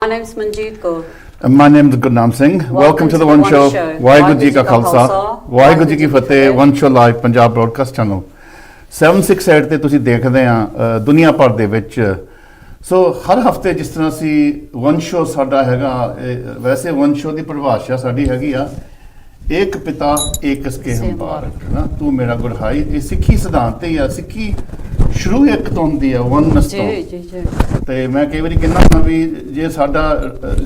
My name's Manjeet Kaur. My name is Gurnaam Singh. Welcome to the One Show. Waheguru ji ਕਾ ਖਾਲਸਾ ਵਾਹਿਗੁਰੂ ਜੀ ਕੀ ਫਤਿਹ। One Show live Punjab broadcast channel 768 ਤੇ ਤੁਸੀਂ ਦੇਖਦੇ ਆ ਦੁਨੀਆ ਭਰ ਦੇ ਵਿੱਚ। ਸੋ ਹਰ ਹਫਤੇ ਜਿਸ ਤਰ੍ਹਾਂ ਅਸੀਂ One Show ਸਾਡਾ ਹੈਗਾ, ਵੈਸੇ One Show ਦੀ ਪਰਿਭਾਸ਼ਾ ਸਾਡੀ ਹੈਗੀ ਆ ਇੱਕ ਪਿਤਾ ਇੱਕ ਇਸਕੇ ਹਮਬਾਰਕ ਨਾ, ਤੂੰ ਮੇਰਾ ਗੁਰਹਾਈ। ਇਹ ਸਿੱਖੀ ਸਿਧਾਂਤ ਹੀ ਆ। ਸਿੱਖੀ ਸ਼ੁਰੂ ਇੱਕ ਤੋਂ ਹੁੰਦੀ ਆ ਵਨਨੈਸ ਤੋਂ। ਜੀ ਤੇ ਮੈਂ ਕਈ ਵਾਰੀ ਕਹਿੰਦਾ ਹਾਂ ਵੀ ਜੇ ਸਾਡਾ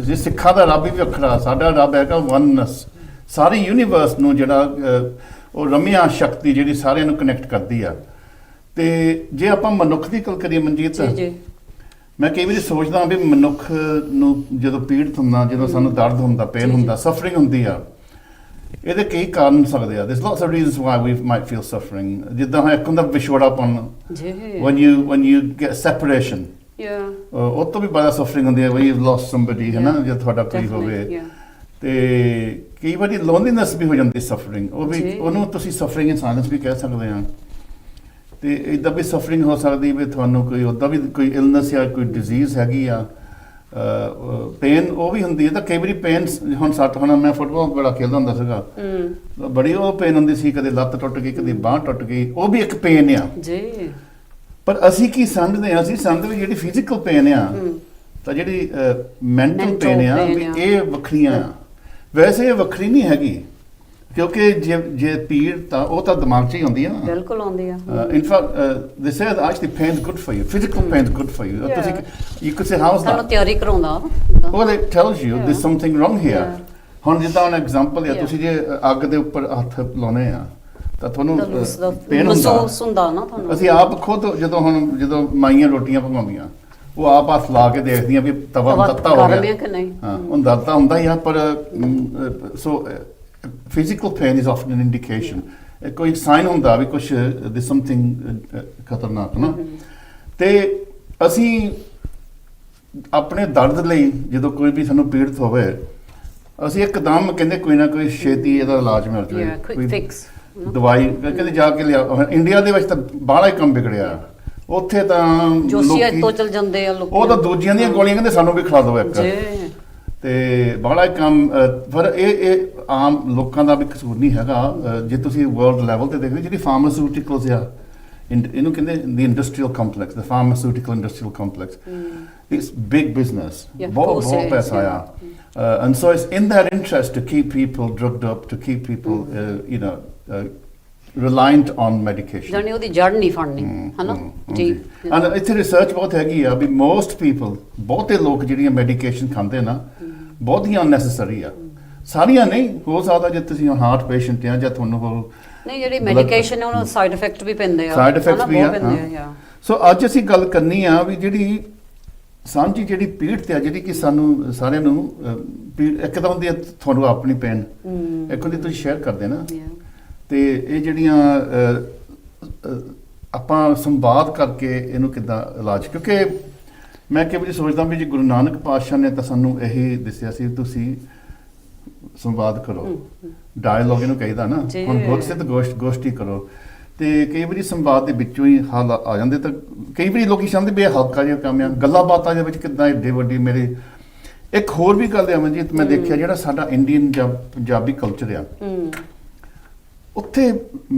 ਜੇ ਸਿੱਖਾਂ ਦਾ ਰੱਬ ਵੀ ਵੱਖਰਾ, ਸਾਡਾ ਰੱਬ ਹੈਗਾ ਵਨਨੈਸ। ਸਾਰੀ ਯੂਨੀਵਰਸ ਨੂੰ ਜਿਹੜਾ ਉਹ ਰਮਿਆ ਸ਼ਕਤੀ ਜਿਹੜੀ ਸਾਰਿਆਂ ਨੂੰ ਕਨੈਕਟ ਕਰਦੀ ਆ। ਤੇ ਜੇ ਆਪਾਂ ਮਨੁੱਖ ਦੀ ਗੱਲ ਕਰੀਏ ਮਨਜੀਤ, ਮੈਂ ਕਈ ਵਾਰੀ ਸੋਚਦਾ ਵੀ ਮਨੁੱਖ ਨੂੰ ਜਦੋਂ ਪੀੜਤ ਹੁੰਦਾ, ਜਦੋਂ ਸਾਨੂੰ ਦਰਦ ਹੁੰਦਾ, ਪੇਨ ਹੁੰਦਾ, ਸਫਰਿੰਗ ਹੁੰਦੀ ਆ, ਇਹਦੇ ਕਈ ਕਾਰਨ ਹੋ ਸਕਦੇ ਆ। There's lots of reasons why we might feel suffering. ਜਿੱਦਾਂ ਇੱਕ ਹੁੰਦਾ ਵਿਛੋੜਾਪਨ, when you get separation, ਉਹ ਤੋਂ ਵੀ ਬੜਾ ਸਫਰਿੰਗ ਹੁੰਦੀ ਹੈ when you've lost somebody, ਹੈ ਨਾ, ਜੇ ਤੁਹਾਡਾ ਕੋਈ ਹੋਵੇ। ਤੇ ਕਈ ਵਾਰੀ ਲੋਨਲੀਨੈਸ ਵੀ ਹੋ ਜਾਂਦੀ ਸਫਰਿੰਗ, ਉਹ ਵੀ ਉਹਨੂੰ ਤੁਸੀਂ ਸਫਰਿੰਗ ਇਨ ਸਾਇਲੈਂਸ ਵੀ ਕਹਿ ਸਕਦੇ ਆ। ਤੇ ਇੱਦਾਂ ਵੀ ਸਫਰਿੰਗ ਹੋ ਸਕਦੀ ਵੀ ਤੁਹਾਨੂੰ ਕੋਈ ਉੱਦਾਂ ਵੀ ਕੋਈ ਇਲਨੈਸ ਜਾਂ ਕੋਈ ਡਿਜ਼ੀਜ਼ ਹੈਗੀ ਆ। ਪੇਨ ਉਹ ਵੀ ਹੁੰਦੀ ਹੈ। ਤਾਂ ਕਈ ਵਾਰੀ ਪੇਨ ਹੁਣ ਮੈਂ ਫੁੱਟਬਾਲ ਬੜਾ ਖੇਡਦਾ ਹੁੰਦਾ ਸੀਗਾ, ਬੜੀ ਉਹ ਪੇਨ ਹੁੰਦੀ ਸੀ, ਕਦੇ ਲੱਤ ਟੁੱਟ ਗਈ, ਕਦੇ ਬਾਂਹ ਟੁੱਟ ਗਈ, ਉਹ ਵੀ ਇੱਕ ਪੇਨ ਆ ਜੀ। ਪਰ ਅਸੀਂ ਕੀ ਸਮਝਦੇ ਆ? ਅਸੀਂ ਸਮਝਦੇ ਵੀ ਜਿਹੜੀ ਫਿਜ਼ੀਕਲ ਪੇਨ ਆ ਤਾਂ ਜਿਹੜੀ ਮੈਂਟਲ ਪੇਨ ਆ ਵੀ ਇਹ ਵੱਖਰੀਆਂ ਆ। ਵੈਸੇ ਇਹ ਵੱਖਰੀ ਨਹੀਂ ਹੈਗੀ, ਕਿਉਂਕਿ ਜੇ ਪੀੜ ਤਾਂ ਉਹ ਤਾਂ ਦਿਮਾਗ 'ਚ ਹੀ ਹੁੰਦੀ ਆ ਨਾ। ਬਿਲਕੁਲ ਆਉਂਦੀ ਆ। In fact they say that actually pain is good for you, physical pain is good for you. ਤੁਸੀਂ you could say how's that? ਤੁਹਾਨੂੰ ਤਿਆਰੀ ਕਰਾਉਂਦਾ। Well, it tells you there's something wrong here. ਹੁਣ ਜਿੱਦਾਂ ਹੁਣ ਐਗਜ਼ਾਮਪਲ ਆ, ਤੁਸੀਂ ਜੇ ਅੱਗ ਦੇ ਉੱਪਰ ਹੱਥ ਲਾਉਣੇ ਆ ਤਾਂ ਤੁਹਾਨੂੰ ਪੇਨ ਹੁੰਦਾ ਨਾ ਤੁਹਾਨੂੰ। ਅਸੀਂ ਆਪ ਖੁਦ ਜਦੋਂ ਮਾਈਆਂ ਰੋਟੀਆਂ ਪਕਾਉਂਦੀਆਂ, ਉਹ ਆਪ ਹੱਥ ਲਾ ਕੇ ਦੇਖਦੀਆਂ ਵੀ ਤਵਾ ਤੱਤਾ ਹੋ ਗਿਆ ਕਿ ਨਹੀਂ। ਹਾਂ, ਹੁੰਦਾ ਤਾਂ ਹੁੰਦਾ ਹੀ ਆ, ਪਰ ਸੋ physical pain is often an indication, ਕੋਈ ਸਾਈਨ ਹੁੰਦਾ ਵੀ ਕੁਛ there's something ਖਤਰਨਾਕ ਨਾ। ਤੇ ਅਸੀਂ ਆਪਣੇ ਦਰਦ ਲਈ ਜਦੋਂ ਕੋਈ ਵੀ ਸਾਨੂੰ ਪੀੜਤ ਹੋਵੇ, ਅਸੀਂ ਇੱਕਦਮ ਕਹਿੰਦੇ ਕੋਈ ਨਾ ਕੋਈ ਛੇਤੀ ਇਹਦਾ ਇਲਾਜ ਮਿਲ ਜਾਵੇ, ਕੋਈ ਦਵਾਈ ਕਹਿੰਦੇ ਜਾ ਕੇ ਲਿਆ। ਇੰਡੀਆ ਦੇ ਵਿੱਚ ਤਾਂ ਬਾਹਲਾ ਹੀ ਕੰਮ ਵਿਗੜਿਆ। ਉੱਥੇ ਤਾਂ ਲੋਕੀ ਤੋਂ ਚਲ ਜਾਂਦੇ ਆ ਲੋਕ, ਉਹ ਤਾਂ ਦੂਜਿਆਂ ਦੀਆਂ ਗੋਲੀਆਂ ਕਹਿੰਦੇ ਸਾਨੂੰ ਵੀ ਖਿਲਾ ਦਿਓ ਇੱਕ। ਤੇ ਬੜਾ ਕੰਮ, ਪਰ ਇਹ ਆਮ ਲੋਕਾਂ ਦਾ ਵੀ ਕਸੂਰ ਨਹੀਂ ਹੈਗਾ। ਜੇ ਤੁਸੀਂ ਵਰਲਡ ਲੈਵਲ ਤੇ ਦੇਖਦੇ, ਜਿਹੜੀ ਫਾਰਮਾਸਿਊਟੀਕਲਸ ਆ, ਇਹਨੂੰ ਕਹਿੰਦੇ ਦੀ industrial complex, the pharmaceutical industrial complex, it's big business, ਬਹੁਤ ਪੈਸਾ ਆ। And so it's in their interest to keep people drugged up, to keep people reliant on medication. ਜਾਨੀ ਉਹਦੀ ਜੜ ਨਹੀਂ ਫੜਨੀ, ਹਨਾ ਜੀ। and ਇੱਥੇ ਰਿਸਰਚ ਬਹੁਤ ਹੈਗੀ ਆ ਵੀ most people, ਬਹੁਤੇ ਲੋਕ ਜਿਹੜੀਆਂ ਮੈਡੀਕੇਸ਼ਨ ਖਾਂਦੇ ਨਾ, ਬਹੁਤੀਆਂ ਅਨਨੈਸੈਸਰੀ ਆ। ਸਾਰੀਆਂ ਨਹੀਂ, ਹੋ ਸਕਦਾ ਜੇ ਤੁਸੀਂ ਹਾਰਟ ਪੇਸ਼ੈਂਟ ਆ ਜਾਂ ਤੁਹਾਨੂੰ ਨਹੀਂ ਜਿਹੜੀ ਮੈਡੀਕੇਸ਼ਨ ਹੈ ਉਹਨੂੰ ਸਾਈਡ ਇਫੈਕਟ ਵੀ ਪੈਂਦੇ ਆ, ਸਾਈਡ ਇਫੈਕਟਸ ਵੀ ਆ। ਸੋ ਅੱਜ ਅਸੀਂ ਗੱਲ ਕਰਨੀ ਆ ਵੀ ਜਿਹੜੀ ਸਾਂਝੀ ਜਿਹੜੀ ਪੀੜ ਤੇ ਆ, ਜਿਹੜੀ ਕਿ ਸਾਨੂੰ ਸਾਰਿਆਂ ਨੂੰ ਇੱਕ ਤਾਂ ਹੁੰਦੀ ਆ ਤੁਹਾਨੂੰ ਆਪਣੀ ਪੇਨ, ਇੱਕ ਹੁੰਦੀ ਤੁਸੀਂ ਸ਼ੇਅਰ ਕਰਦੇ ਨਾ। ਤੇ ਇਹ ਜਿਹੜੀਆਂ ਆਪਾਂ ਸੰਵਾਦ ਕਰਕੇ ਇਹਨੂੰ ਕਿੱਦਾਂ ਇਲਾਜ, ਕਿਉਂਕਿ ਮੈਂ ਕਈ ਵਾਰੀ ਸੋਚਦਾ ਵੀ ਜੇ ਗੁਰੂ ਨਾਨਕ ਪਾਤਸ਼ਾਹ ਨੇ ਤਾਂ ਸਾਨੂੰ ਇਹੀ ਦੱਸਿਆ ਸੀ ਤੁਸੀਂ ਸੰਵਾਦ ਕਰੋ, ਡਾਇਲੋਗ ਇਹਨੂੰ ਕਹੀਦਾ ਨਾ। ਹੁਣ ਗੁਰਸਿੱਧ ਗੋਸ਼ਟੀ ਕਰੋ। ਤੇ ਕਈ ਵਾਰੀ ਸੰਵਾਦ ਦੇ ਵਿੱਚੋਂ ਹੀ ਹੱਲ ਆ ਜਾਂਦੇ। ਤਾਂ ਕਈ ਵਾਰੀ ਲੋਕੀ ਸਮਝਦੇ ਵੀ ਇਹ ਹਲਕਾ ਜਿਹਾ ਕੰਮ ਆ, ਗੱਲਾਂ ਬਾਤਾਂ ਦੇ ਵਿੱਚ ਕਿੱਦਾਂ ਏਡੇ ਵੱਡੀ ਮੇਰੇ। ਇੱਕ ਹੋਰ ਵੀ ਗੱਲ ਆ ਮਨਜੀਤ, ਮੈਂ ਦੇਖਿਆ ਜਿਹੜਾ ਸਾਡਾ ਇੰਡੀਅਨ ਜਾਂ ਪੰਜਾਬੀ ਕਲਚਰ ਆ, ਉੱਥੇ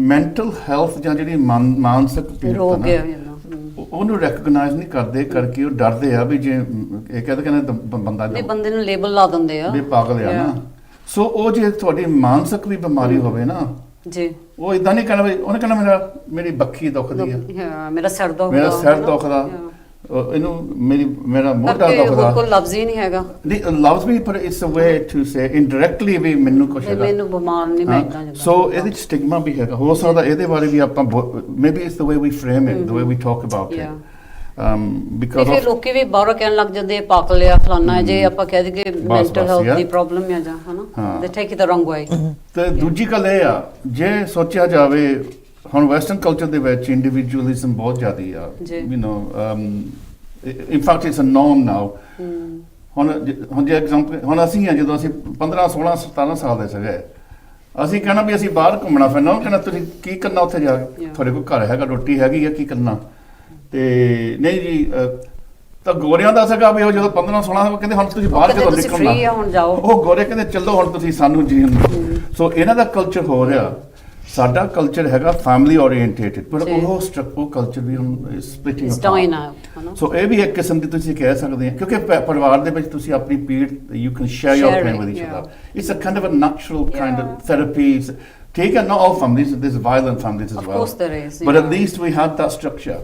ਮੈਂਟਲ ਹੈਲਥ ਜਾਂ ਜਿਹੜੀ ਮਾਨਸਿਕ ਪੀੜਤ ਉਹਨੂੰ ਰੈਕਗਨਾਈਜ਼ ਨਹੀਂ ਕਰਦੇ, ਕਰਕੇ ਉਹ ਡਰਦੇ ਆ ਵੀ ਜੇ ਇਹ ਕਹਿੰਦੇ ਬੰਦੇ ਨੂੰ ਲੇਬਲ ਲਾ ਦਿੰਦੇ ਆ ਵੀ ਪਾਗਲ ਆ ਨਾ। ਸੋ ਉਹ ਜੇ ਤੁਹਾਡੀ ਮਾਨਸਿਕ ਵੀ ਬਿਮਾਰੀ ਹੋਵੇ ਨਾ ਜੀ, ਉਹ ਇਦਾਂ ਨਹੀਂ ਕਹਿਣਾ ਵੀ ਉਹਨੇ ਕਹਿਣਾ ਮੇਰੀ ਬੱਖੀ ਦੁਖਦੀ ਆ, ਮੇਰਾ ਸਿਰ ਦੁਖਦਾ, ਇਹਨੂੰ ਮੇਰਾ ਮੋਢਾ ਦੁਖਦਾ। ਕੋਈ ਲਫ਼ਜ਼ ਹੀ ਨਹੀਂ ਹੈਗਾ, ਨਹੀਂ ਲਫ਼ਜ਼ ਵੀ, ਪਰ it's a way to say indirectly ਵੀ ਮੈਨੂੰ ਕੁਝ ਹੈਗਾ, ਮੈਨੂੰ ਬਿਮਾਰ ਨਹੀਂ ਮੈਂ ਇਦਾਂ। ਸੋ ਇਹਦੇ ਚ ਸਟਿਗਮਾ ਵੀ ਹੈਗਾ। ਹੋ ਸਕਦਾ ਇਹਦੇ ਬਾਰੇ ਵੀ ਆਪਾਂ maybe it's the way we frame it, the way we talk about it. Because ਫਿਰ ਲੋਕੀ ਵੀ ਬਾਹਰੋਂ ਕਹਿਣ ਲੱਗ ਜਾਂਦੇ ਪਾਕ ਲਿਆ ਫਲਾਨਾ, ਜੇ ਆਪਾਂ ਕਹਿ ਦਈਏ ਮੈਂਟਲ ਹੈਲਥ ਦੀ ਪ੍ਰੋਬਲਮ ਆ ਜਾਂ ਹਨਾ, ਦੇ ਟੇਕ ਇਟ ਦ ਰੋਂਗ ਵੇ। ਤੇ ਦੂਜੀ ਗੱਲ ਇਹ ਆ, ਜੇ ਸੋਚਿਆ ਜਾਵੇ ਹੁਣ ਵੈਸਟਰਨ ਕਲਚਰ ਦੇ ਵਿੱਚ ਇੰਡੀਵਿਜੂਅਲਿਜ਼ਮ ਬਹੁਤ ਜ਼ਿਆਦਾ ਆ, you know, in fact it's a norm now. ਹੁਣ ਜੇ ਐਗਜ਼ਾਮਪਲ, ਹੁਣ ਅਸੀਂ ਆ, ਜਦੋਂ ਅਸੀਂ 15 16 17 ਸਾਲ ਦੇ ਸੀਗੇ, ਅਸੀਂ ਕਹਿਣਾ ਵੀ ਅਸੀਂ ਬਾਹਰ ਘੁੰਮਣਾ ਫਿਰਨਾ, ਉਹ ਕਹਿਣਾ ਤੁਸੀਂ ਕੀ ਕਰਨਾ ਉੱਥੇ ਜਾ ਕੇ, ਤੁਹਾਡੇ ਕੋਲ ਘਰ ਹੈਗਾ, ਰੋਟੀ ਹੈਗੀ ਆ, ਕੀ ਕਰਨਾ। ਤੇ ਨਹੀਂ ਜੀ ਤਾਂ ਗੋਰਿਆਂ ਦਾ ਸੀਗਾ ਵੀ ਉਹ ਜਦੋਂ 15-16 ਕਹਿੰਦੇ ਹੁਣ ਤੁਸੀਂ ਬਾਹਰ ਜਦੋਂ ਨਿਕਲਣਾ ਫ੍ਰੀ ਆ ਹੁਣ ਜਾਓ। ਉਹ ਗੋਰੇ ਕਹਿੰਦੇ ਚੱਲੋ ਹੁਣ ਤੁਸੀਂ ਸਾਨੂੰ ਜੀਣ ਦਿਓ। ਸੋ ਇਹਨਾਂ ਦਾ ਕਲਚਰ ਹੋ ਰਿਹਾ। ਸਾਡਾ ਕਲਚਰ ਹੈਗਾ ਫੈਮਿਲੀ ਓਰੀਐਂਟੇਟਡ, ਪਰ ਉਹ ਕਲਚਰ ਵੀ ਹੁਣ ਸਪਲਿਟਿੰਗ ਇਸ ਡਾਈਨ ਆ। ਸੋ ਇਹ ਵੀ ਇੱਕ ਕਿਸਮ ਦੀ ਤੁਸੀਂ ਕਹਿ ਸਕਦੇ ਆ, ਕਿਉਂਕਿ ਪਰਿਵਾਰ ਦੇ ਵਿੱਚ ਤੁਸੀਂ ਆਪਣੀ ਪੀੜ you can share your pain with each other. It's a kind of a natural kind of therapy. ਠੀਕ ਹੈ, not all families, there's violent families as well. Of course there is. But at least we have that structure.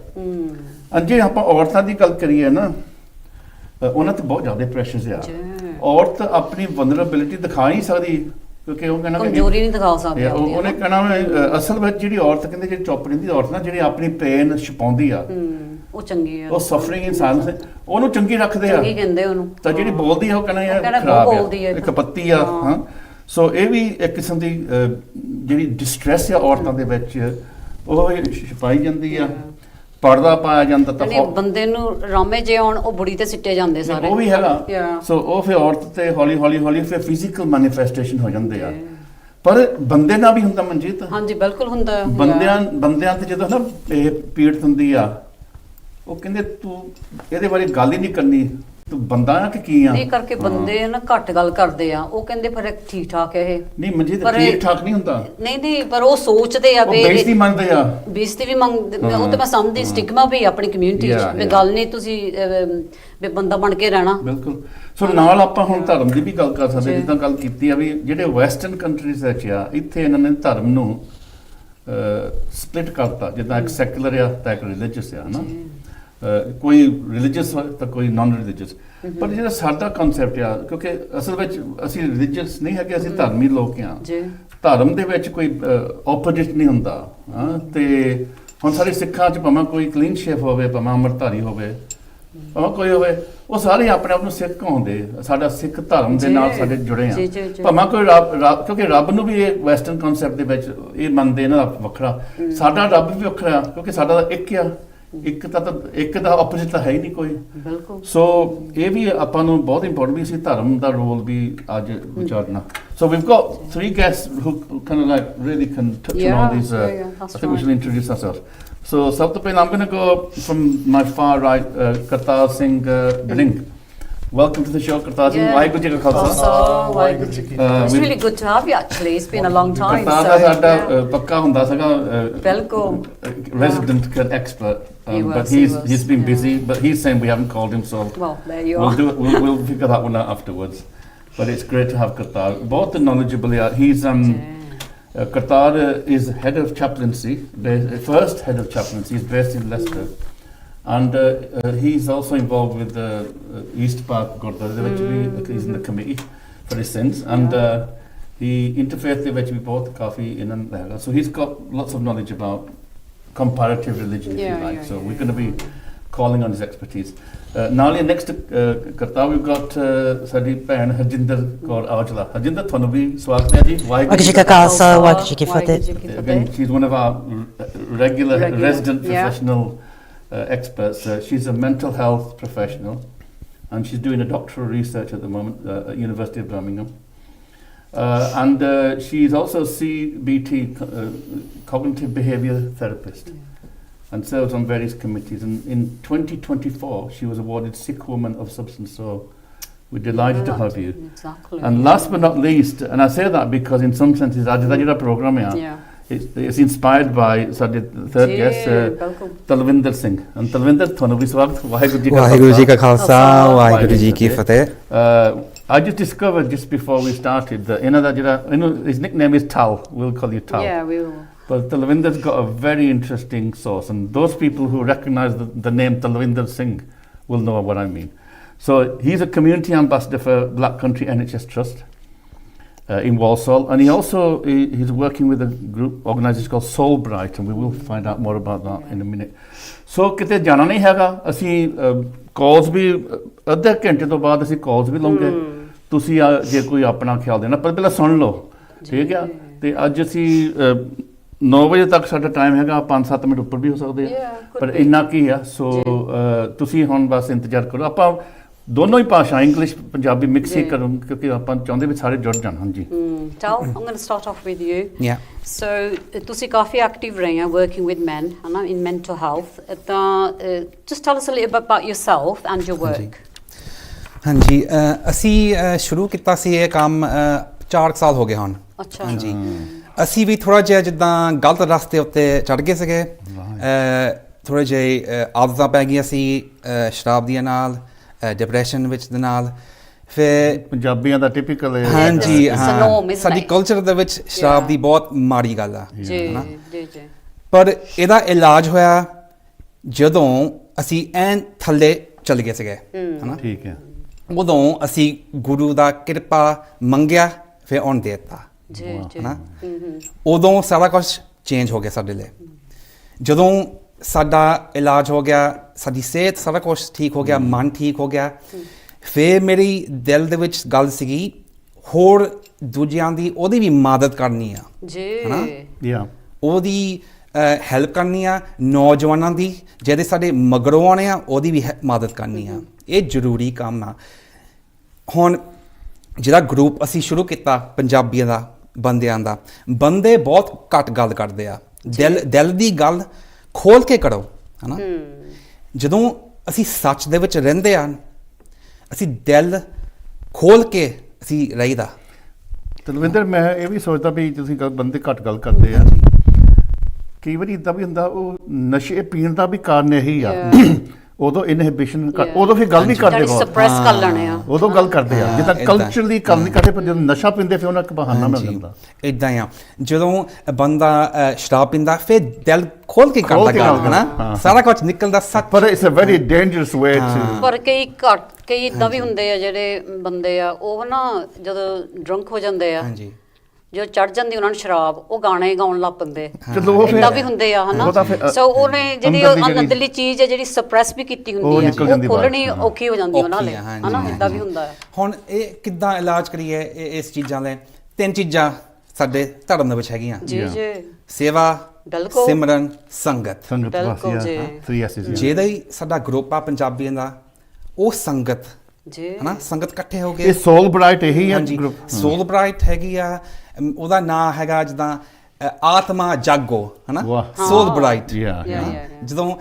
ਜੇ ਆਪਾਂ ਔਰਤਾਂ ਦੀ ਗੱਲ ਕਰੀਏ ਨਾ, ਉਹਨਾਂ ਤੇ ਬਹੁਤ ਜ਼ਿਆਦਾ ਪ੍ਰੈਸ਼ਰਸ ਆ। ਔਰਤ ਆਪਣੀ ਵਲਨਰੇਬਿਲਿਟੀ ਦਿਖਾ ਨਹੀਂ ਸਕਦੀ, ਕਿਉਂਕਿ ਉਹ ਕਹਿੰਦਾ ਕਮਜ਼ੋਰੀ ਨਹੀਂ ਦਿਖਾ ਸਕਦੀ। ਉਹਨੇ ਕਹਿਣਾ ਅਸਲ ਵਿੱਚ ਜਿਹੜੀ ਔਰਤ ਕਹਿੰਦੇ ਜਿਹੜੀ ਚੁੱਪ ਰਹਿੰਦੀ ਔਰਤ ਨਾ, ਜਿਹੜੀ ਆਪਣੀ ਪੇਨ ਛਪਾਉਂਦੀ ਆ, ਉਹ ਚੰਗੀ ਆ। ਉਹ ਸਫਰਿੰਗ ਇਨ ਸਾਇਲੈਂਸ ਉਹਨੂੰ ਚੰਗੀ ਰੱਖਦੇ ਆ, ਚੰਗੀ ਕਹਿੰਦੇ ਉਹਨੂੰ। ਤਾਂ ਜਿਹੜੀ ਬੋਲਦੀ ਆ ਉਹ ਕਹਿੰਦਾ ਯਾਰ ਖਰਾਬ ਆ, ਇੱਕ ਪੱਤੀ ਆ। ਹਾਂ, ਸੋ ਇਹ ਵੀ ਇੱਕ ਕਿਸਮ ਦੀ ਜਿਹੜੀ ਡਿਸਟ੍ਰੈਸ ਆ ਔਰਤਾਂ ਦੇ ਵਿੱਚ, ਉਹ ਛਪਾਈ ਜਾਂਦੀ ਆ। ਪਰਦਾ ਪਾਇਆ ਜਾਂਦਾ ਤਾਂ ਬੰਦੇ ਨੂੰ ਰਾਮੇ ਜੇ ਆਉਣ, ਉਹ ਬੁੜੀ ਤੇ ਸਿੱਟੇ ਜਾਂਦੇ ਸਾਰੇ, ਉਹ ਵੀ ਹੈਗਾ। ਸੋ ਉਹ ਫਿਰ ਔਰਤ ਤੇ ਹੌਲੀ ਹੌਲੀ ਫਿਰ ਫਿਜ਼ੀਕਲ ਮੈਨੀਫੈਸਟੇਸ਼ਨ ਹੋ ਜਾਂਦੇ ਆ। ਪਰ ਬੰਦੇ ਨਾਲ ਵੀ ਹੁੰਦਾ ਮਨਜੀਤ। ਹਾਂਜੀ ਬਿਲਕੁਲ ਹੁੰਦਾ। ਬੰਦਿਆਂ ਤੇ ਜਦੋਂ ਨਾ ਇਹ ਪੀੜਤ ਹੁੰਦੀ ਆ, ਉਹ ਕਹਿੰਦੇ ਤੂੰ ਇਹਦੇ ਬਾਰੇ ਗੱਲ ਹੀ ਨਹੀਂ ਕਰਨੀ, ਤੂੰ ਬੰਦਾ ਆ ਕਿ ਕੀ ਆ। ਨਹੀਂ ਕਰਕੇ ਬੰਦੇ ਨਾ ਘੱਟ ਗੱਲ ਕਰਦੇ ਆ। ਉਹ ਕਹਿੰਦੇ ਪਰ ਠੀਕ ਠਾਕ ਹੈ ਇਹ। ਨਹੀਂ ਮਨਜੀਤ ਠੀਕ ਠਾਕ ਨਹੀਂ ਹੁੰਦਾ। ਨਹੀਂ ਪਰ ਉਹ ਸੋਚਦੇ ਆ ਵੀ ਬੇਇੱਜ਼ਤੀ ਮੰਨਦੇ ਆ, ਬੇਇੱਜ਼ਤੀ ਵੀ ਮੰਗਦੇ। ਉਹ ਤੇ ਮੈਂ ਸਮਝਦੀ ਸਟਿਗਮਾ ਵੀ ਆਪਣੀ ਕਮਿਊਨਿਟੀ 'ਚ ਵੀ ਗੱਲ ਨਹੀਂ, ਤੁਸੀਂ ਵੀ ਬੰਦਾ ਬਣ ਕੇ ਰਹਿਣਾ। ਬਿਲਕੁਲ। ਸੋ ਨਾਲ ਆਪਾਂ ਹੁਣ ਧਰਮ ਦੀ ਵੀ ਗੱਲ ਕਰ ਸਕਦੇ, ਜਿੱਦਾਂ ਗੱਲ ਕੀਤੀ ਆ ਵੀ ਜਿਹੜੇ ਵੈਸਟਰਨ ਕੰਟਰੀਜ਼ ਵਿੱਚ ਆ, ਇੱਥੇ ਇਹਨਾਂ ਨੇ ਧਰਮ ਨੂੰ ਸਪਲਿਟ ਕਰਤਾ। ਜਿੱਦਾਂ ਇੱਕ ਸੈਕੂਲਰ ਆ ਤਾਂ ਇੱਕ ਰਿਲੀਜੀਅਸ ਆ, ਹਨਾ। ਕੋਈ ਰਿਲੀਜੀਅਸ ਤਾਂ ਕੋਈ ਨਾਨ ਰਿਲੀਜੀਅਸ। ਪਰ ਜਿਹੜਾ ਸਾਡਾ ਕਨਸੈਪਟ ਆ, ਕਿਉਂਕਿ ਅਸਲ ਵਿੱਚ ਅਸੀਂ ਰਿਲੀਜੀਅਸ ਨਹੀਂ ਹੈਗੇ, ਅਸੀਂ ਧਰਮੀ ਲੋਕ ਆ। ਧਰਮ ਦੇ ਵਿੱਚ ਕੋਈ ਆਪੋਜੀਟ ਨਹੀਂ ਹੁੰਦਾ। ਤੇ ਹੁਣ ਸਾਡੇ ਸਿੱਖਾਂ 'ਚ ਭਾਵੇਂ ਕੋਈ ਕਲੀਨ ਸ਼ੇਪ ਹੋਵੇ, ਭਾਵੇਂ ਅੰਮ੍ਰਿਤਧਾਰੀ ਹੋਵੇ, ਭਾਵੇਂ ਕੋਈ ਹੋਵੇ, ਉਹ ਸਾਰੇ ਆਪਣੇ ਆਪ ਨੂੰ ਸਿੱਖ ਕਹਾਉਂਦੇ। ਸਾਡਾ ਸਿੱਖ ਧਰਮ ਦੇ ਨਾਲ ਸਾਡੇ ਜੁੜੇ ਆ। ਭਾਵੇਂ ਕੋਈ ਰੱਬ, ਕਿਉਂਕਿ ਰੱਬ ਨੂੰ ਵੀ ਇਹ ਵੈਸਟਰਨ ਕਨਸੈਪਟ ਦੇ ਵਿੱਚ ਇਹ ਮੰਨਦੇ ਇਹਨਾਂ ਦਾ ਵੱਖਰਾ। ਸਾਡਾ ਰੱਬ ਵੀ ਵੱਖਰਾ, ਕਿਉਂਕਿ ਸਾਡਾ ਤਾਂ ਇੱਕ ਆ। ਇੱਕ ਦਾ ਆਪੋਜੀਟ ਤਾਂ ਹੈ ਹੀ ਨਹੀਂ ਕੋਈ। ਬਿਲਕੁਲ। ਸੋ ਇਹ ਵੀ ਆਪਾਂ ਨੂੰ ਬਹੁਤ ਇੰਪੋਰਟੈਂਟ ਵੀ ਸੀ ਧਰਮ ਦਾ ਰੋਲ ਵੀ ਅੱਜ ਵਿਚਾਰਨਾ। So we've got 3 guests who kind of like really can touch on all these. I think we should introduce ourselves. So ਸਭ ਤੋਂ ਪਹਿਲਾਂ I'm going to go from my far right, Kartar Singh Bring. Welcome to the show, Kartar Singh. Waheguru ji ਕਾ ਖਾਲਸਾ, ਵਾਹਿਗੁਰੂ ਜੀ ਕੀ ਫਤਿਹ। It's really good to have you actually. It's been a long time. Kartar ਸਾਡਾ ਪੱਕਾ ਹੁੰਦਾ ਸੀਗਾ, ਬਿਲਕੁਲ resident expert. But he's been busy. But he's saying we haven't called him, so well, there you are. We'll figure that one out afterwards. But it's great to have Kartar. Both knowledgeable. He's Kartar is head of chaplaincy, first head of chaplaincy. He's based in Leicester. And he's also involved with the East Park Gurdwara, which he's in the committee for his sins. And he interfaith which we both coffee in and there. So he's got lots of knowledge about comparative religion, if you like. So we're going to be calling on his expertise. Now next Kartar, we've got Sadi Pan Harjinder Kaur Aujla. Harjinder, ਤੁਹਾਨੂੰ ਵੀ ਸਵਾਗਤ ਹੈ ਜੀ। ਵਾਹਿਗੁਰੂ ਜੀ ਕਾ ਖਾਲਸਾ, ਵਾਹਿਗੁਰੂ ਜੀ ਕੀ ਫਤਿਹ। Again, she's one of our regular resident professional experts. She's a mental health professional, and she's doing a doctoral research at the moment at University of Birmingham. And she's also CBT, cognitive behavior therapist, and serves on various committees. And in 2024, she was awarded Sikh Woman of Substance. So we're delighted to have you. Exactly. And last but not least, and I say that because in some senses, our program it's inspired by ਸਾਡੇ third guest, Talwinder Singh. And Talwinder, ਤੁਹਾਨੂੰ ਵੀ ਸਵਾਗਤ। ਵਾਹਿਗੁਰੂ ਜੀ ਕਾ ਖਾਲਸਾ, ਵਾਹਿਗੁਰੂ ਜੀ ਕੀ ਫਤਿਹ। I just discovered just before we started that his nickname is Tal. We'll call you Tal. Yeah, we will. But Talvinder's got a very interesting source, and those people who recognize the name Talvinder Singh will know what I mean. So he's a community ambassador for Black Country NHS Trust in Walsall, and he's working with a group organisation called Soul Bright, and we will find out more about that in a minute. So ਕਿਤੇ ਜਾਣਾ ਨਹੀਂ ਹੈਗਾ, ਅਸੀਂ ਕਾਲਸ ਵੀ ਅੱਧੇ ਘੰਟੇ ਤੋਂ ਬਾਅਦ ਅਸੀਂ ਕਾਲਸ ਵੀ ਲਵਾਂਗੇ। ਤੁਸੀਂ ਜੇ ਕੋਈ ਆਪਣਾ ਖਿਆਲ ਦੇਣਾ, ਪਰ ਪਹਿਲਾਂ ਸੁਣ ਲਓ, ਠੀਕ ਆ। ਤੇ ਅੱਜ ਅਸੀਂ 9 ਵਜੇ ਤੱਕ ਸਾਡਾ ਟਾਈਮ ਹੈਗਾ, 5-7 ਮਿੰਟ ਉੱਪਰ ਵੀ ਹੋ ਸਕਦੇ ਆ, ਪਰ ਇੰਨਾ ਕੀ ਆ। ਸੋ ਤੁਸੀਂ ਹੁਣ ਬਸ ਇੰਤਜ਼ਾਰ ਕਰੋ। ਆਪਾਂ ਦੋਨੋਂ ਹੀ ਭਾਸ਼ਾ, ਇੰਗਲਿਸ਼ ਪੰਜਾਬੀ ਮਿਕਸ ਹੀ ਕਰੂੰ, ਕਿਉਂਕਿ ਆਪਾਂ ਚਾਹੁੰਦੇ ਵੀ ਸਾਰੇ ਜੁੜ ਜਾਣ। ਹਾਂਜੀ। Tal, I'm going to start off with you. Yeah. So, ਤੁਸੀਂ ਕਾਫੀ ਐਕਟਿਵ ਰਹੇ ਆ working with men, ਹਨਾ, in mental health. ਤਾਂ just tell us a little bit about yourself and your work. ਹਾਂਜੀ ਅਸੀਂ ਸ਼ੁਰੂ ਕੀਤਾ ਸੀ ਇਹ ਕੰਮ 4 ਸਾਲ ਹੋ ਗਏ ਹੁਣ। ਅੱਛਾ। ਹਾਂਜੀ ਅਸੀਂ ਵੀ ਥੋੜਾ ਜਿਹਾ ਜਿੱਦਾਂ ਗਲਤ ਰਸਤੇ ਉੱਤੇ ਚੜ ਗਏ ਸੀਗੇ, ਥੋੜੇ ਜਿਹੇ ਆਦਤਾਂ ਪੈ ਗਈਆਂ ਸੀ ਸ਼ਰਾਬ ਦੀਆਂ ਨਾਲ, ਡਿਪਰੈਸ਼ਨ ਵਿੱਚ ਦੇ ਨਾਲ। ਫਿਰ ਪੰਜਾਬੀਆਂ ਦਾ ਟਿਪੀਕਲ ਹੈ। ਹਾਂਜੀ It's a norm, isn't ਸਾਡੀ it? ਕਲਚਰ ਦੇ ਵਿੱਚ ਸ਼ਰਾਬ ਦੀ ਬਹੁਤ ਮਾੜੀ ਗੱਲ ਆ। ਜੀ ਜੀ। ਪਰ ਇਹਦਾ ਇਲਾਜ ਹੋਇਆ ਜਦੋਂ ਅਸੀਂ ਐਨ ਥੱਲੇ ਚਲ ਗਏ ਸੀਗੇ, ਹਨਾ। ਠੀਕ ਹੈ। ਉਦੋਂ ਅਸੀਂ ਗੁਰੂ ਦਾ ਕਿਰਪਾ ਮੰਗਿਆ, ਫਿਰ ਉਹਨ ਦੇ ਦਿੱਤਾ, ਜੀ ਜੀ। ਹਨਾ। ਉਦੋਂ ਸਾਰਾ ਕੁਝ ਚੇਂਜ ਹੋ ਗਿਆ ਸਾਡੇ ਲਈ। ਜਦੋਂ ਸਾਡਾ ਇਲਾਜ ਹੋ ਗਿਆ, ਸਾਡੀ ਸਿਹਤ ਸਾਰਾ ਕੁਝ ਠੀਕ ਹੋ ਗਿਆ, ਮਨ ਠੀਕ ਹੋ ਗਿਆ, ਫਿਰ ਮੇਰੀ ਦਿਲ ਦੇ ਵਿੱਚ ਗੱਲ ਸੀਗੀ ਹੋਰ ਦੂਜਿਆਂ ਦੀ ਉਹਦੀ ਵੀ ਮਦਦ ਕਰਨੀ ਆ, ਜੀ। ਹਨਾ। ਯਾ ਉਹਦੀ ਹੈਲਪ ਕਰਨੀ ਆ, ਨੌਜਵਾਨਾਂ ਦੀ ਜਿਹੜੇ ਸਾਡੇ ਮਗਰੋਂ ਆਉਣੇ ਆ ਉਹਦੀ ਵੀ ਮਦਦ ਕਰਨੀ ਆ। ਇਹ ਜ਼ਰੂਰੀ ਕੰਮ ਆ। ਹੁਣ ਜਿਹੜਾ ਗਰੁੱਪ ਅਸੀਂ ਸ਼ੁਰੂ ਕੀਤਾ ਪੰਜਾਬੀਆਂ ਦਾ, ਬੰਦਿਆਂ ਦਾ, ਬੰਦੇ ਬਹੁਤ ਘੱਟ ਗੱਲ ਕਰਦੇ ਆ। ਦਿਲ ਦੀ ਗੱਲ ਖੋਲ ਕੇ ਕਰੋ, ਹਨਾ। ਜਦੋਂ ਅਸੀਂ ਸੱਚ ਦੇ ਵਿੱਚ ਰਹਿੰਦੇ ਆ, ਅਸੀਂ ਦਿਲ ਖੋਲ ਕੇ ਅਸੀਂ ਰਹੀਦਾ। ਤਲਵਿੰਦਰ, ਮੈਂ ਇਹ ਵੀ ਸੋਚਦਾ ਵੀ ਤੁਸੀਂ ਬੰਦੇ ਘੱਟ ਗੱਲ ਕਰਦੇ ਆ, ਕਈ ਵਾਰੀ ਇਦਾਂ ਵੀ ਹੁੰਦਾ ਉਹ ਨਸ਼ੇ ਪੀਣ ਦਾ ਵੀ ਕਾਰਨ ਇਹੀ ਆ। ਉਦੋਂ ਇਨਹਿਬਿਸ਼ਨ ਉਦੋਂ ਫਿਰ ਗੱਲ ਨਹੀਂ ਕਰਦੇ, ਸਪਰੈਸ ਕਰ ਲੈਣੇ ਆ, ਉਦੋਂ ਗੱਲ ਕਰਦੇ ਆ ਜਿੱਦਾਂ ਕਲਚਰਲੀ ਗੱਲ ਨਹੀਂ ਕਰਦੇ, ਪਰ ਜਦੋਂ ਨਸ਼ਾ ਪੀਂਦੇ ਫਿਰ ਉਹਨਾਂ ਇੱਕ ਬਹਾਨਾ ਮਿਲ ਜਾਂਦਾ। ਇਦਾਂ ਆ ਜਦੋਂ ਬੰਦਾ ਸ਼ਰਾਬ ਪੀਂਦਾ ਫਿਰ ਦਿਲ ਖੋਲ ਕੇ ਕਰਦਾ ਗੱਲ, ਹਨਾ। ਸਾਰਾ ਕੁਝ ਨਿਕਲਦਾ ਸੱਚ। ਪਰ it's a very dangerous way too. ਪਰ ਕਈ ਇਦਾਂ ਵੀ ਹੁੰਦੇ ਆ ਜਿਹੜੇ ਬੰਦੇ ਆ, ਉਹ ਨਾ ਜਦੋਂ ਡਰੰਕ ਹੋ ਜਾਂਦੇ ਆ, ਹਾਂਜੀ, ਜੋ ਚੜ ਜਾਂਦੀ ਉਹਨਾਂ ਨੂੰ ਸ਼ਰਾਬ, ਉਹ ਗਾਣੇ ਗਾਉਣ ਲੱਗ ਪੈਂਦੇ। ਚਲੋ ਉਹ ਇਦਾਂ ਵੀ ਹੁੰਦੇ ਆ, ਹਨਾ। ਸੋ ਉਹਨੇ ਜਿਹੜੀ ਅੰਦਰਲੀ ਚੀਜ਼ ਹੈ ਜਿਹੜੀ ਸਪਰੈਸ ਵੀ ਕੀਤੀ ਹੁੰਦੀ ਹੈ, ਉਹ ਖੋਲਣੀ ਔਖੀ ਹੋ ਜਾਂਦੀ ਉਹਨਾਂ ਲਈ, ਹਨਾ। ਇਦਾਂ ਵੀ ਹੁੰਦਾ ਹੈ। ਹੁਣ ਇਹ ਕਿੱਦਾਂ ਇਲਾਜ ਕਰੀਏ ਇਸ ਚੀਜ਼ਾਂ ਲਈ? 3 ਚੀਜ਼ਾਂ ਸਾਡੇ ਧਰਮ ਦੇ ਵਿੱਚ ਹੈਗੀਆਂ, ਜੀ ਜੀ। ਸੇਵਾ, ਬਿਲਕੁਲ। ਸਿਮਰਨ, ਸੰਗਤ। ਸੰਗਤ ਬਿਲਕੁਲ ਜੀ। 3 S's। ਜਿਹਦਾ ਹੀ ਸਾਡਾ ਗਰੁੱਪ ਆ ਪੰਜਾਬੀਆਂ ਦਾ, ਉਹ ਸੰਗਤ, ਜੀ, ਹਨਾ। ਸੰਗਤ ਇਕੱਠੇ ਹੋ ਇਹ ਗਏ। ਸੋਲ ਬ੍ਰਾਈਟ ਇਹੀ ਆ ਹਾਂਜੀ, ਗਰੁੱਪ। ਸੋਲ ਬ੍ਰਾਈਟ ਹੈਗੀ ਆ, ਉਹਦਾ ਨਾਂ ਹੈਗਾ ਜਿੱਦਾਂ ਆਤਮਾ ਜਾਗੋ, ਹਨਾ। ਸੋਲ ਬ੍ਰਾਈਟ। ਜਦੋਂ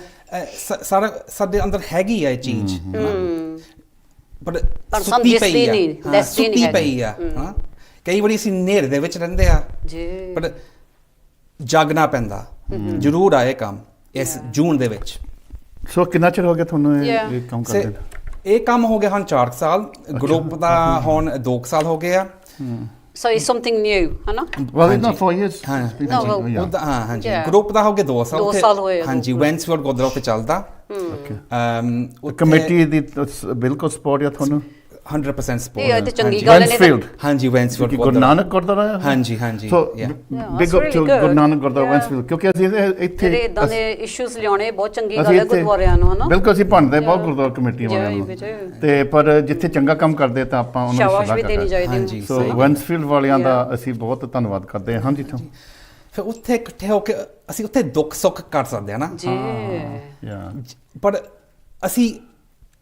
ਸਾਰਾ ਸਾਡੇ ਅੰਦਰ ਹੈਗੀ ਆ ਇਹ ਚੀਜ਼, ਪਰ ਸੁੱਤੀ ਪਈ ਆ, ਸੁੱਤੀ ਪਈ ਆ, ਹਨਾ। ਕਈ ਵਾਰੀ ਅਸੀਂ ਨੇਰੇ ਦੇ ਵਿੱਚ ਰਹਿੰਦੇ ਆ, ਪਰ ਜਾਗਣਾ ਪੈਂਦਾ ਜ਼ਰੂਰ ਆ ਇਹ ਕੰਮ ਇਸ ਜੂਨ ਦੇ ਵਿੱਚ। ਸੋ ਕਿੰਨਾ ਚਿਰ ਹੋ ਗਿਆ ਤੁਹਾਨੂੰ ਇਹ ਕੰਮ ਕਰਦੇ? ਇਹ ਕੰਮ ਹੋ ਗਿਆ ਹੁਣ 4 ਸਾਲ, ਗਰੁੱਪ ਦਾ ਹੁਣ 2 ਸਾਲ ਹੋ ਗਏ ਆ। So it's something new, ਹਨਾ। Well, it's not 4 years. ਹਾਂਜੀ, ਗਰੁੱਪ ਦਾ ਹੋ ਗਿਆ 2 ਸਾਲ। 2 ਸਾਲ ਹੋਏ। ਹਾਂਜੀ, ਵੈਂਸਫੀਲਡ ਗੁਰਦੁਆਰਾ ਉੱਤੇ ਚੱਲਦਾ। ਕਮੇਟੀ ਦੀ ਬਿਲਕੁਲ ਸਪੋਰਟ ਆ ਤੁਹਾਨੂੰ? 100% ਸਪੋਰਟ। ਇਹ ਤੇ ਚੰਗੀ ਗੱਲ ਨੇ। ਹਾਂਜੀ, ਵੈਂਸਫੀਲਡ ਗੁਰੂ ਨਾਨਕ ਗੁਰਦੁਆਰਾ ਹੈ। ਹਾਂਜੀ ਹਾਂਜੀ। ਸੋ big up to Guru Nanak Gurdwara ਵੈਂਸਫੀਲਡ, ਕਿਉਂਕਿ ਅਸੀਂ ਇੱਥੇ ਜਿਹੜੇ ਇਦਾਂ ਦੇ ਇਸ਼ੂਜ਼ ਲਿਆਉਣੇ ਬਹੁਤ ਚੰਗੀ ਗੱਲ ਹੈ ਗੁਰਦੁਆਰਿਆਂ ਨੂੰ, ਹਨਾ। ਬਿਲਕੁਲ, ਅਸੀਂ ਭੰਡਦੇ ਬਹੁਤ ਗੁਰਦੁਆਰਾ ਕਮੇਟੀਆਂ ਵਾਲਿਆਂ ਨੂੰ, ਤੇ ਪਰ ਜਿੱਥੇ ਚੰਗਾ ਕੰਮ ਕਰਦੇ ਤਾਂ ਆਪਾਂ ਉਹਨਾਂ ਨੂੰ ਸ਼ਾਬਾਸ਼ ਵੀ ਦੇਣੀ ਚਾਹੀਦੀ ਹੈ। ਸੋ ਵੈਂਸਫੀਲਡ ਵਾਲਿਆਂ ਦਾ ਅਸੀਂ ਬਹੁਤ ਧੰਨਵਾਦ ਕਰਦੇ ਹਾਂ। ਹਾਂਜੀ, ਤੁਹਾਨੂੰ ਫਿਰ ਉੱਥੇ ਇਕੱਠੇ ਹੋ ਕੇ ਅਸੀਂ ਉੱਥੇ ਦੁੱਖ ਸੁੱਖ ਕਰ ਸਕਦੇ ਹਾਂ ਨਾ ਜੀ। ਪਰ ਅਸੀਂ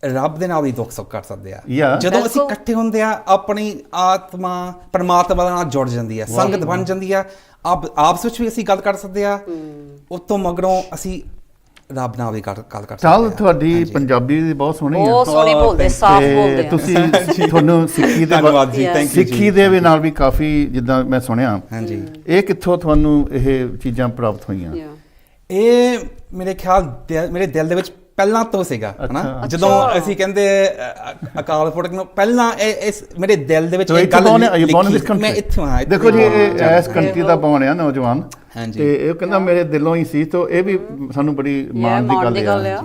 ਰੱਬ ਦੇ ਨਾਲ ਵੀ ਦੁੱਖ ਸੁੱਖ ਕਰ ਸਕਦੇ ਆ। Yeah. ਜਦੋਂ ਅਸੀਂ ਇਕੱਠੇ ਹੁੰਦੇ ਆ, ਆਪਣੀ ਆਤਮਾ ਪਰਮਾਤਮਾ ਨਾਲ ਜੁੜ ਜਾਂਦੀ ਆ, ਸੰਗਤ ਬਣ ਜਾਂਦੀ ਆ, ਆਪਸ ਵਿੱਚ ਵੀ ਅਸੀਂ ਗੱਲ ਕਰ ਸਕਦੇ ਆ, ਉਤੋਂ ਮਗਰੋਂ ਅਸੀਂ ਰੱਬ ਨਾਲ ਵੀ ਗੱਲ ਕਰ ਸਕਦੇ ਆ। ਚੱਲ, ਤੁਹਾਡੀ ਪੰਜਾਬੀ ਬਹੁਤ ਸੋਹਣੀ ਆ, ਬਹੁਤ ਸੋਹਣੀ ਬੋਲਦੇ, ਸਾਫ਼ ਬੋਲਦੇ ਆ। ਤੁਸੀਂ ਤੁਹਾਨੂੰ ਸਿੱਖੀ ਦੇ ਧੰਨਵਾਦ ਜੀ, ਥੈਂਕ ਯੂ। ਸਿੱਖੀ ਦੇ ਵੀ ਨਾਲ ਵੀ ਕਾਫੀ, ਜਿੱਦਾਂ ਮੈਂ ਸੁਣਿਆ, ਹਾਂਜੀ। ਇਹ ਕਿੱਥੋਂ ਤੁਹਾਨੂੰ ਇਹ ਚੀਜ਼ਾਂ ਪ੍ਰਾਪਤ ਹੋਈਆਂ? ਇਹ ਮੇਰੇ ਖਿਆਲ ਮੇਰੇ ਦਿਲ ਦੇ ਵਿੱਚ ਪਹਿਲਾਂ ਤੋਂ ਸੀਗਾ, ਹਨਾ। ਜਦੋਂ ਅਸੀਂ ਕਹਿੰਦੇ ਅਕਾਲ ਪੁਰਖ ਨੂੰ, ਪਹਿਲਾਂ ਇਸ ਮੇਰੇ ਦਿਲ ਦੇ ਵਿੱਚ ਇਹ ਗੱਲ ਮੈਂ ਇੱਥੋਂ ਆ। ਦੇਖੋ ਜੀ, ਇਹ ਇਸ ਕੰਟਰੀ ਦਾ ਬੌਣ ਆ ਨੌਜਵਾਨ, ਹਾਂਜੀ, ਤੇ ਇਹ ਕਹਿੰਦਾ ਮੇਰੇ ਦਿਲੋਂ ਹੀ ਸੀ, ਤਾਂ ਇਹ ਵੀ ਸਾਨੂੰ ਬੜੀ ਮਾਣ ਦੀ ਗੱਲ ਆ।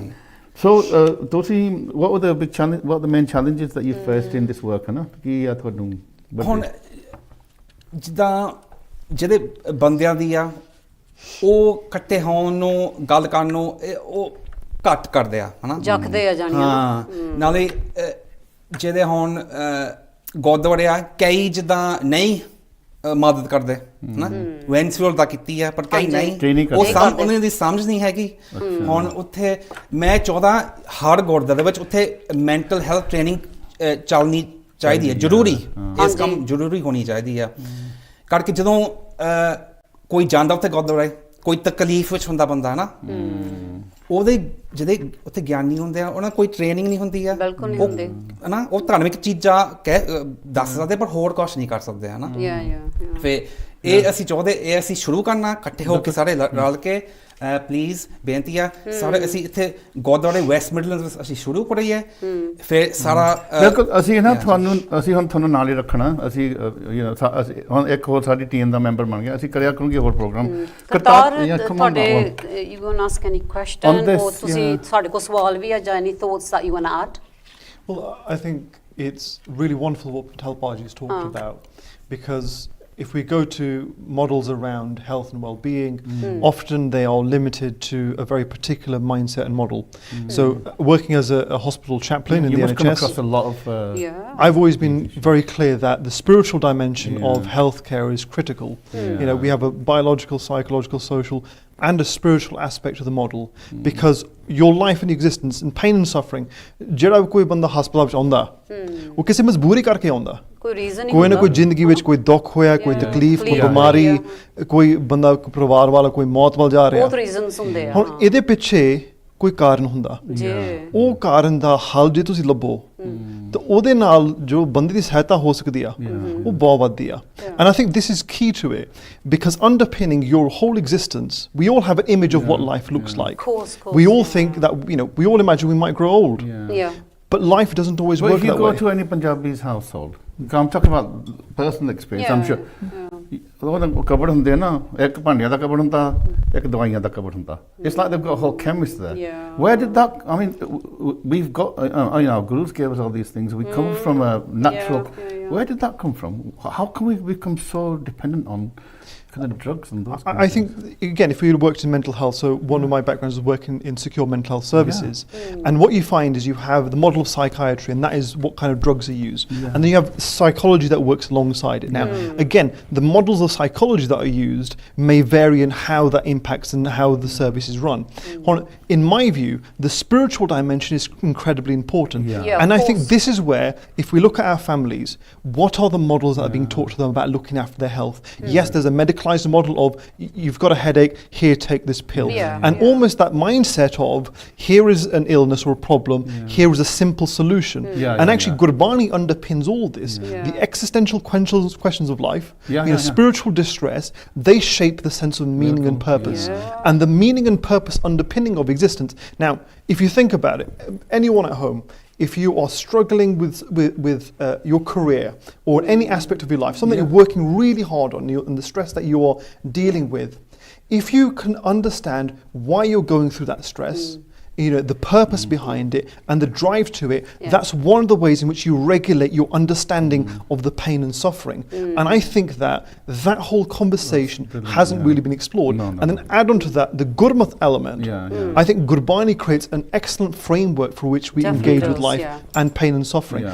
ਸੋ ਤੁਸੀਂ what were the main challenges that you faced in this work, ਹਨਾ? ਕੀ ਆ ਤੁਹਾਨੂੰ? ਹੁਣ ਜਿੱਦਾਂ ਜਿਹੜੇ ਬੰਦਿਆਂ ਦੀ ਆ, ਉਹ ਇਕੱਠੇ ਹੋਣ ਨੂੰ, ਗੱਲ ਕਰਨ ਨੂੰ ਉਹ ਘੱਟ ਕਰਦੇ ਆ, ਹਨਾ। ਜੱਕਦੇ ਆ ਜਾਣੀਆਂ। ਹਾਂ, ਨਾਲੇ ਜਿਹਦੇ ਹੁਣ ਗੁਰਦੁਆਰੇ ਆ, ਕਈ ਜਿੱਦਾਂ ਨਹੀਂ ਮਦਦ ਕਰਦੇ, ਹਨਾ। ਵੈਂਸਫੀਲਡ ਦਾ ਕੀਤੀ ਆ, ਪਰ ਕਈ ਨਹੀਂ, ਉਹਨਾਂ ਦੀ ਸਮਝ ਨਹੀਂ ਹੈਗੀ। ਹੁਣ ਉੱਥੇ ਮੈਂ ਚਾਹੁੰਦਾ ਹਰ ਗੁਰਦੁਆਰੇ ਦੇ ਵਿੱਚ ਉੱਥੇ ਮੈਂਟਲ ਹੈਲਥ ਟ੍ਰੇਨਿੰਗ ਚੱਲਣੀ ਚਾਹੀਦੀ ਹੈ, ਜ਼ਰੂਰੀ। ਇਸ ਕੰਮ ਜ਼ਰੂਰੀ ਹੋਣੀ ਚਾਹੀਦੀ ਆ। ਕਰਕੇ ਜਦੋਂ ਕੋਈ ਜਾਂਦਾ ਉੱਥੇ ਗੁਰਦੁਆਰੇ ਕੋਈ ਤਕਲੀਫ ਵਿੱਚ ਹੁੰਦਾ ਬੰਦਾ ਨਾ ਉਹਦੇ ਜਿਹੜੇ ਉੱਥੇ ਗਿਆਨੀ ਹੁੰਦੇ ਆ ਉਹਨਾਂ ਕੋਈ ਟ੍ਰੇਨਿੰਗ ਨਹੀਂ ਹੁੰਦੀ ਆ ਬਿਲਕੁਲ ਨਹੀਂ ਹੁੰਦੇ ਹਨਾ ਉਹ ਧਾਰਮਿਕ ਚੀਜ਼ਾਂ ਦੱਸ ਸਕਦੇ ਪਰ ਹੋਰ ਕੁਛ ਨਹੀਂ ਕਰ ਸਕਦੇ ਹਨਾ ਫੇ ਇਹ ਅਸੀਂ ਚਾਹੁੰਦੇ ਇਹ ਅਸੀਂ ਸ਼ੁਰੂ ਕਰਨਾ ਇਕੱਠੇ ਹੋ ਕੇ ਸਾਰੇ ਰਲ ਕੇ ਪਲੀਜ਼ ਬੇਨਤੀ ਆ ਸਾਰੇ ਅਸੀਂ ਇੱਥੇ ਗੁਰਦੁਆਰੇ ਵੈਸਟ ਮਿਡਲੈਂਡਸ ਅਸੀਂ ਸ਼ੁਰੂ ਕਰੀਏ ਫਿਰ ਸਾਰਾ ਬਿਲਕੁਲ ਅਸੀਂ ਨਾ ਤੁਹਾਨੂੰ ਨਾਲ ਹੀ ਰੱਖਣਾ ਅਸੀਂ ਹੁਣ ਇੱਕ ਹੋਰ ਸਾਡੀ ਟੀਮ ਦਾ ਮੈਂਬਰ ਬਣ ਗਿਆ ਅਸੀਂ ਕਰਿਆ ਕਰੂੰਗੇ ਹੋਰ ਪ੍ਰੋਗਰਾਮ ਤੁਹਾਡੇ you going to ask any question ਔਰ ਤੁਸੀਂ ਸਾਡੇ ਕੋਲ ਸਵਾਲ ਵੀ ਆ ਜਾਂ any thoughts that you want to add? Well, I think it's really wonderful what Talpaji has talked about, because if we go to models around health and well-being, often they are limited to a very particular mindset and model. So working as a hospital chaplain in the NHS, come across a lot of I've always been very clear that the spiritual dimension of healthcare is critical. You know, we have a biological, psychological, social and a spiritual aspect of the model, because your life and existence and pain and suffering, ਜਿਹੜਾ ਕੋਈ ਬੰਦਾ ਹਸਪਤਾਲ ਵਿੱਚ ਆਉਂਦਾ ਉਹ ਕਿਸੇ ਮਜਬੂਰੀ ਕਰਕੇ ਆਉਂਦਾ ਕੋਈ ਰੀਜ਼ਨ ਕੋਈ ਨਾ ਕੋਈ ਜ਼ਿੰਦਗੀ ਵਿੱਚ ਕੋਈ ਦੁੱਖ ਹੋਇਆ ਕੋਈ ਤਕਲੀਫ ਕੋਈ ਬਿਮਾਰੀ ਕੋਈ ਬੰਦਾ ਪਰਿਵਾਰ ਵਾਲਾ ਕੋਈ ਮੌਤ ਵੱਲ ਜਾ ਰਿਹਾ ਬਹੁਤ ਰੀਜ਼ਨਸ ਹੁੰਦੇ ਆ ਹੁਣ ਇਹਦੇ ਪਿੱਛੇ ਕੋਈ ਕਾਰਨ ਹੁੰਦਾ ਉਹ ਕਾਰਨ ਦਾ ਹੱਲ ਜੇ ਤੁਸੀਂ ਲੱਭੋ ਤਾਂ ਉਹਦੇ ਨਾਲ ਜੋ ਬੰਦੇ ਦੀ ਸਹਾਇਤਾ ਹੋ ਸਕਦੀ ਆ ਉਹ ਬਹੁਤ ਵੱਧਦੀ ਆ and I think this is key to it, because underpinning your whole existence, we all have an image of what life looks like. Course, we all think that, you know, we all imagine we might grow old, but life doesn't always work that way. If you go to any Punjabi's household, I'm talking about personal experience, I'm sure ਉਹਦੇ ਕਬੜ ਹੁੰਦੇ ਨਾ ਇੱਕ ਭਾਂਡਿਆਂ ਦਾ ਕਬੜ ਹੁੰਦਾ ਇੱਕ ਦਵਾਈਆਂ ਦਾ ਕਬੜ ਹੁੰਦਾ it's like they've got a whole chemist there. Where did that, I mean, we've got you know, gurus gave us all these things, we come from a natural where did that come from? How can we become so dependent on kind of drugs and those I think, again, if we worked in mental health, so one of my backgrounds is working in secure mental health services, and what you find is you have the model of psychiatry, and that is what kind of drugs are used, and then you have psychology that works alongside it. Now, again, the models of psychology that are used may vary in how that impacts and how the service is run. In my view, the spiritual dimension is incredibly important, and I think this is where, if we look at our families, what are the models that are being taught to them about looking after their health? Yes, there's a medicalized model of you've got a headache, here, take this pill, and almost that mindset of here is an illness or a problem, here is a simple solution, and actually Gurbani underpins all this. The existential questions of life, spiritual distress, they shape the sense of meaning and purpose, and the meaning and purpose underpinning of existence. Now, if you think about it, anyone at home, if you are struggling with your career or any aspect of your life, something you're working really hard on, and the stress that you are dealing with, if you can understand why you're going through that stress, you know, the purpose behind it and the drive to it, that's one of the ways in which you regulate your understanding of the pain and suffering. And I think that whole conversation hasn't really been explored. And then add on to that the Gurmat element. I think Gurbani creates an excellent framework for which we engage with life and pain and suffering.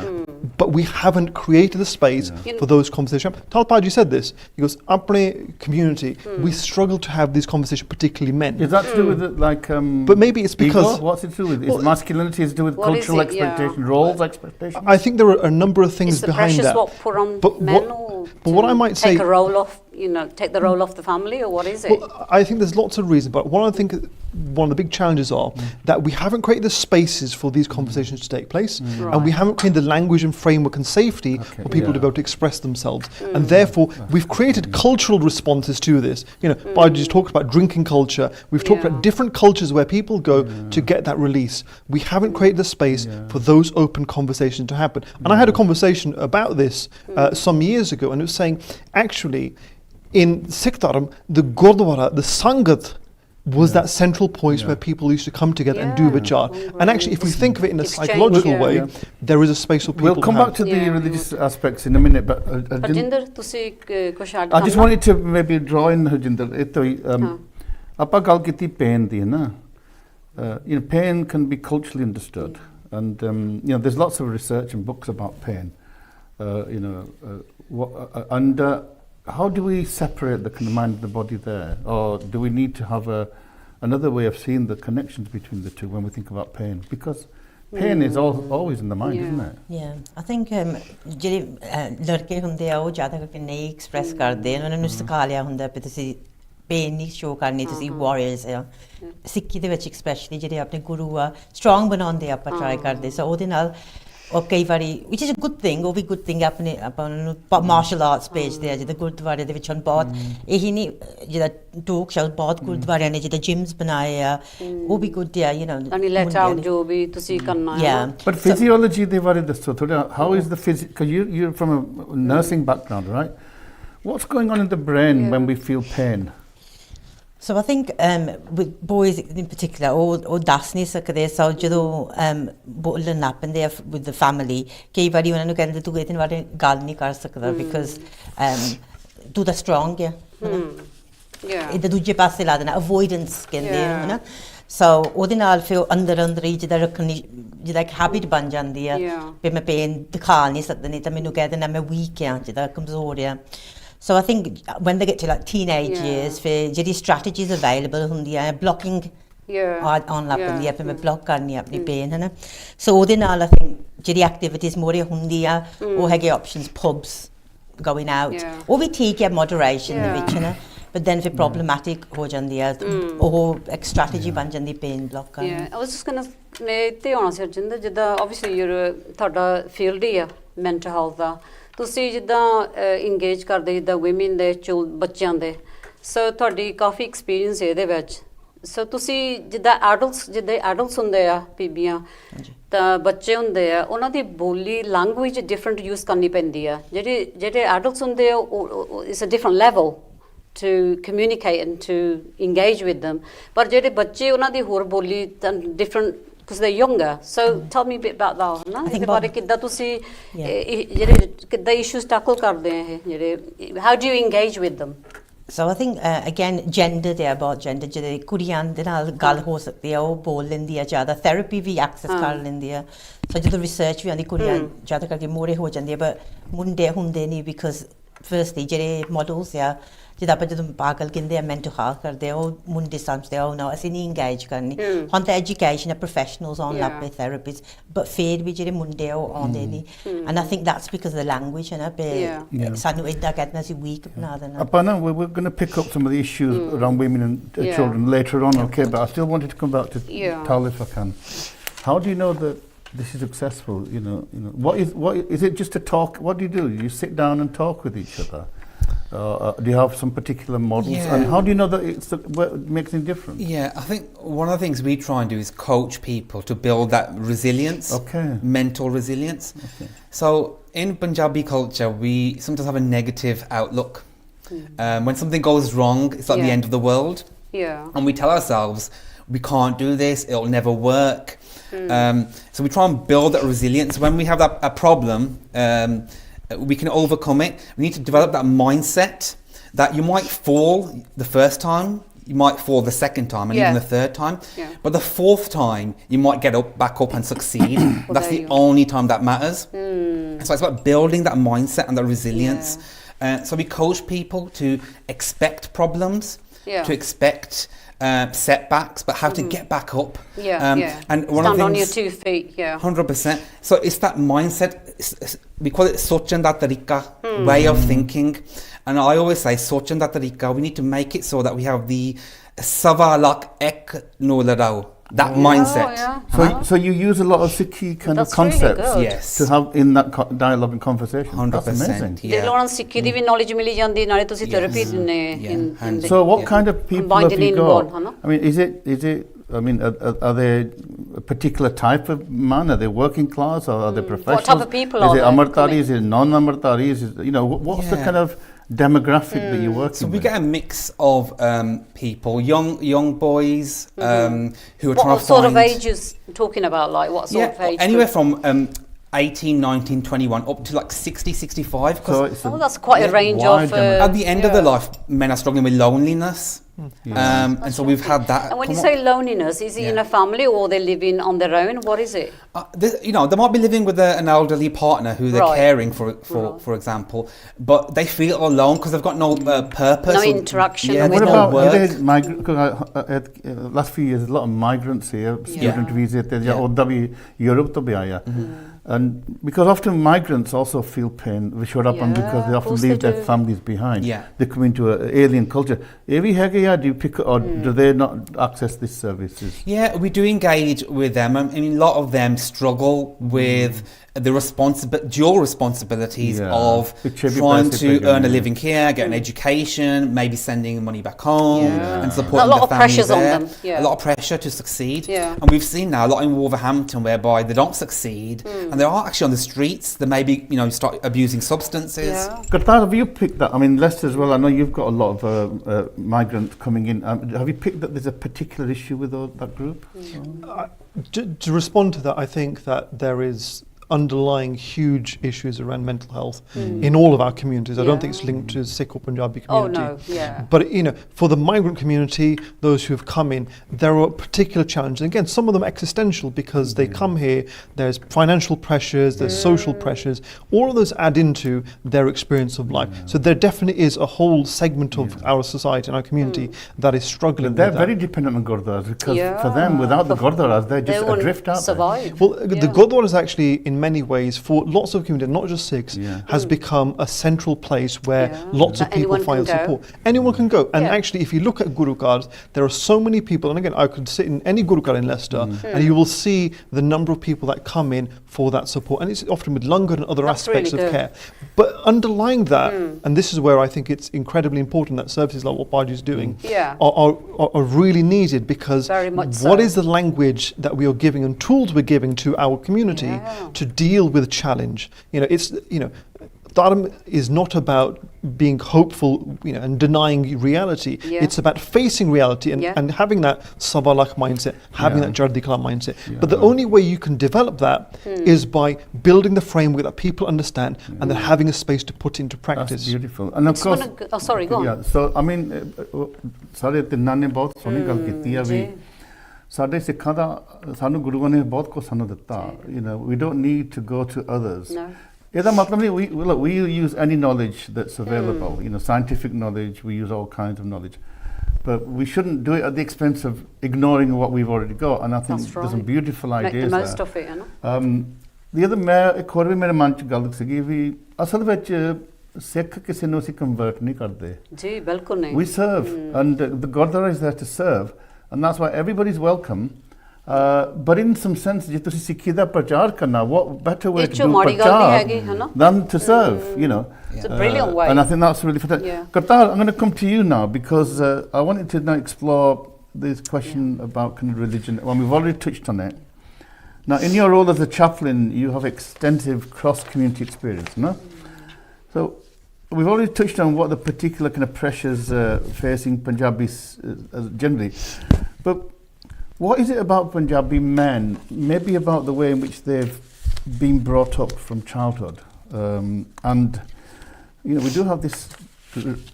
But we haven't created the space for those conversations. Talpaji said this. He goes, apne community, we struggle to have these conversations, particularly men. Is that to do with it, like but maybe it's because what's it to do with? Is masculinity is to do with cultural expectation, roles expectation? I think there are a number of things behind that. Is the precious what put on men, or what I might say, take a role off, you know, take the role off the family, or what is it? Well, I think there's lots of reasons, but one of the big challenges are that we haven't created the spaces for these conversations to take place, and we haven't created the language and framework and safety for people to be able to express themselves, and therefore we've created cultural responses to this. You know, Baji just talked about drinking culture. We've talked about different cultures where people go to get that release. We haven't created the space for those open conversations to happen. And I had a conversation about this some years ago, and it was saying, actually, in Sikh Dharm, the Gurdwara, the Sangat, was that central point where people used to come together and do vichar. And actually, if we think of it in a psychological way, there is a space for people We'll come back to the religious aspects in a minute, but Harjinder, ਤੁਸੀਂ ਕੁਝ add I just wanted to maybe draw in Harjinder. ਆਪਾਂ ਗੱਲ ਕੀਤੀ pain ਦੀ ਨਾ. You know, pain can be culturally understood, and you know, there's lots of research and books about pain. You know, how do we separate the mind and the body there, or do we need to have another way of seeing the connections between the two when we think about pain? Because pain is always in the mind, isn't it? Yeah, I think ਜਿਹੜੇ ਲੜਕੇ ਹੁੰਦੇ ਆ ਉਹ ਜ਼ਿਆਦਾ ਕਰਕੇ ਨਹੀਂ express ਕਰਦੇ ਉਹਨਾਂ ਨੂੰ ਸਿਖਾ ਲਿਆ ਹੁੰਦਾ ਵੀ ਤੁਸੀਂ ਪੇਨ ਨਹੀਂ ਸ਼ੋ ਕਰਨੀ ਤੁਸੀਂ ਵਾਰੀਅਰਸ ਆ ਸਿੱਖੀ ਦੇ ਵਿੱਚ ਐਕਸਪੈਸ਼ਲੀ ਜਿਹੜੇ ਆਪਣੇ ਗੁਰੂ ਆ ਸਟਰੋਂਗ ਬਣਾਉਂਦੇ ਆਪਾਂ ਟਰਾਈ ਕਰਦੇ ਸੋ ਉਹਦੇ ਨਾਲ ਉਹ ਕਈ ਵਾਰੀ which is a good thing ਉਹ ਵੀ good thing ਆਪਣੇ ਆਪਾਂ ਨੂੰ ਮਾਰਸ਼ਲ ਆਰਟਸ ਭੇਜਦੇ ਆ ਜਿਹਦੇ ਗੁਰਦੁਆਰੇ ਦੇ ਵਿੱਚ ਹੁਣ ਬਹੁਤ ਇਹੀ ਨਹੀਂ ਜਿਹਦਾ ਟੋਕ ਸ਼ੋ ਬਹੁਤ ਗੁਰਦੁਆਰਿਆਂ ਨੇ ਜਿਹਦੇ ਜਿਮਸ ਬਣਾਏ ਆ ਉਹ ਵੀ ਗੁੱਡ ਆ ਯੂ نو ਨਹੀਂ ਲੈਟ ਆਊਟ ਜੋ ਵੀ ਤੁਸੀਂ ਕਰਨਾ ਹੈ But physiology ਦੇ ਬਾਰੇ ਦੱਸੋ ਥੋੜਾ how is the because you're from a nursing background, right? What's going on in the brain when we feel pain? So I think with boys in particular, or ਦੱਸ ਨਹੀਂ ਸਕਦੇ so ਜਦੋਂ ਬੋਲਣ ਲੱਗ ਪੈਂਦੇ ਆ with the family ਕਈ ਵਾਰੀ ਉਹਨਾਂ ਨੂੰ ਕਹਿੰਦੇ ਤੂੰ ਇਹਦੇ ਬਾਰੇ ਗੱਲ ਨਹੀਂ ਕਰ ਸਕਦਾ because ਤੂੰ ਤਾਂ strong ਆ ਇਹਦੇ ਦੂਜੇ ਪਾਸੇ ਲਾ ਦੇਣਾ avoidance ਕਹਿੰਦੇ ਆ ਹਨਾ so ਉਹਦੇ ਨਾਲ ਫਿਰ ਅੰਦਰ ਹੀ ਜਿਹਦਾ ਰੱਖਣੀ ਜਿਹਦਾ ਇੱਕ ਹੈਬਿਟ ਬਣ ਜਾਂਦੀ ਆ ਵੀ ਮੈਂ ਪੇਨ ਦਿਖਾ ਨਹੀਂ ਸਕਦਾ ਨਹੀਂ ਤਾਂ ਮੈਨੂੰ ਕਹਿ ਦੇਣਾ ਮੈਂ ਵੀਕ ਆ ਜਿਹਦਾ ਕਮਜ਼ੋਰ ਆ So I think when they get to like teenage years, ਫਿਰ ਜਿਹੜੀ strategies available ਹੁੰਦੀਆਂ ਹੈ blocking on ਲੱਗ ਪੈਂਦੀ ਹੈ ਫਿਰ ਮੈਂ block ਕਰਨੀ ਆਪਣੀ pain ਹੈ ਨਾ so ਉਹਦੇ ਨਾਲ I think ਜਿਹੜੀ activities ਮੋਰੇ ਹੁੰਦੀਆਂ ਉਹ ਹੈਗੇ options pubs going out ਉਹ ਵੀ ਠੀਕ ਹੈ moderation ਦੇ ਵਿੱਚ ਹੈ ਨਾ but then ਫਿਰ problematic ਹੋ ਜਾਂਦੀ ਹੈ ਉਹ ਇੱਕ strategy ਬਣ ਜਾਂਦੀ pain block ਕਰਨ I was just gonna ਤੇ ਆਉਣਾ ਸੀ ਅਰਜਿੰਦਰ ਜਿੱਦਾਂ obviously ਤੁਹਾਡਾ field ਹੀ ਆ mental health ਦਾ ਤੁਸੀਂ ਜਿੱਦਾਂ ਇੰਗੇਜ ਕਰਦੇ ਜਿੱਦਾਂ women ਦੇ ਬੱਚਿਆਂ ਦੇ ਸੋ ਤੁਹਾਡੀ ਕਾਫੀ ਐਕਸਪੀਰੀਅੰਸ ਇਹਦੇ ਵਿੱਚ ਸੋ ਤੁਸੀਂ ਜਿੱਦਾਂ ਐਡਲਟਸ ਹੁੰਦੇ ਆ ਬੀਬੀਆਂ ਤਾਂ ਬੱਚੇ ਹੁੰਦੇ ਆ ਉਹਨਾਂ ਦੀ ਬੋਲੀ ਲੈਂਗੁਏਜ ਡਿਫਰੈਂਟ ਯੂਜ਼ ਕਰਨੀ ਪੈਂਦੀ ਆ ਜਿਹੜੇ ਐਡਲਟਸ ਹੁੰਦੇ ਆ it's a different level to communicate and to engage with them ਪਰ ਜਿਹੜੇ ਬੱਚੇ ਉਹਨਾਂ ਦੀ ਹੋਰ ਬੋਲੀ different because they're younger so tell me a bit about that ਨਾ ਇਹਦੇ ਬਾਰੇ ਕਿੱਦਾਂ ਤੁਸੀਂ ਜਿਹੜੇ ਕਿੱਦਾਂ ਇਸ਼ੂਜ਼ ਟੈਕਲ ਕਰਦੇ ਆ ਇਹ ਜਿਹੜੇ how do you engage with them So I think again gender there about gender ਜਿਹੜੇ ਕੁੜੀਆਂ ਦੇ ਨਾਲ ਗੱਲ ਹੋ ਸਕਦੀ ਆ ਉਹ ਬੋਲ ਲੈਂਦੀ ਆ ਜ਼ਿਆਦਾ ਥੈਰੇਪੀ ਵੀ ਐਕਸੈਸ ਕਰ ਲੈਂਦੀ ਆ so ਜਦੋਂ ਰਿਸਰਚ ਵੀ ਆਉਂਦੀ ਕੁੜੀਆਂ ਜ਼ਿਆਦਾ ਕਰਕੇ ਮੋਰੇ ਹੋ ਜਾਂਦੀ ਆ but ਮੁੰਡੇ ਹੁੰਦੇ ਨਹੀਂ because firstly ਜਿਹੜੇ models ਆ ਜਿੱਦਾਂ ਆਪਾਂ ਜਦੋਂ ਪਾਗਲ ਕਹਿੰਦੇ ਆ ਮੈਂਟਲ ਹੈਲਥ ਕਰਦੇ ਆ ਉਹ ਮੁੰਡੇ ਸਮਝਦੇ ਆ ਉਹ ਨਾ ਅਸੀਂ ਨਹੀਂ ਇੰਗੇਜ ਕਰਨੀ ਹੁਣ ਤਾਂ ਐਜੂਕੇਸ਼ਨ ਆ ਪ੍ਰੋਫੈਸ਼ਨਲਸ ਆਉਣ ਲੱਗ ਪਏ ਥੈਰੇਪੀਜ਼ ਬਟ ਫਿਰ ਵੀ ਜਿਹੜੇ ਮੁੰਡੇ ਆ ਉਹ ਆਉਂਦੇ ਨਹੀਂ and I think that's because the language ਹੈ ਨਾ ਪੇ ਸਾਨੂੰ ਇੱਦਾਂ ਕਹਿੰਦਾ ਸੀ ਵੀਕ ਬਣਾ ਦੇਣਾ ਆਪਾਂ ਨਾ we're going to pick up some of the issues around women and children later on okay but I still wanted to come back to Tal if I can how do you know that this is successful you know what is it just a talk what do you sit down and talk with each other do you have some particular models and how do you know that it makes any difference I think one of the things we try and do is coach people to build that resilience mental resilience so in Punjabi culture we sometimes have a negative outlook when something goes wrong it's like the end of the world and we tell ourselves we can't do this it'll never work so we try and build that resilience when we have a problem we can overcome it. We need to develop that mindset that you might fall the first time, you might fall the second time and even the third time, but the fourth time you might get back up and succeed. That's the only time that matters. So it's about building that mindset and that resilience. So we coach people to expect problems, to expect setbacks, but how to get back up. And one stand of the on things, your 2 feet. 100%. So it's that mindset. We call it Sochanda Tarika, way of thinking. And I always say Sochanda Tarika. We need to make it so that we have the Savalak Ek Nolarao. That mindset. So you use a lot of Sikhi kind of concepts yes to have in that dialogue and conversation 100% that's amazing ਉਹਨਾਂ ਨੂੰ ਸਿੱਖੀ ਦੀ ਵੀ knowledge ਮਿਲੀ ਜਾਂਦੀ ਨਾਲੇ ਤੁਸੀਂ therapy ਦਿੰਦੇ so what kind of people have you got I mean is it I mean are they a particular type of man are they working class or are they professionals what type of people is it Amartari is it non-Amartari is it you know what's the kind of demographic that you're working with? So we get a mix of people, young boys who are trying to find... What sort of ages talking about? Like what sort of age? Anywhere from 18, 19, 21 up to like 60, 65. So that's quite a range of... At the end of their life, men are struggling with loneliness. And so we've had that. And when you come say up. loneliness, is it in Yeah. a family or they're living on their own? What is it? You know, they might be living with an elderly partner who they're Right. caring for example, but they feel alone because they've got no purpose. No or- interaction Yeah, with What there's no about work. migrant? Last few years, a lot of migrants here, student visa ਤੇ ਜਾਂ Yeah. ਉਹਦਾ ਵੀ Europe ਤੋਂ ਵੀ ਆਇਆ. And because often migrants also feel pain, we showed up on because they Yeah, of often course leave they their do. families behind. Yeah. They come into an alien culture. Do you pick or do they not access these services? Yeah, we do engage with them. I mean, a lot of them struggle with the dual responsibilities Yeah. of Piche bhi trying paise to pe earn a gaye. living here, get an education, maybe sending money back home Yeah. and supporting A lot the of family pressures on there. them, yeah. A lot of pressure to succeed. Yeah. And we've seen now a lot in Wolverhampton whereby they don't succeed and they are actually on the streets. They maybe, start abusing substances. Yeah. Qatar, have you picked that? I mean, Leicester as well. I know you've got a lot of migrants coming in. Have you picked that there's a particular issue with that group? To respond to that, I think that there is underlying huge issues around mental health in all of our communities. I don't think it's linked to Sikh or Punjabi Oh, community. no, yeah. But for the migrant community, those who have come in, there are particular challenges. And again, some of them existential because they come here. There's financial pressures, there's social pressures. All of those add into their experience of life. So there definitely is a whole segment of our society and our community that is struggling. They're with that. very dependent on gurdwaras because Yeah. for them, without the gurdwaras, they're They just won't adrift out there. survive. Well, the Yeah. Gurdwara is actually, in many ways, for lots of communities, not just Sikhs, Yeah. has become a central place where Yeah. lots of That people anyone find can go. support. Anyone can go. And Yeah. actually, if you look at Gurukars, there are so many people, and again, I could sit in any Gurukar in Leicester, and you will see the number of people that come in for that support. And it's often with langar and other That's aspects really of good. care. But underlying that, and this is where I think it's incredibly important that services like what Baji is doing Yeah. are really needed because Very much what so. is the language that we are giving and tools we're giving to our community Yeah. to deal with challenge? Dharma is not about being hopeful, and denying reality. Yeah. It's about facing reality and having that sabalak mindset, having Yeah. that jardikala mindset. Yeah. But the only way you can develop that is by building the framework that people understand and then having a space to put into practice. That's beautiful. And of Just course, wanna sorry, go on. Yeah, so I mean, ਸਾਰੇ ਤਿੰਨਾਂ ਨੇ ਬਹੁਤ ਸੋਹਣੀ ਗੱਲ ਕੀਤੀ ਆ ਵੀ ਸਾਡੇ ਸਿੱਖਾਂ ਦਾ ਸਾਨੂੰ ਗੁਰੂਆਂ ਨੇ ਬਹੁਤ ਕੁਝ ਸਾਨੂੰ ਦਿੱਤਾ. We don't need to go to others. No. ਇਹਦਾ ਮਤਲਬ ਨਹੀਂ we use any knowledge that's available. Scientific knowledge, we use all kinds of knowledge. But we shouldn't do it at the expense of ignoring what we've already got. And I think That's there's some right. beautiful Make ideas the most there. of it, you know? The other ਇੱਕ ਹੋਰ ਵੀ ਮੇਰੇ ਮਨ 'ਚ ਗੱਲ ਸੀਗੀ ਵੀ ਅਸਲ ਵਿੱਚ ਸਿੱਖ ਕਿਸੇ ਨੂੰ ਅਸੀਂ ਕਨਵਰਟ ਨਹੀਂ ਕਰਦੇ. ਜੀ ਬਿਲਕੁਲ ਨਹੀਂ. We serve, and the Gurdwara is there to serve, and that's why everybody's welcome. But in some sense, ਜੇ ਤੁਸੀਂ ਸਿੱਖੀ ਦਾ ਪ੍ਰਚਾਰ ਕਰਨਾ, what better way ਇਹ to ਚੋਂ do ਮਾੜੀ ਗੱਲ ਨਹੀਂ ਪ੍ਰਚਾਰ ਹੈਗੀ, ਹੈ ਨਾ? than to serve, It's a brilliant way. And I think that's really fantastic. Yeah. Kartar, I'm going to come to you now because I wanted to now explore this question about kind of religion. Well, we've already touched on it. Now, in your role as a chaplain, you have extensive cross-community experience, no? So, we've already touched on what the particular kind of pressures facing Punjabis generally. But what is it about Punjabi men, maybe about the way in which they've been brought up from childhood? And, we do have this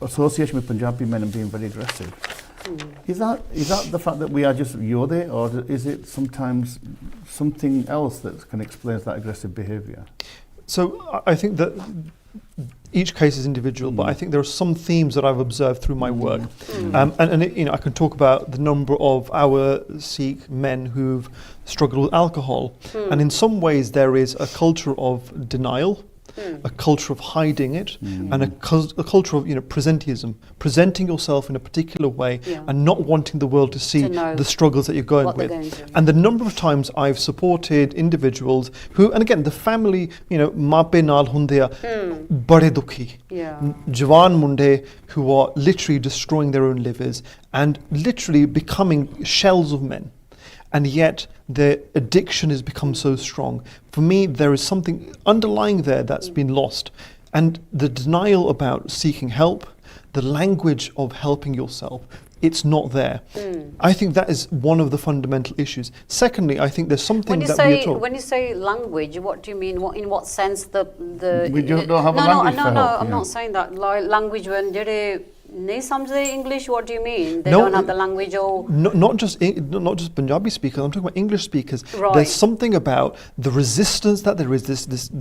association with Punjabi men and being very aggressive. Is that the fact that we are just Yodhe, or is it sometimes something else that can explain that aggressive behaviour? So I think that each case is individual, but I think there are some themes that I've observed through my work. I can talk about the number of our Sikh men who've struggled with alcohol. And in some ways there is a culture of denial, a culture of hiding it, and a culture of presenteeism, presenting yourself in a particular way and not wanting the world to see the struggles that you're going with. And the number of times I've supported individuals who, and again, the family, maape naal hunde a bade dukhi, jawan munde who are literally destroying their own livers and literally becoming shells of men. And yet the addiction has become so strong. For me, there is something underlying there that's been lost. And the denial about seeking help, the language of helping yourself, it's not there. I think that is one of the fundamental issues. Secondly, I think there's something When you that we are say taught. when you say language, what do you mean? In what sense the We don't have a language for no, help, I'm not saying that. Language when ਜਿਹੜੇ ਨਹੀਂ ਸਮਝਦੇ English? What do you mean? They No, don't have the language or... Not just Punjabi speakers. I'm talking about English speakers. Right. There's something about the resistance that there is,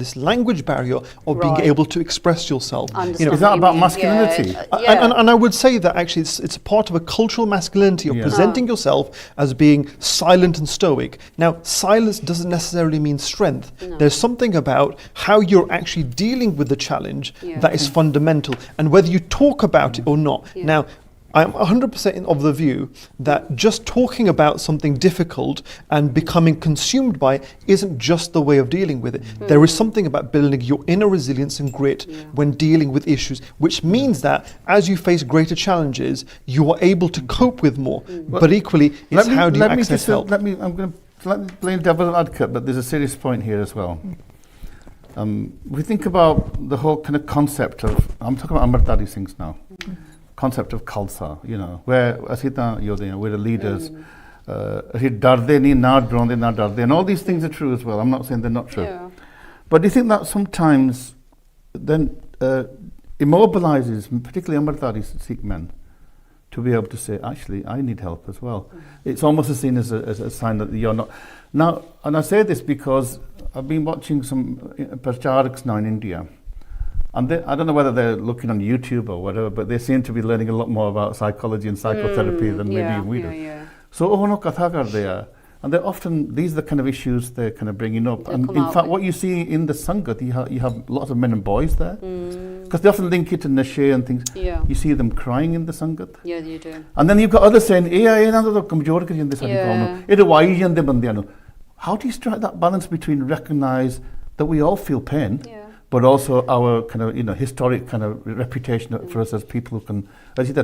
this language barrier of being Right. able to express yourself. Understand Is that what you about mean. masculinity? Yeah. And I would say that actually it's a part of a cultural masculinity of Yeah. presenting yourself as being silent and stoic. Now, silence doesn't necessarily mean strength. No. There's something about how you're actually dealing with the challenge Yeah. that is fundamental, and whether you talk about it or not. Yeah. Now, I'm 100% of the view that just talking about something difficult and becoming consumed by it isn't just the way of dealing with it. There is something about building your inner resilience and grit when dealing with issues, which means that as you face greater challenges, you are able to cope with more. But equally, it's how do you access help? I'm going to play devil's advocate, but there's a serious point here as well. We think about the whole kind of concept of, I'm talking about Amritdhari Singhs now, concept of Khalsa, you know, where ਅਸੀਂ ਤਾਂ ਯੋਧੇ ਹਾਂ, we're the leaders. ਅਸੀਂ ਡਰਦੇ ਨਹੀਂ, ਨਾ ਡਰਾਉਂਦੇ, ਨਾ ਡਰਦੇ. And all these things are true as well. I'm not saying they're not true. Yeah. But do you think that sometimes then immobilizes, particularly Amritdhari Sikh men, to be able to say, actually, I need help as well? It's almost seen as a sign that you're not. Now, and I say this because I've been watching some pracharaks now in India. And I don't know whether they're looking on YouTube or whatever, but they seem to be learning a lot more about psychology and psychotherapy than maybe we do. Yeah. So ਉਹ katha ਕਰਦੇ ਆ, and they're often, these are the kind of issues they're kind of bringing up. They And come in out fact, with. what you see in the Sangat, you have lots of men and boys there, because they often link it to nashe and things. Yeah. You see them crying in the Sangat. Yeah, you do. And then you've got others saying, ਇਹਨਾਂ ਦਾ ਤਾਂ ਕਮਜ਼ੋਰ ਕਰੀ ਜਾਂਦੇ ਸਾਡੀ ਕੌਮ ਨੂੰ, ਇਹ ਰਵਾਈ ਜਾਂਦੇ ਬੰਦਿਆਂ ਨੂੰ. How do you strike that balance between recognize that we all feel pain, Yeah. but also our kind of, you know, historic kind of reputation for us as people who can, as you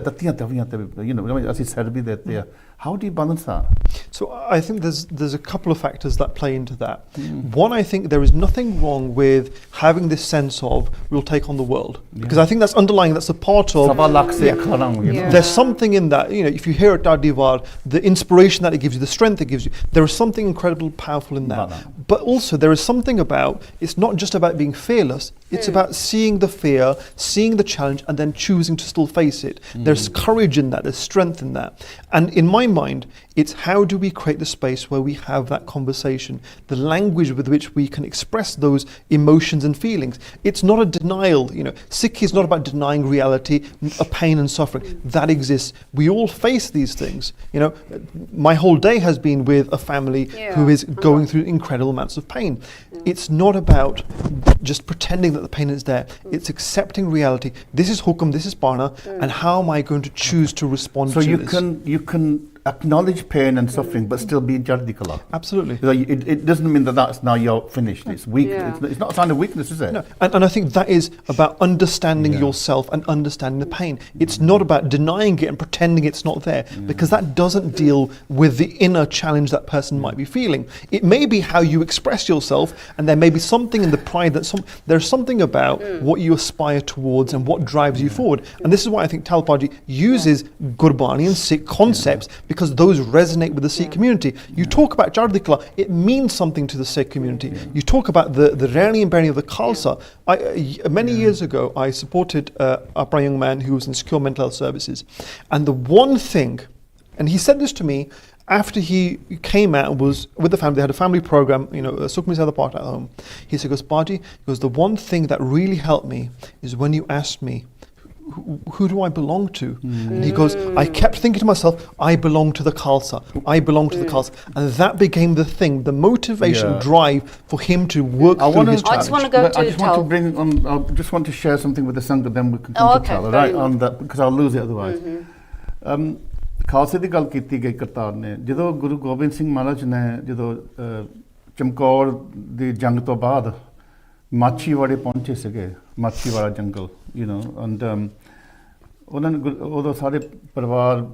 know, as you said, be there. How do you balance that? So I think there's a couple of factors that play into that. One, I think there is nothing wrong with having this sense of we'll take on the world, because I think that's underlying. That's a part of. Sabha lakh se kharang, you know. Yeah. There's something in that. You know, if you hear at Divar, the inspiration that it gives you, the strength it gives you, there is something incredibly powerful in that. But also there is something about, it's not just about being fearless. It's about seeing the fear, seeing the challenge, and then choosing to still face it. There's courage in that. There's strength in that. And in my mind, it's how do we create the space where we have that conversation, the language with which we can express those emotions and feelings. It's not a denial, you know. Sikhi is not about denying reality, a pain and suffering. That exists. We all face these things. You know, my whole day has been with a family who is going through incredible amounts of pain. It's not about just pretending that the pain is there. It's accepting reality. This is hukum, this is parna, and how am I going to choose to respond So to you this? you can acknowledge pain and suffering, but still be Jardi Kala. Absolutely. So it doesn't mean that that's now you're finished. It's weak. Yeah. It's not a sign of weakness, is it? No, and I think that is about understanding yourself and understanding the pain. It's not about denying it and pretending it's not there, because that doesn't deal with the inner challenge that person might be feeling. It may be how you express yourself, and there may be something in the pride that there's something about what you aspire towards and what drives you forward. And this is why I think Talpaji uses Gurbani and Sikh concepts, because those resonate with the Sikh community. You talk about Chardikla, it means something to the Sikh community. You talk about the Rani and Berni of the Khalsa. Many years ago, I supported a young man who was in secure mental health services. And the one thing, and he said this to me after he came out and was with the family, they had a family program, you know, Sukhmi Sada part at home. He said, Baji, he goes, the one thing that really helped me is when you asked me, who do I belong to? And he goes, I kept thinking to myself, I belong to the Khalsa. I belong to the Khalsa. And that became the thing, the motivation, drive for him to work through his challenge. I just want to go But to I just want to Tal. bring on. I just want to share something with the Sangha, then we can come Oh, to okay, Tal, very right? well. On that, because I'll lose it otherwise. ਖਾਲਸੇ ਦੀ ਗੱਲ ਕੀਤੀ ਗਈ ਕਰਤਾਰ ਨੇ, ਜਦੋਂ ਗੁਰੂ ਗੋਬਿੰਦ ਸਿੰਘ ਮਹਾਰਾਜ ਨੇ ਜਦੋਂ ਚਮਕੌਰ ਦੀ ਜੰਗ ਤੋਂ ਬਾਅਦ ਮਾਛੀਵਾੜੇ ਪਹੁੰਚੇ ਸੀਗੇ, ਮਾਛੀਵਾੜਾ ਜੰਗਲ, ਯੂ ਨੋ, ਐਂਡ ਉਹਨਾਂ ਨੇ ਉਦੋਂ ਸਾਰੇ ਪਰਿਵਾਰ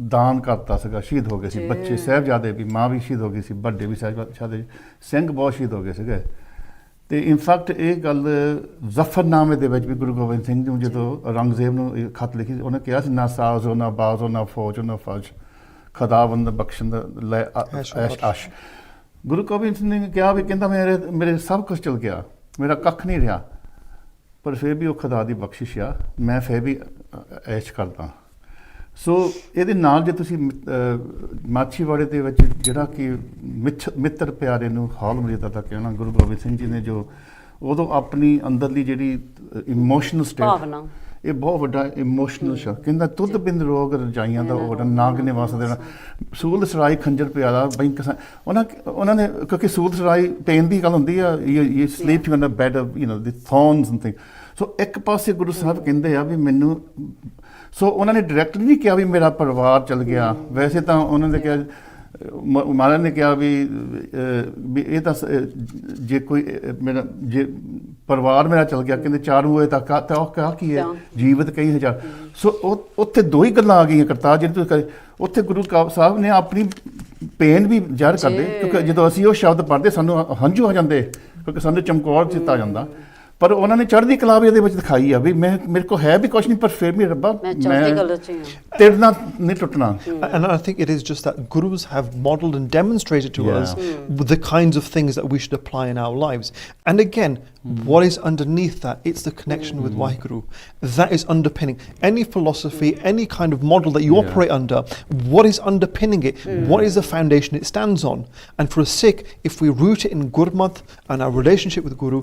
ਦਾਨ ਕਰਤਾ ਸੀਗਾ, ਸ਼ਹੀਦ ਹੋ ਗਏ ਸੀ ਬੱਚੇ, ਸਾਹਿਬਜ਼ਾਦੇ ਵੀ, ਮਾਂ ਵੀ ਸ਼ਹੀਦ ਹੋ ਗਈ ਸੀ, ਵੱਡੇ ਵੀ ਸਾਹਿਬਜ਼ਾਦੇ, ਸਿੰਘ ਬਹੁਤ ਸ਼ਹੀਦ ਹੋ ਗਏ ਸੀਗੇ। ਤੇ ਇਨਫੈਕਟ ਇਹ ਗੱਲ ਜ਼ਫਰਨਾਮੇ ਦੇ ਵਿੱਚ ਵੀ ਗੁਰੂ ਗੋਬਿੰਦ ਸਿੰਘ ਜੀ ਨੂੰ ਜਦੋਂ ਔਰੰਗਜ਼ੇਬ ਨੂੰ ਇਹ ਖਤ ਲਿਖੀ, ਉਹਨੇ ਕਿਹਾ ਸੀ ਨਾ ਸਾਜ਼ੋ ਨਾ ਬਾਜ਼ੋ ਨਾ ਫੌਜੋ ਨਾ ਫਜ, ਖੁਦਾਵੰਦ ਬਖਸ਼ਣ ਲੈ ਐਸ਼ ਅਸ਼। ਗੁਰੂ ਗੋਬਿੰਦ ਸਿੰਘ ਨੇ ਕਿਹਾ ਵੀ ਕਹਿੰਦਾ ਮੇਰੇ ਸਭ ਕੁਝ ਚਲ ਗਿਆ, ਮੇਰਾ ਕੱਖ ਨਹੀਂ ਰਿਹਾ, ਪਰ ਫਿਰ ਵੀ ਉਹ ਖੁਦਾ ਦੀ ਬਖਸ਼ਿਸ਼ ਆ, ਮੈਂ ਫਿਰ ਵੀ ਐਸ਼ ਕਰਦਾ। ਸੋ ਇਹਦੇ ਨਾਲ ਜੇ ਤੁਸੀਂ ਮਾਛੀਵਾੜੇ ਦੇ ਵਿੱਚ ਜਿਹੜਾ ਕਿ ਮਿੱਤਰ ਪਿਆਰੇ ਨੂੰ ਹਾਲ ਮਰਿਆਦਾ ਦਾ ਕਹਿਣਾ, ਗੁਰੂ ਗੋਬਿੰਦ ਸਿੰਘ ਜੀ ਨੇ ਜੋ ਉਦੋਂ ਆਪਣੀ ਅੰਦਰਲੀ ਜਿਹੜੀ ਇਮੋਸ਼ਨਲ ਸਟੇਟ, ਭਾਵਨਾ, ਇਹ ਬਹੁਤ ਵੱਡਾ ਇਮੋਸ਼ਨਲ ਸ਼ੌਕ। ਕਹਿੰਦਾ ਤੁਧ ਬਿੰਦ ਰੋਗ ਰਜਾਈਆਂ ਦਾ ਉਹ ਨਾਗ ਨਿਵਾਸ ਦੇਣਾ, ਸੂਲ ਸਰਾਈ ਖੰਜਰ ਪਿਆਰਾ ਬੈਂਕ ਉਹਨਾਂ ਨੇ, ਕਿਉਂਕਿ ਸੂਲ ਸਰਾਈ ਪੇਨ ਦੀ ਗੱਲ ਹੁੰਦੀ ਆ, you sleeping on a bed of the thorns and thing. So ਇੱਕ ਪਾਸੇ ਗੁਰੂ ਸਾਹਿਬ ਕਹਿੰਦੇ ਆ ਵੀ ਮੈਨੂੰ, ਸੋ ਉਹਨਾਂ ਨੇ ਡਾਇਰੈਕਟਲੀ ਨਹੀਂ ਕਿਹਾ ਵੀ ਮੇਰਾ ਪਰਿਵਾਰ ਚਲ ਗਿਆ, ਵੈਸੇ ਤਾਂ ਉਹਨਾਂ ਨੇ ਕਿਹਾ, ਮਹਾਰਾਜ ਨੇ ਕਿਹਾ ਵੀ ਇਹ ਤਾਂ ਜੇ ਕੋਈ ਮੇਰਾ ਜੇ ਪਰਿਵਾਰ ਮੇਰਾ ਚਲ ਗਿਆ, ਕਹਿੰਦੇ ਚਾਰੂ ਹੋਏ ਤਾਂ ਉਹ ਕਹਾ ਕੀ ਹੈ, ਜੀਵਤ ਕਈ ਹਜ਼ਾਰ। ਸੋ ਉੱਥੇ ਦੋ ਹੀ ਗੱਲਾਂ ਆ ਗਈਆਂ ਕਰਤਾਰ ਜੀ ਤੁਸੀਂ, ਉੱਥੇ ਗੁਰੂ ਸਾਹਿਬ ਨੇ ਆਪਣੀ ਪੇਨ ਵੀ ਜ਼ਾਹਿਰ ਕਰਦੇ, ਕਿਉਂਕਿ ਜਦੋਂ ਅਸੀਂ ਉਹ ਸ਼ਬਦ ਪੜ੍ਹਦੇ ਸਾਨੂੰ ਹੰਝੂ ਆ ਜਾਂਦੇ, ਕਿਉਂਕਿ ਸਾਨੂੰ ਚਮਕੌਰ ਚਿੱਤਾ ਜਾਂਦਾ। ਪਰ ਉਹਨਾਂ ਨੇ ਚੜ੍ਹਦੀ ਕਲਾ ਵੀ ਇਹਦੇ ਵਿੱਚ ਦਿਖਾਈ ਆ ਵੀ ਮੇਰੇ ਕੋਲ ਹੈ ਵੀ ਕੁਛ ਨਹੀਂ, ਪਰ ਫਿਰ ਵੀ ਰੱਬਾ ਮੈਂ ਤੇਰੇ ਨਾਲ ਨਹੀਂ ਟੁੱਟਣਾ। And I think it is just that gurus have modelled and demonstrated to us the kinds of things that we should apply in our lives. And again, what is underneath that? It's the connection with Waheguru. That is underpinning any philosophy, any kind of model that you operate under. What is underpinning it? What is the foundation it stands on? And for a Sikh, if we root it in Gurmat and our relationship with Guru,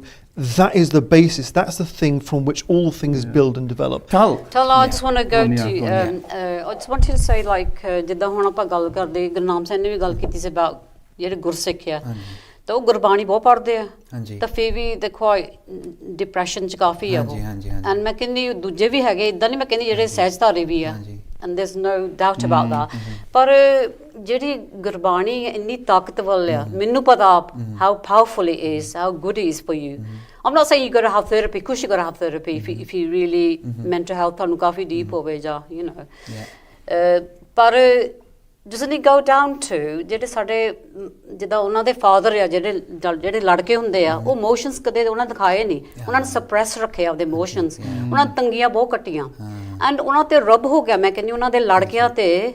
that is the basis. That's the thing from which all things build and develop. Tal, I just want to go to, I just wanted to say, like, ਜਿੱਦਾਂ ਹੁਣ ਆਪਾਂ ਗੱਲ ਕਰਦੇ, ਗੁਰਨਾਮ ਸਿੰਘ ਨੇ ਵੀ ਗੱਲ ਕੀਤੀ ਸੀ about ਜਿਹੜੇ ਗੁਰਸਿੱਖ ਆ, ਤਾਂ ਉਹ ਗੁਰਬਾਣੀ ਬਹੁਤ ਪੜ੍ਹਦੇ ਆ, ਤਾਂ ਫਿਰ ਵੀ ਦੇਖੋ ਡਿਪਰੈਸ਼ਨ 'ਚ ਕਾਫੀ ਆ ਉਹ। ਐਂਡ ਮੈਂ ਕਹਿੰਦੀ ਦੂਜੇ ਵੀ ਹੈਗੇ, ਇੱਦਾਂ ਨਹੀਂ ਮੈਂ ਕਹਿੰਦੀ ਜਿਹੜੇ ਸਹਿਜਧਾਰੀ ਵੀ ਆ, and there's no doubt about that, ਪਰ ਜਿਹੜੀ ਗੁਰਬਾਣੀ ਇੰਨੀ ਤਾਕਤਵਰ ਆ, ਮੈਨੂੰ ਪਤਾ how powerful it is, how good it is for you. I'm not saying you got to have therapy, of course you got to have therapy if you really mental health ਤੁਹਾਨੂੰ ਕਾਫੀ deep ਹੋਵੇ ਜਾਂ ਪਰ doesn't it go down to ਜਿਹੜੇ ਸਾਡੇ ਜਿੱਦਾਂ ਉਹਨਾਂ ਦੇ father ਆ, ਜਿਹੜੇ ਲੜਕੇ ਹੁੰਦੇ ਆ, ਉਹ ਇਮੋਸ਼ਨਸ ਕਦੇ ਉਹਨਾਂ ਦਿਖਾਏ ਨਹੀਂ, ਉਹਨਾਂ ਨੇ ਸਪਰੈਸ ਰੱਖੇ ਆਪਦੇ ਇਮੋਸ਼ਨਸ, ਉਹਨਾਂ ਨੇ ਤੰਗੀਆਂ ਬਹੁਤ ਕੱਟੀਆਂ, ਐਂਡ ਉਹਨਾਂ ਤੇ ਰੱਬ ਹੋ ਗਿਆ। ਮੈਂ ਕਹਿੰਦੀ ਉਹਨਾਂ ਦੇ ਲੜਕਿਆਂ ਤੇ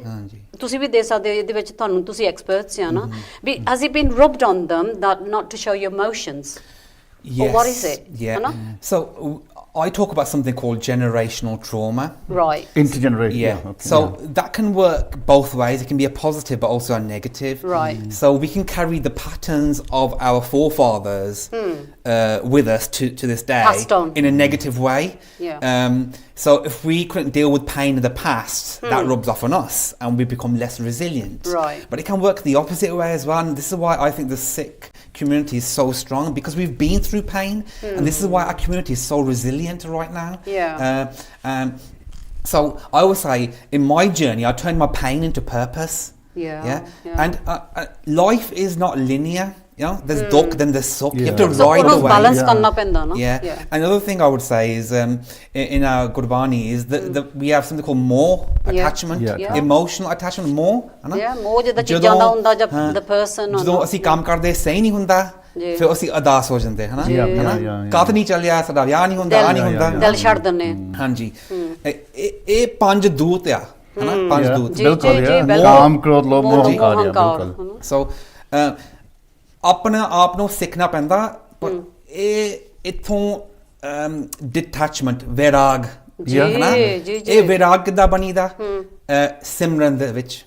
ਤੁਸੀਂ ਵੀ ਦੇ ਸਕਦੇ, ਇਹਦੇ ਵਿੱਚ ਤੁਹਾਨੂੰ, ਤੁਸੀਂ ਐਕਸਪਰਟਸ ਆ ਨਾ, ਵੀ has it been rubbed on them that not to show your emotions? Yes. Or what is it? Yeah. So I talk about something called generational trauma. Right. Intergenerational. Yeah. Okay. So that can work both ways. It can be a positive but also a negative. Right. So we can carry the patterns of our forefathers with us to this day. Passed on. In a negative way. Yeah. So if we couldn't deal with pain in the past, that rubs off on us and we become less resilient. Right. But it can work the opposite way as well. And this is why I think the Sikh community is so strong, because we've been through pain, and this is why our community is so resilient right now. Yeah. So I always say, in my journey, I turned my pain into purpose. Yeah. And life is not linear. You know, there's duk, then there's suk. You have to So ride the wave. balance ਕਰਨਾ ਪੈਂਦਾ ਨਾ. Yeah. Another thing I would say is in our Gurbani is that we have something called more attachment, emotional attachment, more. Yeah, more ਜਿੱਦਾਂ ਚੀਜ਼ਾਂ ਦਾ ਹੁੰਦਾ ਜਾਂ the person. ਜਦੋਂ ਅਸੀਂ ਕੰਮ ਕਰਦੇ ਸਹੀ ਨਹੀਂ ਹੁੰਦਾ, ਫਿਰ ਅਸੀਂ ਅਦਾਸ ਹੋ ਜਾਂਦੇ ਹਨਾ, ਕੱਤ ਨਹੀਂ ਚੱਲਿਆ, ਸਾਡਾ ਵਿਆਹ ਨਹੀਂ ਹੁੰਦਾ, ਆ ਨਹੀਂ ਹੁੰਦਾ, ਦਿਲ ਛੱਡ ਦਿੰਦੇ। ਹਾਂਜੀ, ਇਹ ਪੰਜ ਦੂਤ ਆ ਹਨਾ, ਪੰਜ ਦੂਤ। ਬਿਲਕੁਲ, ਕਾਮ, ਕ੍ਰੋਧ, ਲੋਭ, ਮੋਹ, ਹੰਕਾਰ। ਸੋ ਆਪਣੇ ਆਪ ਨੂੰ ਸਿੱਖਣਾ ਪੈਂਦਾ, ਪਰ ਇਹ ਇਥੋਂ ਡਿਟੈਚਮੈਂਟ, ਵੈਰਾਗ, ਇਹ ਵੈਰਾਗ ਕਿੱਦਾਂ ਬਣੀਦਾ? ਸਿਮਰਨ ਦੇ ਵਿੱਚ।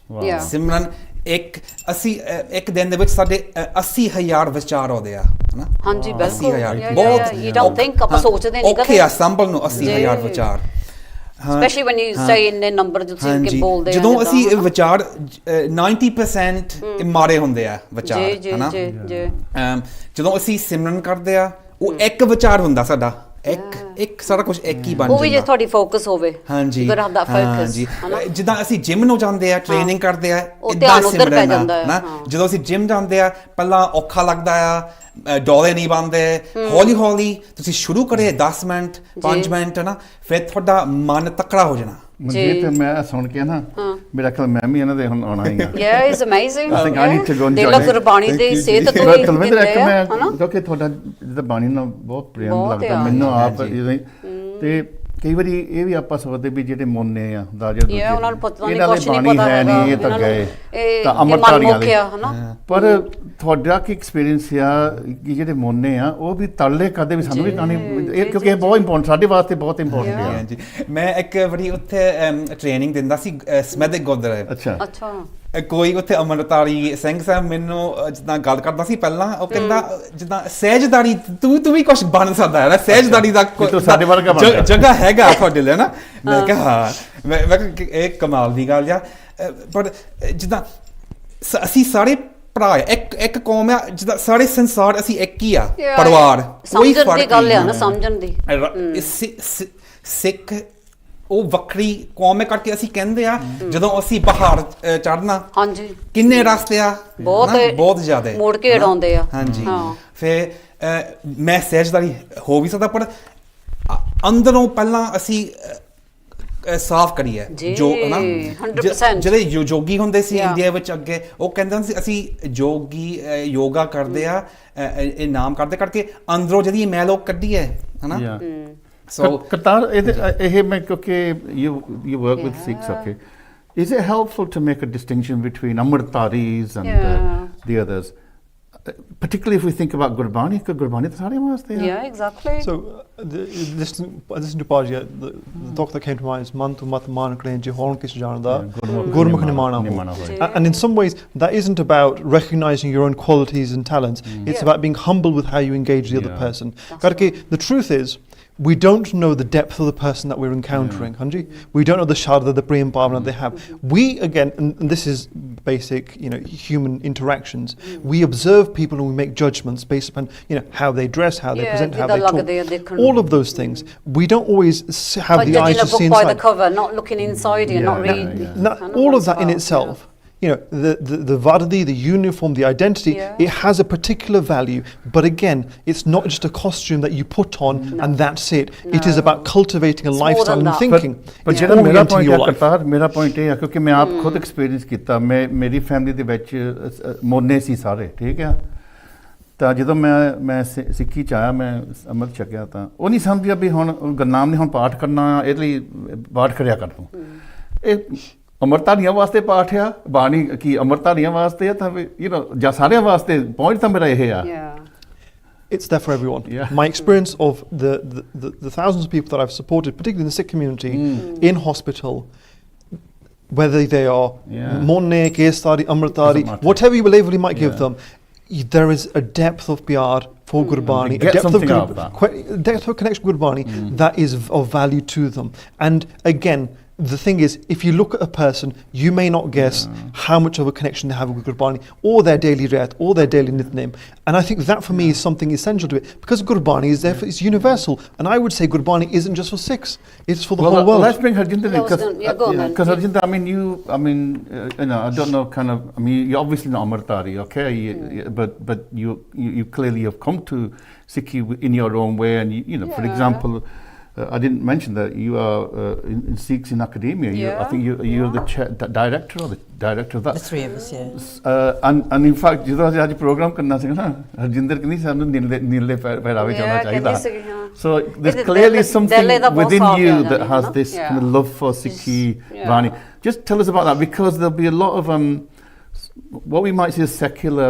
ਸਿਮਰਨ ਇੱਕ ਦਿਨ ਦੇ ਵਿੱਚ ਸਾਡੇ 80,000 ਵਿਚਾਰ ਆਉਂਦੇ ਆ ਹਨਾ। ਹਾਂਜੀ ਬਿਲਕੁਲ, 80,000 ਬਹੁਤ you don't think, ਆਪਾਂ ਸੋਚਦੇ ਨਹੀਂ ਓਕੇ ਆ ਸੰਭਲ ਨੂੰ 80,000 ਵਿਚਾਰ, especially when you say ਇੰਨੇ ਨੰਬਰ ਤੁਸੀਂ ਕਿ ਬੋਲਦੇ ਆ, ਜਦੋਂ ਅਸੀਂ ਵਿਚਾਰ 90% ਮਾਰੇ ਹੁੰਦੇ ਆ ਵਿਚਾਰ ਹਨਾ। ਜਦੋਂ ਅਸੀਂ ਸਿਮਰਨ ਕਰਦੇ ਆ, ਉਹ ਇੱਕ ਵਿਚਾਰ ਹੁੰਦਾ ਸਾਡਾ, ਇੱਕ ਸਾਰਾ ਕੁਝ ਇੱਕ ਹੀ ਬਣ ਜਾਂਦਾ, ਉਹ ਵੀ ਜੇ ਤੁਹਾਡੀ ਫੋਕਸ ਹੋਵੇ। ਹਾਂਜੀ, ਅਗਰ ਆਪਦਾ ਫੋਕਸ ਜਿੱਦਾਂ ਅਸੀਂ ਜਿਮ ਨੂੰ ਜਾਂਦੇ ਆ, ਟ੍ਰੇਨਿੰਗ ਕਰਦੇ ਆ, ਇਦਾਂ ਸਿਮਰਨ ਨਾ। ਜਦੋਂ ਅਸੀਂ ਜਿਮ ਜਾਂਦੇ ਆ, ਪਹਿਲਾਂ ਔਖਾ ਲੱਗਦਾ ਆ, ਡੋਲੇ ਨਹੀਂ ਬਣਦੇ, ਹੌਲੀ ਹੌਲੀ ਤੁਸੀਂ ਸ਼ੁਰੂ ਕਰੇ 10 ਮਿੰਟ 5 ਮਿੰਟ ਨਾ, ਫਿਰ ਤੁਹਾਡਾ ਮਨ ਤਕੜਾ ਹੋ ਜਾਣਾ। ਮਨਜੀਤ, ਮੈਂ ਸੁਣ ਕੇ ਨਾ ਮੇਰਾ ਖਿਆਲ ਮੈਂ ਵੀ ਇਹਨਾਂ ਦੇ ਹੁਣ ਆਉਣਾ ਹੀ ਆ। Yeah, it's amazing. I think I need to go and join. ਦੇ ਗੁਰਬਾਣੀ ਦੇ ਸੇਧ ਤੋਂ ਹੀ ਤਲਵਿੰਦਰ, ਇੱਕ ਮੈਂ ਕਿਉਂਕਿ ਤੁਹਾਡਾ ਜਿਹਦਾ ਬਾਣੀ ਨਾਲ ਬਹੁਤ ਪ੍ਰੇਮ ਲੱਗਦਾ ਮੈਨੂੰ ਆਪ, ਤੇ ਕਈ ਵਾਰੀ ਇਹ ਵੀ ਆਪਾਂ ਸੋਚਦੇ ਵੀ ਜਿਹੜੇ ਮੋਨੇ ਆ ਦਾਜਰ ਇਹ ਉਹਨਾਂ ਨੂੰ ਪਤਾ ਨਹੀਂ, ਇਹਨਾਂ ਦੇ ਕੁਛ ਨਹੀਂ ਬਾਣੀ ਪਤਾ ਹੈ ਨਹੀਂ, ਇਹ ਤਾਂ ਇਹਨਾਂ ਨੂੰ ਗਏ ਇਹ ਤਾਂ ਮਨ ਅੰਮ੍ਰਿਤਧਾਰੀਆਂ ਦੇ ਮੁੱਕਿਆ, ਹਨਾ। ਪਰ ਤੁਹਾਡਾ ਕੀ ਐਕਸਪੀਰੀਅੰਸ ਆ ਕਿ ਜਿਹੜੇ ਮੋਨੇ ਆ ਉਹ ਵੀ ਤੜਲੇ ਕਦੇ ਵੀ ਸਾਨੂੰ ਵੀ ਕਹਾਣੀ ਇਹ ਕਿਉਂਕਿ ਇਹ ਬਹੁਤ ਇੰਪੋਰਟੈਂਟ ਸਾਡੇ ਵਾਸਤੇ ਬਹੁਤ ਇੰਪੋਰਟੈਂਟ ਆ। ਹਾਂਜੀ ਮੈਂ ਇੱਕ ਵਾਰੀ ਉੱਥੇ ਟ੍ਰੇਨਿੰਗ ਦਿੰਦਾ ਸੀ ਸਮੈਦਿਕ ਗੁਰਦੁਆਰੇ। ਅੱਛਾ ਅੱਛਾ ਕੋਈ ਉੱਥੇ ਅੰਮ੍ਰਿਤਧਾਰੀ ਸਿੰਘ ਸਾਹਿਬ ਮੈਨੂੰ ਜਿੱਦਾਂ ਗੱਲ ਕਰਦਾ ਸੀ ਪਹਿਲਾਂ, ਉਹ ਕਹਿੰਦਾ ਜਿੱਦਾਂ ਸਹਿਜਦਾਰੀ ਤੂੰ ਵੀ ਕੁਝ ਬਣ ਸਕਦਾ ਹੈ ਨਾ, ਸਹਿਜਦਾਰੀ ਦਾ ਤੂੰ ਸਾਡੇ ਵਰਗਾ ਬਣ ਜਾ। ਜਗ੍ਹਾ ਹੈਗਾ ਤੁਹਾਡੇ ਲਈ ਨਾ। ਮੈਂ ਕਿਹਾ ਹਾਂ, ਮੈਂ ਕਿਹਾ ਇਹ ਕਮਾਲ ਦੀ ਗੱਲ ਆ। ਪਰ ਜਿੱਦਾਂ ਅਸੀਂ ਸਾਰੇ ਭਰਾ ਆ, ਇੱਕ ਕੌਮ ਆ, ਜਿੱਦਾਂ ਸਾਰੇ ਸੰਸਾਰ ਅਸੀਂ ਇੱਕ ਹੀ ਆ, ਪਰਿਵਾਰ ਕੋਈ ਸਮਝਣ ਫਰਕ ਦੀ ਗੱਲ ਆ ਨਾ, ਨਹੀਂ। ਸਮਝਣ ਦੀ। ਸਿੱਖ ਉਹ ਵੱਖਰੀ ਕੌਮ ਹੈ ਕਰਕੇ ਅਸੀਂ ਕਹਿੰਦੇ ਆ ਜਦੋਂ ਅਸੀਂ ਪਹਾੜ ਚੜ੍ਹਨਾ, ਹਾਂਜੀ ਕਿੰਨੇ ਰਸਤੇ ਆ, ਬਹੁਤ ਜ਼ਿਆਦਾ ਮੋੜ ਕੇ ਉਡਾਉਂਦੇ ਆ। ਹਾਂਜੀ ਫਿਰ ਮੈਂ ਸਹਿਜਦਾਰੀ ਹੋ ਵੀ ਸਕਦਾ, ਪਰ ਅੰਦਰੋਂ ਪਹਿਲਾਂ ਅਸੀਂ ਸਾਫ਼ ਕਰੀਏ ਜੋ ਹਨਾ 100% ਜਿਹੜੇ ਯੋਗੀ ਹੁੰਦੇ ਸੀ Yeah. ਇੰਡੀਆ ਵਿੱਚ ਅੱਗੇ, ਉਹ ਕਹਿੰਦੇ ਹੁੰਦੇ ਸੀ ਅਸੀਂ ਯੋਗਾ ਕਰਦੇ ਆ, ਇਹ ਨਾਮ ਕਰਦੇ ਕਰਕੇ ਅੰਦਰੋਂ ਜਿਹੜੀ ਮੈਲ ਉਹ ਕੱਢੀ ਹੈ ਹਨਾ। So, Qatar, because you work with Sikhs, okay? Is it helpful to make a distinction between Amritaris and the others? Particularly if we think about Gurbani, because Gurbani is all of them. Yeah, exactly. So, listen to Paji, the talk that came to mind is Mantu Mat Man Krenji Horn Kish Janada, Gurmukh Nimana. And in some ways, that isn't about recognizing your own qualities and talents. It's about being humble with how you engage the other person. Karke, the truth is, we don't know the depth of the person that we're encountering, Hanji. We don't know the sharda, the prem bhavana they have. We, again, and this is basic, human interactions. We observe people and we make judgments based upon, how they dress, how they present, how they talk. All of those things. We don't always have But the eyes judging to a book see by inside. the cover, not looking inside and not reading. All of that in itself. The Vardi, the uniform, the identity, it has a particular value. But again, it's not just a costume that you put on and that's it. It is about cultivating a lifestyle and thinking. But ਜਿਹੜਾ ਮੇਰਾ point ਹੈ ਕਰਤਾਰ, ਮੇਰਾ point ਇਹ ਹੈ ਕਿਉਂਕਿ ਮੈਂ ਆਪ ਖੁਦ ਐਕਸਪੀਰੀਅੰਸ ਕੀਤਾ, ਮੇਰੀ ਫੈਮਿਲੀ ਦੇ ਵਿੱਚ ਮੋਨੇ ਸੀ ਸਾਰੇ, ਠੀਕ ਹੈ। ਤਾਂ ਜਦੋਂ ਮੈਂ ਸਿੱਖੀ ਚ ਆਇਆ, ਮੈਂ ਅੰਮ੍ਰਿਤ ਛਕਿਆ, ਤਾਂ ਉਹ ਨਹੀਂ ਸਮਝਿਆ ਵੀ ਹੁਣ ਗੁਰਨਾਮ ਨੇ ਹੁਣ ਪਾਠ ਕਰਨਾ, ਇਹਦੇ ਲਈ ਪਾਠ ਕਰਿਆ ਕਰ ਤੂੰ। ਇਹ ਅੰਮ੍ਰਿਤਧਾਰੀਆਂ ਵਾਸਤੇ ਪਾਠ ਆ, ਬਾਣੀ ਕੀ ਅੰਮ੍ਰਿਤਧਾਰੀਆਂ ਵਾਸਤੇ ਆ, ਤਾਂ ਜਾਂ ਸਾਰਿਆਂ ਵਾਸਤੇ ਪਹੁੰਚ ਤਾਂ ਮੇਰਾ ਇਹ ਆ। It's there for everyone. My experience of the thousands of people that I've supported, particularly in the Sikh community, in hospital, whether they are Monne, Kesari, Amritari, whatever label you might give them, there is a depth of PR for Gurbani, a depth of connection with Gurbani that is of value to them. And again, the thing is, if you look at a person, you may not guess how much of a connection they have with Gurbani or their daily riyat or their daily nitnem. And I think that for me is something essential to it, because Gurbani is there, it's universal. And I would say Gurbani isn't just for Sikhs, it's for the whole world. Let's bring Harjinder in, because Harjinder, I don't know, you're obviously not Amritari, okay? But you clearly have come to Sikhi in your own way, and for example, I didn't mention that you are in Sikhs in academia. I think you're the director or the director of that. The three of us, yeah. And in fact, ਜਦੋਂ ਅਸੀਂ ਅੱਜ programme ਕਰਨਾ ਸੀਗਾ ਨਾ, ਹਰਜਿੰਦਰ ਕਹਿੰਦੀ ਸਾਨੂੰ ਨੀਲੇ ਪਹਿਰਾਵੇ ਜਾਣਾ ਚਾਹੀਦਾ। So there's clearly something within you that has this kind of love for Sikhi Bani. Just tell us about that, because there'll be a lot of what we might see as secular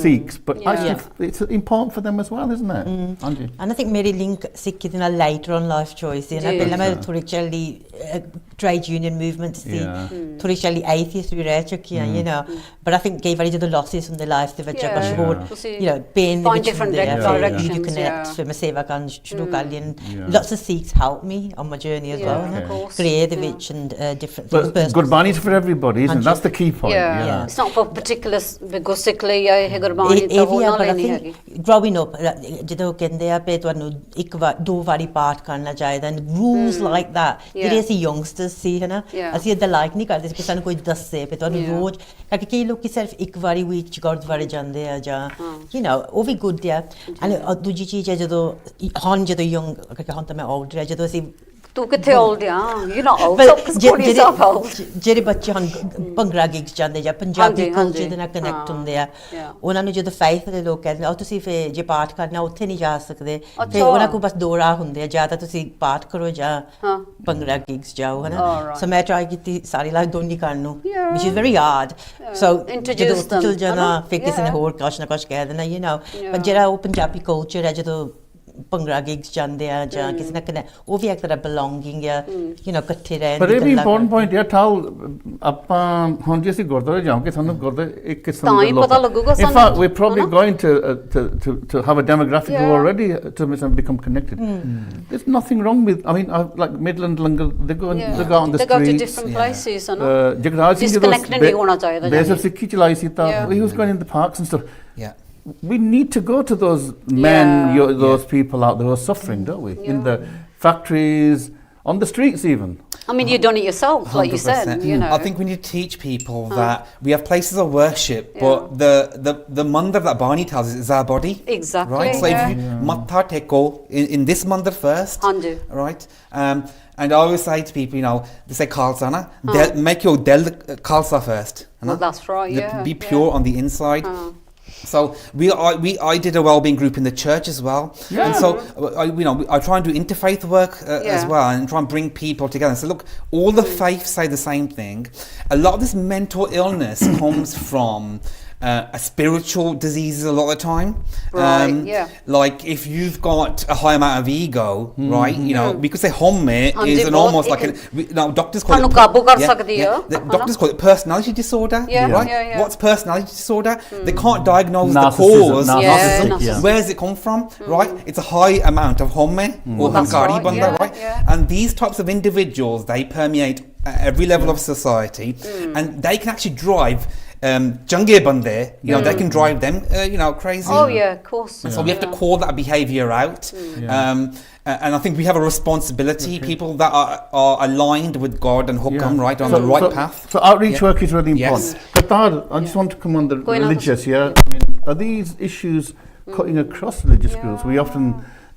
Sikhs, but actually it's important for them as well, isn't it? Anji? And I think मेरी link Sikh के ਨਾਲ later on life choice है ना, पहले मैं थोड़ी चली trade union movement ਸੀ, ਥੋੜੀ ਚਲੀ atheist ਵੀ ਰਹਿ ਚੁੱਕੀ ਹਾਂ, but I think ਕਈ ਵਾਰੀ ਜਦੋਂ losses ਹੁੰਦੇ life ਦੇ ਵਿੱਚ ਕੁਝ ਹੋਰ pain ਦੇ ਵਿੱਚ ਹੁੰਦੇ ਆ, you connect ਫਿਰ ਮੈਂ ਸੇਵਾ ਕਰਨ ਸ਼ੁਰੂ ਕਰ ਲਈ, and lots of Sikhs helped me on my journey as well, career ਦੇ ਵਿੱਚ and different things. But Gurbani is for everybody, isn't it? That's the key point. It's not for particular Sikhly ਜਾਂ ਇਹ ਗੁਰਬਾਣੀ ਤਾਂ ਉਹ ਨਾਲ ਨਹੀਂ ਹੈਗੀ। Growing up, ਜਦੋਂ ਕਹਿੰਦੇ ਆ ਪੇ ਤੁਹਾਨੂੰ ਇੱਕ ਵਾਰ ਦੋ ਵਾਰੀ ਪਾਠ ਕਰਨਾ ਚਾਹੀਦਾ, and rules like that, ਜਿਹੜੇ ਅਸੀਂ youngsters ਸੀ ਹਨਾ, ਅਸੀਂ ਇਹਦਾ ਲਾਈਕ ਨਹੀਂ ਕਰਦੇ ਸੀ ਕਿ ਸਾਨੂੰ ਕੋਈ ਦੱਸੇ ਪੇ ਤੁਹਾਨੂੰ ਰੋਜ਼, ਕਿਉਂਕਿ ਕਈ ਲੋਕੀ ਸਿਰਫ ਇੱਕ ਵਾਰੀ ਵੀਕ ਚ ਗੁਰਦੁਆਰੇ ਜਾਂਦੇ ਆ ਜਾਂ ਉਹ ਵੀ ਗੁੱਡ ਆ। ਦੂਜੀ ਚੀਜ਼ ਹੈ ਜਦੋਂ ਜਦੋਂ young, ਕਿਉਂਕਿ ਹੁਣ ਤਾਂ ਮੈਂ older ਆ, ਜਦੋਂ ਅਸੀਂ ਤੂੰ ਕਿੱਥੇ old ਆ you're not old But stop calling yourself old ਜਿਹੜੇ ਬੱਚੇ ਹੁਣ ਭੰਗੜਾ ਗਿਗਸ ਜਾਂਦੇ ਜਾਂ ਪੰਜਾਬੀ ਹਾਂਜੀ, ਕਲਚਰ ਹਾਂਜੀ। ਦੇ ਨਾਲ ਕਨੈਕਟ ਹੁੰਦੇ ਆ yeah. ਉਹਨਾਂ ਨੂੰ ਜਦੋਂ ਫਾਈਥ ਦੇ ਲੋਕ ਕਹਿੰਦੇ ਆ ਤੁਸੀਂ ਫੇ ਜੇ ਪਾਠ ਕਰਨਾ ਉੱਥੇ ਨਹੀਂ ਜਾ ਸਕਦੇ ਤੇ ਅੱਛਾ। ਉਹਨਾਂ ਕੋਲ ਬਸ ਦੋ ਰਾਹ ਹੁੰਦੇ ਆ ਜਾਂ ਤਾਂ ਤੁਸੀਂ ਪਾਠ ਕਰੋ ਜਾਂ ਹਾਂ। ਭੰਗੜਾ ਗਿਗਸ ਜਾਓ ਹਨਾ Alright. ਸੋ ਮੈਂ ਟਰਾਈ ਕੀਤੀ ਸਾਰੀ ਲਾਈਫ ਦੋਨੀ ਕਰਨ ਨੂੰ Yeah. which is very hard so Introduce ਜਦੋਂ them, ਚਲ ਜਾਣਾ ਹਨਾ? ਫਿਰ ਕਿਸੇ ਨੇ Yeah. ਹੋਰ ਕੁਛ ਨਾ ਕੁਛ ਕਹਿ ਦੇਣਾ Yeah. ਪਰ ਜਿਹੜਾ ਉਹ ਪੰਜਾਬੀ ਕਲਚਰ ਹੈ ਜਦੋਂ ਭੰਗੜਾ ਗਿਗਸ ਜਾਂਦੇ ਆ ਜਾਂ ਕਿਸੇ ਨਾਲ ਕਨੈਕਟ ਉਹ ਵੀ ਇੱਕ ਤਰ੍ਹਾਂ ਬਿਲੋਂਗਿੰਗ ਆ ਇਕੱਠੇ ਰਹਿਣ ਪਰ ਦੀ ਇਹ ਵੀ ਗੱਲਾਂ ਇੰਪੋਰਟੈਂਟ ਕਰਦੇ। ਪੁਆਇੰਟ ਹੈ ਠਾਲ ਆਪਾਂ ਹੁਣ ਜੇ ਅਸੀਂ ਗੁਰਦੁਆਰੇ ਜਾਵਾਂਗੇ ਸਾਨੂੰ ਗੁਰਦੁਆਰੇ ਇੱਕ ਕਿਸਮ ਤਾਂ ਦੇ ਹੀ ਲੋਕ ਪਤਾ ਲੱਗੂਗਾ in ਸਾਨੂੰ, fact we're probably ਹਨਾ? going to have a demographic who Yeah. already to become connected. There's nothing wrong with I mean like Midland Langar they go Yeah. they go on the they go to streets different Yeah. places ਹਨਾ Jagraj Singh Disconnect ਨਹੀਂ ਹੋਣਾ ਚਾਹੀਦਾ ਬੇਸਰ ਜਾਨੀ। ਸਿੱਖੀ ਚਲਾਈ ਸੀ ਤਾਂ Yeah. he was going in the parks and stuff. Yeah. We need to go to those men, Yeah. those people out there who are suffering, don't we? In the factories, on the streets even. I mean you've done it yourself like you said 100%. you know I think we need to teach people that we have places of worship, Yeah. but the mandir that Barney tells us is our body. Exactly, Right? So yeah. if you matta teko in this mandir first, ਹਾਂਜੀ right? And I always say to people, they say Khalsana, make your del Khalsa first. well that's right yeah Be pure on the inside. So I did a wellbeing group in the church as well, Yeah. and so I try and do interfaith work Yeah. as well, and try and bring people together. So look, all the faiths say the same thing. A lot of this mental illness comes from a spiritual diseases a lot of the time. Right, yeah. Like if you've got a high amount of ego, right? Because they homme ਹਾਂਜੀ, is an ਬਹੁਤ almost like doctors call ਤੁਹਾਨੂੰ it ਕਾਬੂ ਕਰ ਸਕਦੀ ਆ, The ਹਨਾ? doctors call it personality disorder, Yeah, right? yeah, yeah. What's personality disorder? They can't diagnose Narcissism, the cause. narcissism, Yeah, yeah. Where does it come from, right? It's a high amount of homme or That's hankari right, banda, yeah, right? yeah. And these types of individuals, they permeate every level of society, and they can actually drive Jangir Bande, they can drive them, crazy. oh yeah of course And so we have to call that behaviour out. And I think we have a responsibility, people that are aligned with God and Hukam, Yeah. right, on the right path. So outreach Yeah. work is really Yes. important. Qatar, I just want to come on the Going on. religious, yeah? I mean, are these issues cutting across religious groups? We often,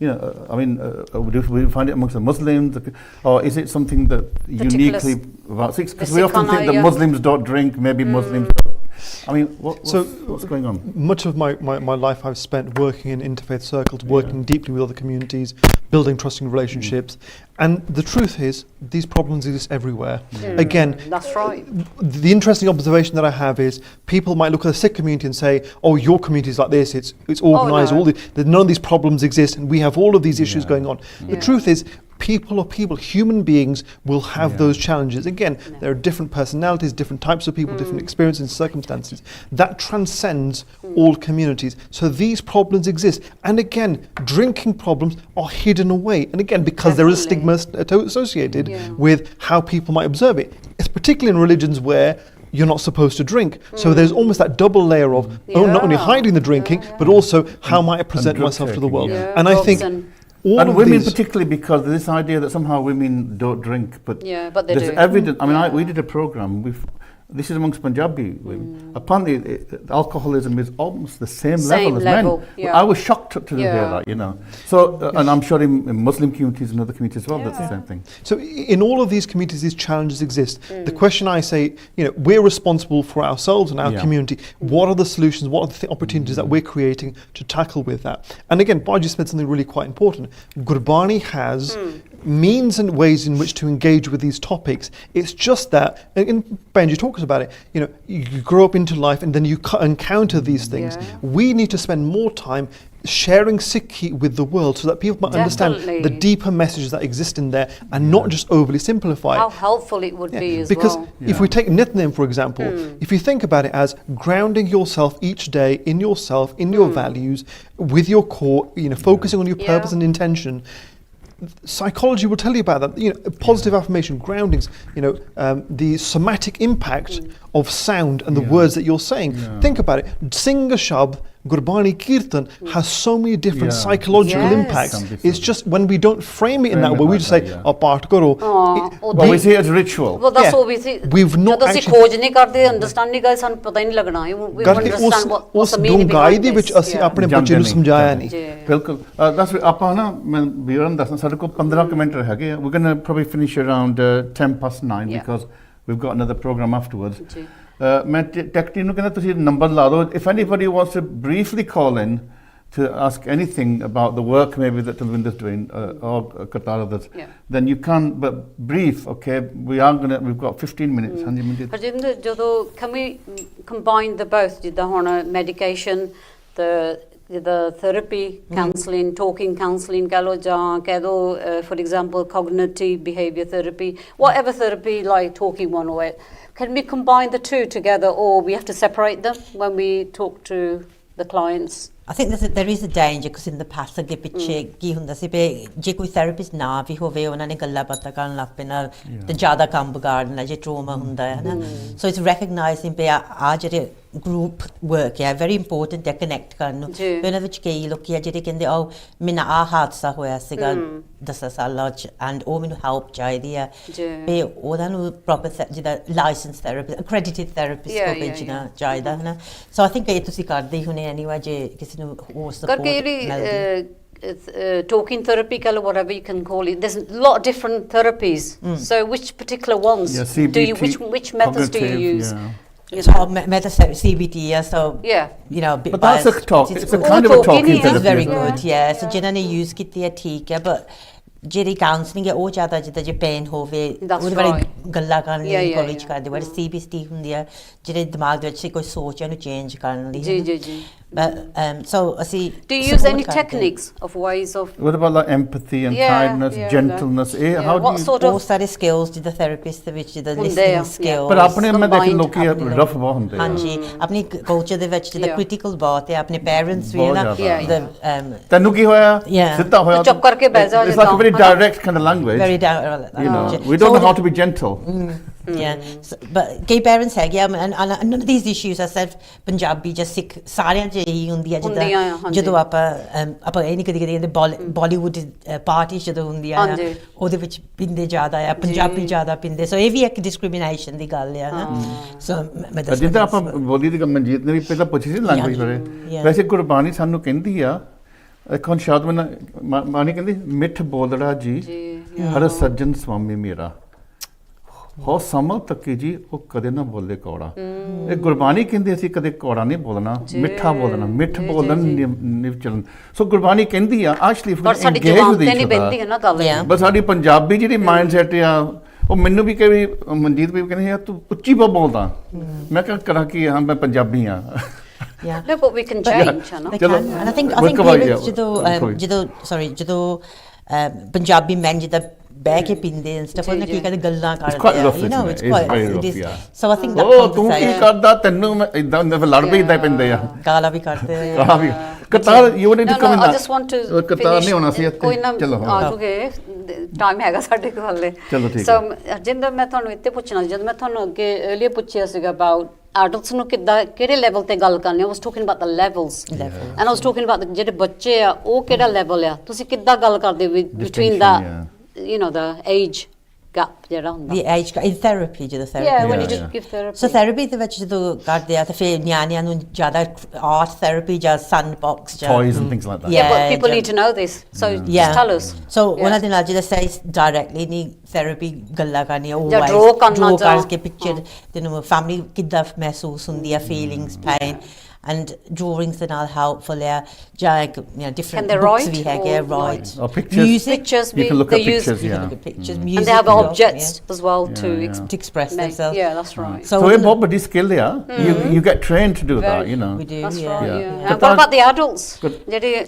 do we find it amongst the Muslims? Or is it something that uniquely about Sikhs? Because we often think that yeah. Muslims don't drink, maybe Muslims don't. I mean, what's going on? Much of my life I've spent working in interfaith circles, working deeply with other communities, building trusting relationships. And the truth is, these problems exist everywhere. Again, that's right the interesting observation that I have is people might look at the Sikh community and say, oh, your community is like this, it's organised, no. that none of these problems exist and we have all of these issues going on. The truth is, people, human beings will have those challenges. Again, there are different personalities, different types of people, different experiences and circumstances. That transcends all communities. So these problems exist. And again, drinking problems are hidden away. And again, because there is stigma associated with how people might observe it. It's particularly in religions where you're not supposed to drink. So there's almost that double layer of not only hiding the drinking, but also how might I present drug myself to the taking, world. yeah. And I Drugs think and- all And of women these, particularly, because this idea that somehow women don't drink, but Yeah, but they there's do. evidence. I mean, we did a program. This is amongst Punjabi women. Apparently, alcoholism is almost the same level as level, men. yeah. I was shocked to hear Yeah. that, So, and I'm sure in Muslim communities and other communities as well, that's the same thing. so in all of these communities, these challenges exist. The question I say, we're responsible for ourselves and our community. What are the solutions? What are the opportunities that we're creating to tackle with that? And again, Baji said something really quite important. Gurbani has means and ways in which to engage with these topics. It's just that, and Benji talks about it, you grow up into life and then you encounter these things. Yeah. We need to spend more time sharing Sikhi with the world so that people might understand Definitely. the deeper messages that exist in there and not just overly simplify how it. helpful it would be as Because well if we take Nitnem, for example, if you think about it as grounding yourself each day in yourself, in your values, with your core, focusing on your purpose and intention, psychology will tell you about that. Positive affirmation, groundings, the somatic impact of sound and the words that you're saying. Think about it. Sing a shabd Gurbani Kirtan has so many different Yeah. psychological Yes. impacts. Something It's just when we don't frame it in Frame that it way, we like just say, that, yeah. oh, part karo. Well, we see it as ritual. well that's Yeah. what we see We've not ਜਦੋਂ ਅਸੀਂ actually- ਖੋਜ ਨਹੀਂ ਕਰਦੇ understand ਨਹੀਂ ਕਰਦੇ ਸਾਨੂੰ ਪਤਾ ਹੀ ਨਹੀਂ ਲੱਗਣਾ we ਕਰਕੇ understand what's ਉਸ the meaning ਡੂੰਘਾਈ behind ਦੇ ਵਿੱਚ this. ਅਸੀਂ Yeah. ਆਪਣੇ ਜਾਂਦੇ ਬੱਚੇ ਨੂੰ ਨਹੀਂ, ਸਮਝਾਇਆ ਜਾਂਦੇ ਨਹੀਂ। Yeah. ਬਿਲਕੁਲ ਦੱਸ ਆਪਾਂ ਨਾ ਮੈਂ ਵੀਰਾਂ ਨੂੰ ਦੱਸਣਾ ਸਾਡੇ ਕੋਲ 15 ਕੁ ਮਿੰਟ ਹੈਗੇ ਆ we're going to probably finish around 10 past 9 Yeah. because we've got another program afterwards ਜੀ ਮੈਂ ਟੈਕ ਟੀਮ ਨੂੰ ਕਹਿੰਦਾ ਤੁਸੀਂ ਨੰਬਰ ਲਾ ਦਿਓ if anybody wants to briefly call in to ask anything about the work maybe that Talwinder's doing or Qatar others Yeah. then you can but brief okay we've got 15 minutes ਹਾਂਜੀ ਮਨਜੀਤ ਹਰਜਿੰਦਰ ਜਦੋਂ can we combine the both ਜਿੱਦਾਂ ਹੁਣ medication the ਜਿੱਦਾਂ therapy counselling talking counselling ਕਹਿ ਲਓ ਜਾਂ ਕਹਿ ਦਿਓ for example cognitive behavior therapy whatever therapy like talking one or can we combine the two together or we have to separate them when we talk to the clients I think there is a danger because in the past ਅੱਗੇ ਪਿੱਛੇ ਕੀ ਹੁੰਦਾ ਸੀ ਵੀ ਜੇ ਕੋਈ therapist ਨਾ ਵੀ ਹੋਵੇ ਉਹਨਾਂ ਨੇ ਗੱਲਾਂ ਬਾਤਾਂ ਕਰਨ ਲੱਗ ਪੈਣਾ ਤੇ ਜ਼ਿਆਦਾ ਕੰਮ ਵਿਗਾੜਨਾ ਜੇ ਟਰੋਮਾ ਹੁੰਦਾ ਹੈ ਨਾ ਸੋ ਇਟਸ ਰੈਕਗਨਾਈਜ਼ਿੰਗ ਵੀ ਆ ਜਿਹੜੇ ਗਰੁੱਪ ਵਰਕ ਹੈ ਵੈਰੀ ਇੰਪੋਰਟੈਂਟ ਹੈ ਕਨੈਕਟ ਕਰਨ ਨੂੰ ਜੀ। ਵੀ ਉਹਨਾਂ ਵਿੱਚ ਕਈ ਲੋਕੀ ਆ ਜਿਹੜੇ ਕਹਿੰਦੇ ਉਹ ਮੈਨੂੰ ਆਹ ਹਾਦਸਾ ਹੋਇਆ ਸੀਗਾ 10 ਸਾਲਾਂ ਚ ਐਂਡ ਉਹ ਮੈਨੂੰ ਹੈਲਪ ਚਾਹੀਦੀ ਆ ਜੀ। ਵੀ ਉਹਨਾਂ ਨੂੰ ਪ੍ਰੋਪਰ ਜਿਹਦਾ ਲਾਇਸੈਂਸ ਥੈਰੇਪਿਸਟ ਅਕ੍ਰੈਡਿਟਡ ਥੈਰੇਪਿਸਟ Yeah, ਕੋ yeah, ਭੇਜਣਾ ਚਾਹੀਦਾ ਹੈ ਨਾ ਸੋ ਆਈ ਥਿੰਕ ਇਹ ਤੁਸੀਂ ਕਰਦੇ ਹੀ ਹੋਣੇ ਐਨੀਵਾ ਜੇ ਕਿਸੇ ਨੂੰ ਹੋਰ ਸਪੋਰਟ ਕਰਕੇ ਜਿਹੜੀ talking therapy call it whatever you can call it there's a lot of different therapies so which particular ones Yeah, do you CBT, which methods do you cognitive, use yeah. You So know? meta CBT, yeah. So Yeah. you know, a bit But that's a biased. talk. It's a good. kind of a talking talking is It's therapy. very isn't it? good, yeah. So ਜਿਨ੍ਹਾਂ ਨੇ use ਕੀਤੀ ਹੈ ਠੀਕ ਹੈ, but ਜਿਹੜੀ counselling ਹੈ ਉਹ ਜ਼ਿਆਦਾ ਜਿੱਦਾਂ ਜੇ ਪੇਨ ਹੋਵੇ That's ਉਹਦੇ ਬਾਰੇ right. ਗੱਲਾਂ ਕਰਨ Yeah, ਲਈ yeah, ਕਾਲਜ yeah. ਕਰਦੇ ਵਾਰ CBT ਹੁੰਦੀ ਹੈ ਜਿਹੜੇ ਦਿਮਾਗ ਦੇ ਵਿੱਚ ਕੋਈ ਸੋਚ ਹੈ ਉਹਨੂੰ ਚੇਂਜ ਕਰਨ ਲਈ ਜੀ ਜੀ ਜੀ but so ਅਸੀਂ do you use support any ਕਰਦੇ ਹਾਂ। techniques of ways of What about like empathy and Yeah, kindness, yeah, gentleness? yeah. How do What you? sort ਬਹੁਤ of ਸਾਰੇ skills ਜਿੱਦਾਂ therapist ਦੇ ਵਿੱਚ ਜਿੱਦਾਂ ਹੁੰਦੇ listening ਆ, skills ਪਰ ਆਪਣੇ ਮੈਂ ਦੇਖੇ combined ਲੋਕੀ ਆਪਣੇ ਰਫ ਬਹੁਤ ਹੁੰਦੇ ਆ ਹਾਂਜੀ ਆਪਣੀ ਕਲਚਰ ਦੇ ਵਿੱਚ ਜਿੱਦਾਂ Yeah. ਕ੍ਰਿਟੀਕਲ ਬਹੁਤ ਹੈ ਆਪਣੇ ਪੈਰੈਂਟਸ ਵੀ ਹੈ ਨਾ ਬਹੁਤ ਜ਼ਿਆਦਾ। Yeah, the, ਤੈਨੂੰ ਕੀ ਹੋਇਆ Yeah. ਸਿੱਧਾ ਹੋਇਆ ਤੂੰ ਚੁੱਪ ਕਰਕੇ ਬਹਿ ਜਾ It's like a very ਜਿੱਦਾਂ, ਹਨਾ? direct kind of language very down you know we don't know how to be gentle yeah so, but key parents ਹੈਗੇ ਆ and none of these issues are said Punjabi ਜਾਂ ਸਿੱਖ ਸਾਰਿਆਂ 'ਚ ਇਹੀ ਹੁੰਦੀ ਆ ਹੁੰਦੀਆਂ ਆ, ਜਿੱਦਾਂ ਹਾਂਜੀ। ਜਦੋਂ ਆਪਾਂ ਇਹ ਨਹੀਂ ਕਦੀ ਕਦੀ ਬਾਲੀਵੁੱਡ ਪਾਰਟੀ ਜਦੋਂ ਹੁੰਦੀਆਂ ਆ ਹਾਂਜੀ। ਉਹਦੇ ਵਿੱਚ ਪਿੰਦੇ ਜ਼ਿਆਦਾ ਆ ਪੰਜਾਬੀ ਜ਼ਿਆਦਾ ਪਿੰਦੇ ਸੋ ਇਹ ਵੀ ਇੱਕ ਡਿਸਕ੍ਰਿਮੀਨੇਸ਼ਨ ਦੀ ਗੱਲ ਆ ਨਾ ਸੋ ਮੈਂ ਦੱਸ ਜਿੱਦਾਂ ਆਪਾਂ ਬੋਲੀ ਦੀ ਮਨਜੀਤ ਨੇ ਵੀ ਪਹਿਲਾਂ ਪੁੱਛੀ ਸੀ ਲੈਂਗੁਏਜ ਬਾਰੇ Yeah. ਵੈਸੇ ਗੁਰਬਾਣੀ ਸਾਨੂੰ ਕਹਿੰਦੀ ਆ ਇੱਕ ਹੁਣ ਸ਼ਾਇਦ ਬਾਣੀ ਕਹਿੰਦੀ ਮਿੱਠ ਬੋਲੜਾ ਜੀ ਹਰ ਸੱਜਣ ਸੁਆਮੀ ਮੇਰਾ ਹੋ ਸਮਝ ਤੱਕੀ ਜੀ ਉਹ ਕਦੇ ਨਾ ਬੋਲੇ ਕੌੜਾ ਇਹ ਗੁਰਬਾਣੀ ਕਹਿੰਦੀ ਅਸੀਂ ਕਦੇ ਕੌੜਾ ਨਹੀਂ ਬੋਲਣਾ ਮਿੱਠਾ ਬੋਲਣਾ ਮਿੱਠ ਬੋਲਣ ਨਿਵ ਚੱਲਣ ਸੋ ਗੁਰਬਾਣੀ ਕਹਿੰਦੀ ਆ ਐਕਚੁਅਲੀ ਪਰ ਸਾਡੀ ਜ਼ੁਬਾਨ ਤੇ ਨਹੀਂ ਬਹਿੰਦੀ ਹੈ ਨਾ ਗੱਲ Yeah. ਬਸ ਸਾਡੀ ਪੰਜਾਬੀ ਜਿਹੜੀ ਮਾਈਂਡ ਸੈਟ ਆ ਉਹ ਮੈਨੂੰ ਵੀ ਕਈ ਮਨਜੀਤ ਵੀ ਕਹਿੰਦੇ ਯਾਰ ਤੂੰ ਉੱਚੀ ਬੋਲਦਾ ਮੈਂ ਕਿਹਾ ਕਰਾਂ ਕੀ ਹਾਂ ਮੈਂ ਪੰਜਾਬੀ ਆ yeah no but we can change ਹੈ ਨਾ They ਚਲੋ, can. And I think work about parents it, sorry. ਜਦੋਂ ਪੰਜਾਬੀ men ਜਿੱਦਾਂ ਬਹਿ ਕੇ ਪੀਂਦੇ and stuff ਉਹਨਾਂ ਕੀ ਕਹਿੰਦੇ ਗੱਲਾਂ quite ਕਰਦੇ ਆ rough, you know isn't it's it? It's quite very rough, it is yeah. so I think that ਉਹ ਤੂੰ ਕੀ conversation ਕਰਦਾ ਤੈਨੂੰ ਮੈਂ ਇਦਾਂ ਦੇ ਲੜ ਵੀ ਇਦਾਂ ਪੈਂਦੇ ਆ ਗਾਲਾਂ ਵੀ ਕਰਦੇ ਆ ਕਹਾ ਵੀ ਕਤਾਰ you need No, to come no, in I just want to ਕਤਾਰ finish. ਨਹੀਂ ਹੋਣਾ ਸੀ ਕੋਈ ਨਾ ਚਲੋ ਆ ਜੂਗੇ ਟਾਈਮ ਹੈਗਾ ਸਾਡੇ ਕੋਲ ਹਲੇ ਚਲੋ ਠੀਕ ਸੋ ਹਰਜਿੰਦਰ ਮੈਂ ਤੁਹਾਨੂੰ ਇੱਥੇ ਪੁੱਛਣਾ ਜਦੋਂ ਮੈਂ ਤੁਹਾਨੂੰ ਅੱਗੇ earlier ਪੁੱਛਿਆ ਸੀਗਾ ਅਬਾਊਟ adults ਨੂੰ ਕਿੱਦਾਂ ਕਿਹੜੇ ਲੈਵਲ ਤੇ ਗੱਲ ਕਰਨੀ I was talking about the levels and I was talking about ਜਿਹੜੇ ਬੱਚੇ ਆ ਉਹ ਕਿਹੜਾ ਲੈਵਲ ਆ ਤੁਸੀਂ ਕਿੱਦਾਂ ਗੱਲ ਕਰਦੇ ਹੋ between the you know the age gap ਜਿਹੜਾ ਹੁੰਦਾ the age in therapy ਜਦੋਂ yeah therapy when you Yeah, just give therapy so therapy ਦੇ ਵਿੱਚ ਜਦੋਂ ਕਰਦੇ ਆ ਤਾਂ ਫਿਰ ਨਿਆਣਿਆਂ ਨੂੰ ਜ਼ਿਆਦਾ art therapy ਜਾਂ sandbox ਜਾਂ toys and things like that yeah but Yeah, people yeah. need to know this so Yeah. just tell us So Yeah. ਉਹਨਾਂ ਦੇ ਨਾਲ ਜਿਹੜਾ ਸਹੀ directly ਨਹੀਂ therapy ਗੱਲਾਂ ਕਰਨੀਆਂ ਉਹ ਜਾਂ draw ਕਰਨਾ draw ਜਾਂ- ਕਰਕੇ picture ਤੈਨੂੰ family ਕਿੱਦਾਂ ਮਹਿਸੂਸ ਹੁੰਦੀ ਆ feelings pain and drawings ਦੇ ਨਾਲ helpful ਆ ਜਾਂ ਇੱਕ different Can they books write ਵੀ ਹੈਗੇ ਆ or write or pictures music pictures you can look they at use pictures you can yeah look at pictures and music they have as well, objects yeah. as well to yeah. to express make- themselves yeah that's right so so ਇਹ ਬਹੁਤ ਵੱਡੀ skill ਆ you get trained to do that Very. you know we do that's yeah, right Yeah. yeah and what about the adults Good. ਜਿਹੜੇ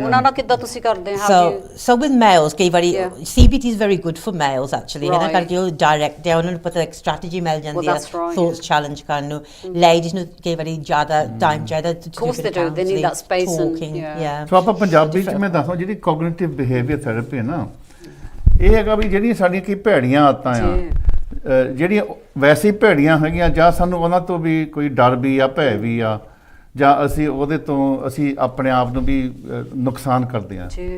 ਉਹਨਾਂ ਨਾਲ ਕਿੱਦਾਂ ਤੁਸੀਂ ਕਰਦੇ how So, do you so with males, ਕਈ ਵਾਰੀ Yeah. CBT is very good for males actually. ਹੈ ਨਾ Right. ਕਰਕੇ ਉਹ direct ਹੈ ਉਹਨਾਂ ਨੂੰ ਪਤਾ ਇੱਕ strategy ਮਿਲ ਜਾਂਦੀ ਹੈ that's right, thoughts challenge ਕਰਨ ਨੂੰ ladies ਨੂੰ ਕਈ ਵਾਰੀ ਜ਼ਿਆਦਾ time ਚਾਹੀਦਾ to do course bit they do. They need counselling, that space and- talking, yeah. ਸੋ ਆਪਾਂ ਪੰਜਾਬੀ ਚ ਮੈਂ ਦੱਸਾਂ ਜਿਹੜੀ ਕੋਗਨੀਟਿਵ ਬਿਹੇਵੀਅਰ ਥੈਰੇਪੀ ਹੈ ਨਾ ਇਹ ਹੈਗਾ ਵੀ ਜਿਹੜੀਆਂ ਸਾਡੀਆਂ ਕੀ ਭੈੜੀਆਂ ਆਦਤਾਂ ਆ ਜਿਹੜੀਆਂ ਵੈਸੇ ਹੀ ਭੈੜੀਆਂ ਹੈਗੀਆਂ ਜਾਂ ਸਾਨੂੰ ਉਹਨਾਂ ਤੋਂ ਵੀ ਕੋਈ ਡਰ ਵੀ ਆ ਭੈ ਵੀ ਆ ਜਾਂ ਅਸੀਂ ਉਹਦੇ ਤੋਂ ਅਸੀਂ ਆਪਣੇ ਆਪ ਨੂੰ ਵੀ ਨੁਕਸਾਨ ਕਰਦੇ ਹਾਂ। ਜੀ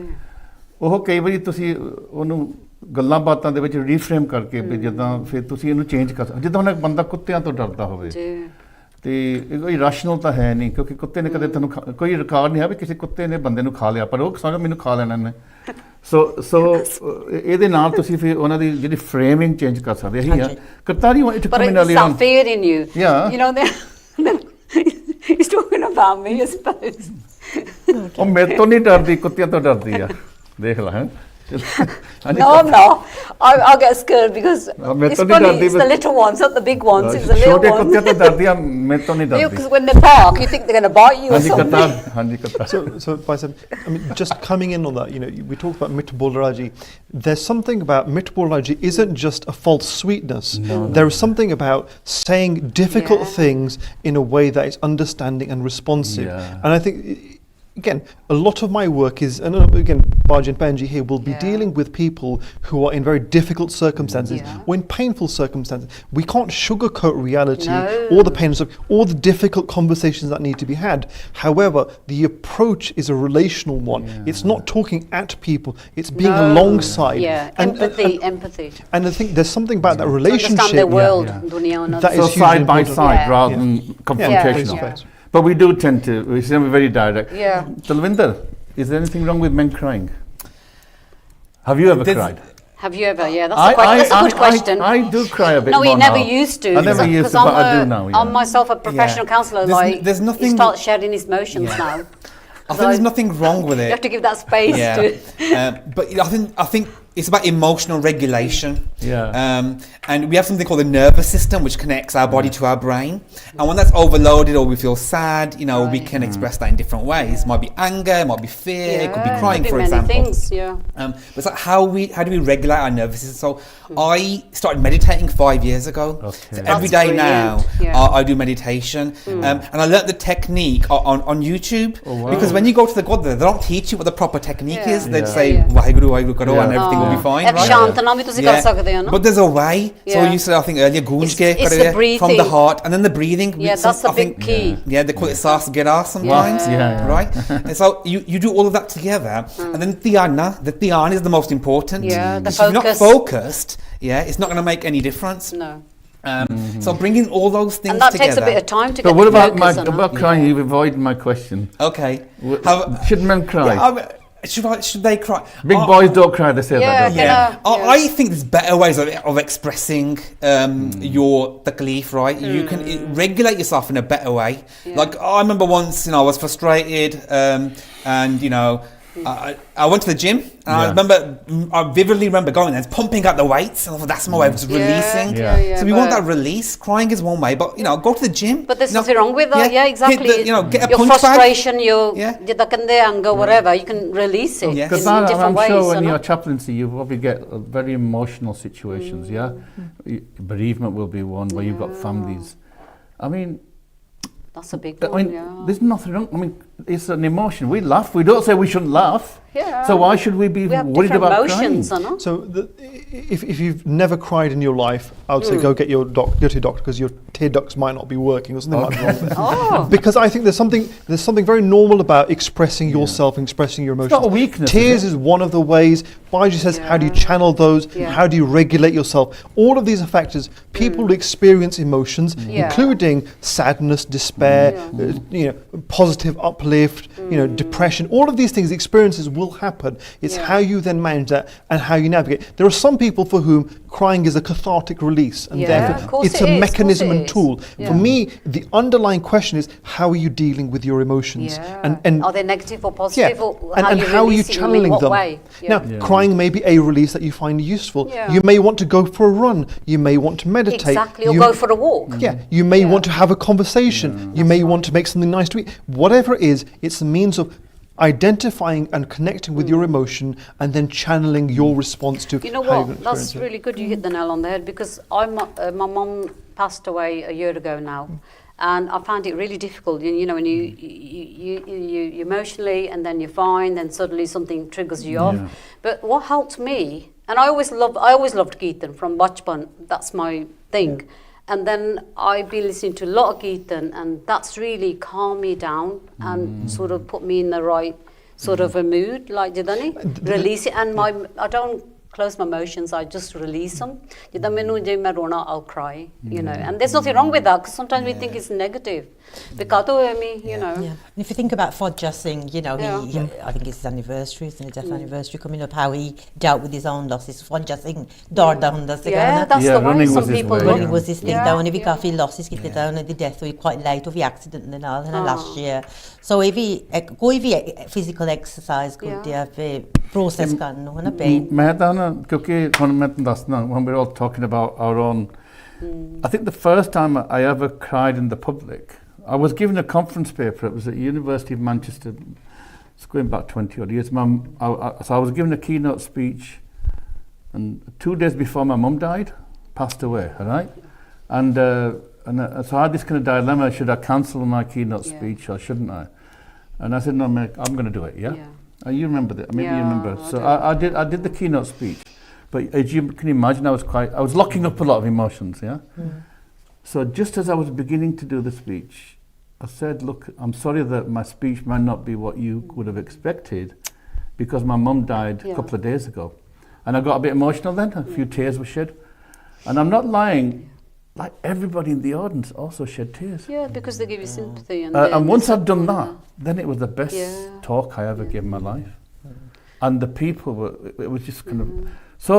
ਉਹ ਕਈ ਵਾਰੀ ਤੁਸੀਂ ਉਹਨੂੰ ਗੱਲਾਂ ਬਾਤਾਂ ਦੇ ਵਿੱਚ ਰੀਫਰੇਮ ਕਰਕੇ ਵੀ ਜਿੱਦਾਂ ਫਿਰ ਤੁਸੀਂ ਇਹਨੂੰ ਚੇਂਜ ਕਰ ਸਕਦੇ, ਜਿੱਦਾਂ ਹੁਣ ਇੱਕ ਬੰਦਾ ਕੁੱਤਿਆਂ ਤੋਂ ਡਰਦਾ ਹੋਵੇ ਜੀ ਤੇ ਇਹ ਕੋਈ ਰੈਸ਼ਨਲ ਤਾਂ ਹੈ ਨਹੀਂ, ਕਿਉਂਕਿ ਕੁੱਤੇ ਨੇ ਕਦੇ ਤੁਹਾਨੂੰ ਕੋਈ ਰਿਕਾਰਡ ਨਹੀਂ ਹੈ ਵੀ ਕਿਸੇ ਕੁੱਤੇ ਨੇ ਬੰਦੇ ਨੂੰ ਖਾ ਲਿਆ, ਪਰ ਉਹ ਸਮਝ ਮੈਨੂੰ ਖਾ ਲੈਣਾ ਨੇ। ਸੋ ਇਹਦੇ ਨਾਲ ਤੁਸੀਂ ਫਿਰ ਉਹਨਾਂ ਦੀ ਜਿਹੜੀ ਫਰੇਮਿੰਗ ਚੇਂਜ ਕਰ ਸਕਦੇ ਇਹੀ ਆ ਕਰਤਾਰੀ it but coming it's that fear in you. Yeah. You know, he's talking about me, I suppose. ਉਹ ਮੇਰੇ ਤੋਂ ਨਹੀਂ ਡਰਦੀ, ਕੁੱਤਿਆਂ ਤੋਂ ਡਰਦੀ ਆ, ਦੇਖ ਲੈ। No, I'm not. I get scared because it's funny, it's the little ones, not the big ones, it's the little ਛੋਟੇ ones. ਕੁੱਤਿਆਂ ਤੋਂ ਡਰਦੀ ਆ, ਮੇਰੇ ਤੋਂ ਨਹੀਂ ਡਰਦੀ। Because when they bark, you think they're going to bite you or ਹਾਂਜੀ something. ਕਰਤਾਰ, ਹਾਂਜੀ Kartar. So Faisal, I mean, just coming in on that, you know, we talked about mitabolaraji. There's something about mitabolaraji isn't just a false sweetness. There is something about saying difficult Yeah. things in a way that is understanding and responsive. Yeah. And I think, again, a lot of my work is, and again, Baji and Benji here will be Yeah. dealing with people who are in very difficult circumstances Yeah. or in painful circumstances. We can't sugarcoat reality No. or the pain or the difficult conversations that need to be had. However, the approach is a relational one. Yeah. It's not talking at people, it's being No. alongside. Yeah, empathy. And I think there's something about that To understand relationship their world, Yeah. dunya and That other is So hugely side by important. side Yeah. rather than Yeah, confrontational. face to face. But we do tend to, we seem very direct. Yeah. Talvinder, is there anything wrong with men crying? Have you ever There's- cried? Have you ever? Yeah, that's a good question. I do cry a bit No, more he never now. used to. I never used to, I'm but I do now. Yeah. I'm myself a professional counsellor. There's- there's He nothing- starts shedding his emotions now. I think there's nothing wrong with You it. have to give that space to. But I think it's about emotional regulation. Yeah. And we have something called the nervous system, which connects our body to our brain. And when that's overloaded, or we feel sad, you know, we can express that in different ways. It might be anger, it might be fear, it could be crying, could for be many example. things, yeah. But it's like how do we regulate our nervous system? So I started meditating 5 years ago. Okay. So every That's day now brilliant, yeah. I do meditation, and I learnt the technique on YouTube. Oh, wow. Because when you go to the God, they don't teach you what the proper technique Yeah. is. They just Yeah. say Yeah. Vaheguru, Vaheguru Karo, and Yeah. everything will be fine. Ek Right? shantana bhi ਤੁਸੀਂ ਕਰ ਸਕਦੇ ਹੋ ਨਾ. But there's a way. So Yeah. you said, I think earlier, Gunjke It's the from the breathing. heart, and then the breathing. Yeah, that's I a big think, key. Yeah, they call it Sas Gira sometimes. Yeah. Right? And so you do all of that together, and then the Dhyana is the most important. Yeah, the If you're not focus. focused, yeah, it's not going to make any difference. No. So bringing all those things And that together. takes a bit of time to So get what the about focus on it. about crying? You've avoided my question. Okay. Should men cry? Yeah, should they cry? Big boys don't cry, they say Yeah, that. yeah. Don't I think there's better ways of expressing your taklif, right? You can regulate yourself in a better way. Yeah. Like I remember once, I was frustrated, and I went to the gym, and I vividly remember going there and pumping out the weights, and I thought, that's my way of just releasing. Yeah. So we want but- that release. Crying is one way, but go to the gym. But there's you know, nothing wrong with that. Yeah, exactly. Hit the, get a your punch bag. frustration, your Yeah. anger, whatever, you can release it Yes. in Because different I'm ways. sure so in no? your chaplaincy you probably get very emotional situations, yeah? Bereavement will be one where you've got families. I mean, That's a big I one, mean, yeah. there's nothing wrong. I mean, it's an emotion. We laugh. We don't say we shouldn't laugh. Yeah. So why should we be We have worried different about emotions, crying? I know. So if you've never cried in your life, I would say go get your go to your doctor because your tear ducts might not be working or something might be wrong there. Oh. Because I think there's something very normal about expressing yourself and expressing your emotions. not a weakness, Tears is is one of the ways. Baiji says, how do you channel those? Yeah. How do you regulate yourself? All of these are factors. People who experience emotions, Yeah. including sadness, despair, positive uplift, depression. All of these things, experiences will happen. It's Yeah. how you then manage that and how you navigate. There are some people for whom crying is a cathartic release, and Yeah, therefore of course it's it a is, mechanism of course and it tool. is. For Yeah. me, the underlying question is, how are you dealing with your emotions? Yeah. And Are they negative or positive? Or and how are you releasing them, in channeling what them? way? Yeah. Now, Yeah. crying may be a release that you find useful. Yeah. You may want to go for a run. You may want to meditate. Exactly, or You- go for a walk. Yeah, you may Yeah. want to have a conversation. You may want to make something nice to eat. Whatever it is, it's a means of identifying and connecting with your emotion and then channeling your response to You know how you're what? gonna That's experience it. really good. You hit the nail on the head because my mum passed away a year ago now, and I found it really difficult. When you emotionally, and then you're fine, then suddenly something triggers you off. Yeah. But what helped me, and I always loved Kirtan from Bachpan. That's my thing. And then I've been listening to a lot of Kirtan, and that's really calmed me down and sort of put me in the right sort of a mood, like jidani, release it. And I don't close my emotions, I just release them. Jidan mainu je main rona, I'll cry, you know. And there's nothing wrong with that, because sometimes we think it's negative. Because you know. Yeah. And if you think about Fodja Singh, you know, Yeah. I think it's his anniversary, isn't it? Death anniversary coming up, how he dealt with his own losses. Fodja Singh, Darda Hunda Yeah, that's Yeah, the way running some was his people way, run. running was his thing Yeah, down if he yeah. got losses get down at the death was quite late of the accident and all and last year. So if he physical exercise good Yeah. yeah process kan no na pain. ਮੈਂ ਤਾਂ ਨਾ ਕਿਉਂਕਿ ਹੁਣ ਮੈਂ ਤੁਹਾਨੂੰ ਦੱਸਦਾ when we're all talking about our own I think the first time I ever cried in the public, I was given a conference paper. It was at University of Manchester. It's going back 20 odd years. So I was given a keynote speech, and 2 days before my mum died, passed away. All right, and so I had this kind of dilemma: should I cancel my keynote Yeah. speech or shouldn't I? And I said, no, mate, I'm going to do it. Yeah. You remember that? Maybe you Yeah, remember. I So do. I did the keynote speech, but as you can imagine, I was locking up a lot of emotions. Yeah. So just as I was beginning to do the speech, I said, look, I'm sorry that my speech might not be what you would have expected, because my mum died a Yeah. couple of days ago. And I got a bit emotional then, a few tears were shed. And I'm not lying, like everybody in the audience also shed tears. Yeah, because they give you sympathy. And And once I'd done that, then it was the best Yeah. talk I ever gave in my life. And the people were, it was just kind of, so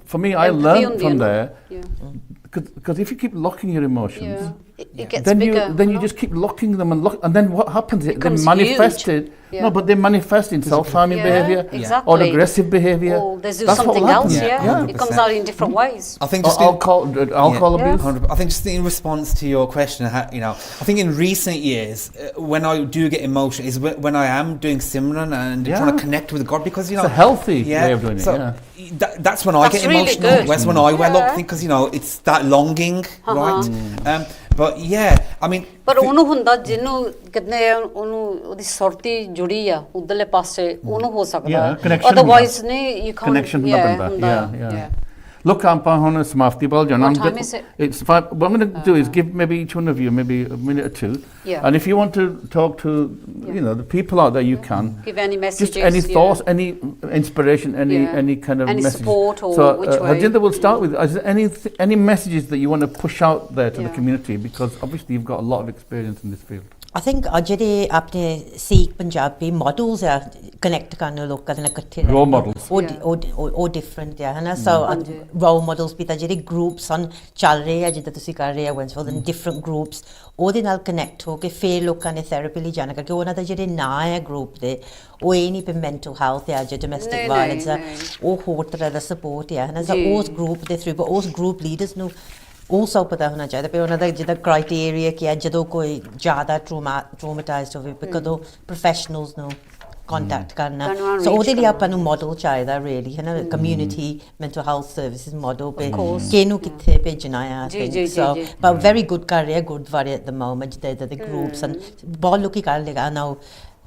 for me, I Empathy on learned the from end. there, Yeah. because if you keep locking your emotions, Yeah. It gets then bigger. you just keep locking them and then what happens? They becomes manifest huge. it. Yeah. No, but they manifest in self-harming Yeah, behavior exactly. or aggressive behavior. Or there's That's what something will happen. else. Yeah, Yeah, it comes 100%. out in different ways. I think Or just in, alcohol Yeah. abuse. 100%. I think just in response to your question, you know, I think in recent years, when I do get emotional, is when I am doing Simran and Yeah. trying to connect with God, because you know It's a healthy way of doing it, so yeah. That's when I That's get really emotional. good. That's when I well up Yeah. because you know it's that longing, right? But yeah, I mean, ਪਰ ਉਹਨੂੰ ਹੁੰਦਾ ਜਿਹਨੂੰ ਕਿੰਨੇ ਉਹਨੂੰ ਉਹਦੀ ਸੁਰਤੀ ਜੁੜੀ ਆ ਉਧਰਲੇ ਪਾਸੇ ਉਹਨੂੰ ਹੋ ਸਕਦਾ Yeah, connection ਅਦਰਵਾਈਜ਼ ਨਹੀਂ you can't Connection yeah, ਹੁੰਦਾ ਹੁੰਦਾ, yeah. Look, ਆਪਾਂ ਹੁਣ ਸਮਾਪਤੀ ਵੱਲ ਜਾਣਾ What time is it? It's five. What I'm going to do is give maybe each one of you maybe a minute or two. Yeah. And if you want to talk to, you know, the people out there, you can. give any messages, Just any thoughts, any inspiration, Yeah. any kind of Any message. support or so, which way. Harjinder, we'll start with, is there any messages that you want to push out there to the Yeah. community? Because obviously you've got a lot of experience in this field. I think ਜਿਹੜੇ ਆਪਣੇ ਸਿੱਖ Punjabi models ਆ connect ਕਰਨ ਲੋਕਾਂ ਦੇ ਨਾਲ ਇਕੱਠੇ Role models. ਉਹ different ਆ ਹਨਾ ਸੋ ਰੋਲ ਮਾਡਲਸ ਵੀ ਤਾਂ ਜਿਹੜੇ ਗਰੁੱਪਸ ਹਨ ਚੱਲ ਰਹੇ ਆ ਜਿੱਦਾਂ ਤੁਸੀਂ ਕਰ ਰਹੇ ਆ ਵੈਂਸਫੋਰਡ ਐਂਡ ਡਿਫਰੈਂਟ ਗਰੁੱਪਸ ਉਹਦੇ ਨਾਲ ਕਨੈਕਟ ਹੋ ਕੇ ਫੇਰ ਲੋਕਾਂ ਨੇ ਥੈਰੇਪੀ ਲਈ ਜਾਣਾ ਕਰਕੇ ਉਹਨਾਂ ਦਾ ਜਿਹੜੇ ਨਾਂ ਆ ਗਰੁੱਪ ਦੇ ਉਹ ਇਹ ਨਹੀਂ ਵੀ ਮੈਂਟਲ ਹੈਲਥ ਆ ਜਾਂ ਡੋਮੈਸਟਿਕ ਨਹੀਂ, ਵਾਇਲੈਂਸ ਆ ਨਹੀਂ। ਉਹ ਹੋਰ ਤਰ੍ਹਾਂ ਦਾ ਸਪੋਰਟ ਆ ਹਨਾ ਸੋ ਜੀ। ਉਸ ਗਰੁੱਪ ਦੇ ਥਰੂ ਉਸ ਗਰੁੱਪ ਲੀਡਰਸ ਨੂੰ also ਪਤਾ ਹੋਣਾ ਚਾਹੀਦਾ ਵੀ ਉਹਨਾਂ ਦਾ ਜਿਹਦਾ ਕ੍ਰਾਈਟੇਰੀਆ ਕੀ ਹੈ ਜਦੋਂ ਕੋਈ ਜ਼ਿਆਦਾ ਟਰੋਮਾਟਾਈਜ਼ਡ ਹੋਵੇ ਵੀ ਕਦੋਂ ਪ੍ਰੋਫੈਸ਼ਨਲਸ ਨੂੰ ਕੰਟੈਕਟ ਕਰਨਾ ਕਰਨਾ, ਸੋ ਉਹਦੇ reach ਲਈ ਕਰਨਾ। ਆਪਾਂ ਨੂੰ ਮਾਡਲ ਚਾਹੀਦਾ ਰੀਅਲੀ ਹੈ ਨਾ community mental health services model ਪੇ ਕਿਹਨੂੰ ਕਿੱਥੇ ਭੇਜਣਾ ਆ ਜੀ, ਜੀ, ਸੋ ਜੀ। but very good ਕਰ ਰਿਹਾ ਗੁਰਦੁਆਰੇ at the moment ਜਿੱਦਾਂ ਦੇ ਗਰੁੱਪਸ ਹਨ ਬਹੁਤ ਲੋਕੀ ਕਰ ਲੇਗਾ ਨਾ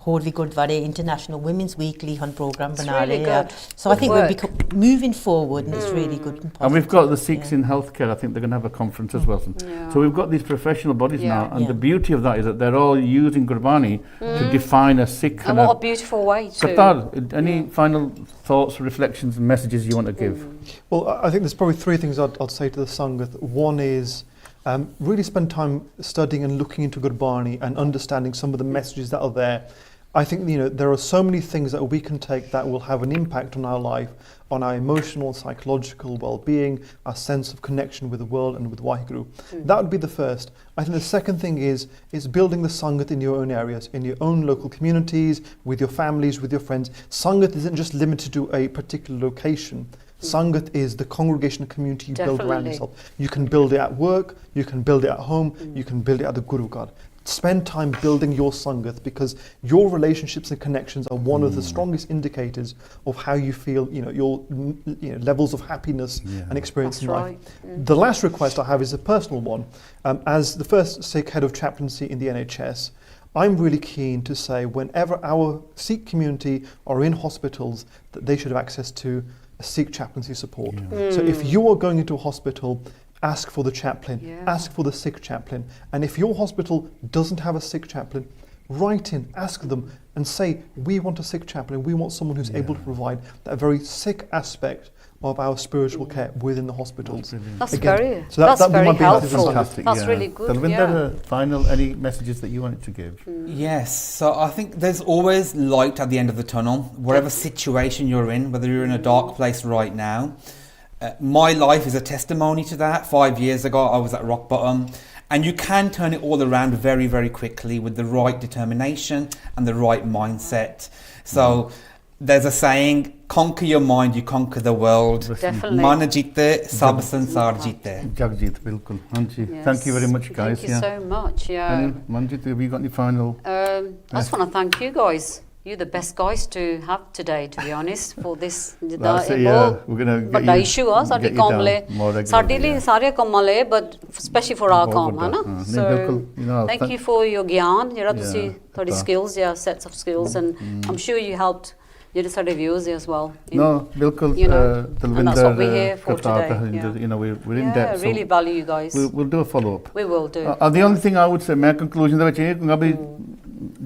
ਹੋਰ ਵੀ ਗੁਰਦੁਆਰੇ ਇੰਟਰਨੈਸ਼ਨਲ women's weekly ਹੁਣ ਪ੍ਰੋਗਰਾਮ ਬਣਾ really ਰਹੇ ਆ good. so I Good think we're work. moving forward and it's really good And we've got the Sikhs in healthcare. I think they're going to have a conference as well. Yeah. So we've got these professional bodies Yeah. now, and Yeah. the beauty of that is that they're all using Gurbani to define a Sikh. and what a beautiful way to Qatar, any final thoughts, reflections, and messages you want to give? Well, I think there's probably three things I'd say to the Sangat. One is really spend time studying and looking into Gurbani and understanding some of the messages that are there. I think there are so many things that we can take that will have an impact on our life, on our emotional, psychological well-being, our sense of connection with the world and with Waheguru. That would be the first. I think the second thing is building the Sangat in your own areas, in your own local communities, with your families, with your friends. Sangat isn't just limited to a particular location. Sangat is the congregation and community you build around Definitely. yourself. You can build it at work, you can build it at home, you can build it at the Guru God. Spend time building your Sangat, because your relationships and connections are one of the strongest indicators of how you feel, your levels of happiness and experience That's in life. The last request I have is a personal one. As the first Sikh head of chaplaincy in the NHS, I'm really keen to say whenever our Sikh community are in hospitals, that they should have access to Sikh chaplaincy support. So if you are going into a hospital ask for the chaplain, Yeah. ask for the sick chaplain. And if your hospital doesn't have a sick chaplain, write in, ask them, and say, we want a sick chaplain. We want someone who's able to provide that very sick aspect of our spiritual care within the hospitals. That's Again, very, so that- that's that'd be my very biggest helpful. Fantastic, That's yeah. really good. Dalvinder, Yeah. final, any messages that you wanted to give? Yes, so I think there's always light at the end of the tunnel, whatever situation you're in, whether you're in a dark place right now. My life is a testimony to that. 5 years ago, I was at rock bottom. And you can turn it all around very, very quickly with the right determination and the right mindset. So there's a saying, conquer your mind, you conquer the world. Definitely. Mana jitte, sab sansar jitte. Jagjit, bilkul. Hanji. Yes. Thank you very much, guys. Thank you so much. Yeah. And Manjit, have you got any final? I just want to thank you guys. You're the best guys to have today, to be honest, for this. ਜਿੱਦਾਂ Last, ਇਹ yeah, ਬਹੁਤ we're gonna get ਵੱਡਾ you- issue ਆ ਸਾਡੇ get you ਕੌਮ down ਲਈ more regularly, ਸਾਡੇ ਲਈ yeah. ਸਾਰੇ ਕੰਮਾਂ ਲਈ but especially for our ਬਹੁਤ ਕੌਮ ਵੱਡਾ, ਹੈ ਨਾ ਹਾਂ, ਨਹੀਂ, so ਬਿਲਕੁਲ, you know, thank you for your ਗਿਆਨ ਜਿਹੜਾ ਤੁਸੀਂ Yeah, ਤੁਹਾਡੀ ਪਤਾ। skills ਜਾਂ sets of skills and I'm sure you helped ਜਿਹੜੇ ਸਾਡੇ viewers as well in- No, bilkul. you know, and that's what we're Dalvinder, here for Kartar, today, Tahinder, yeah. you know, we're in yeah, depth. so really value you guys we'll do a follow-up. we will do The only thing I would say, ਮੈਂ conclusion ਦੇ ਵਿੱਚ ਇਹ ਕਹੂੰਗਾ ਵੀ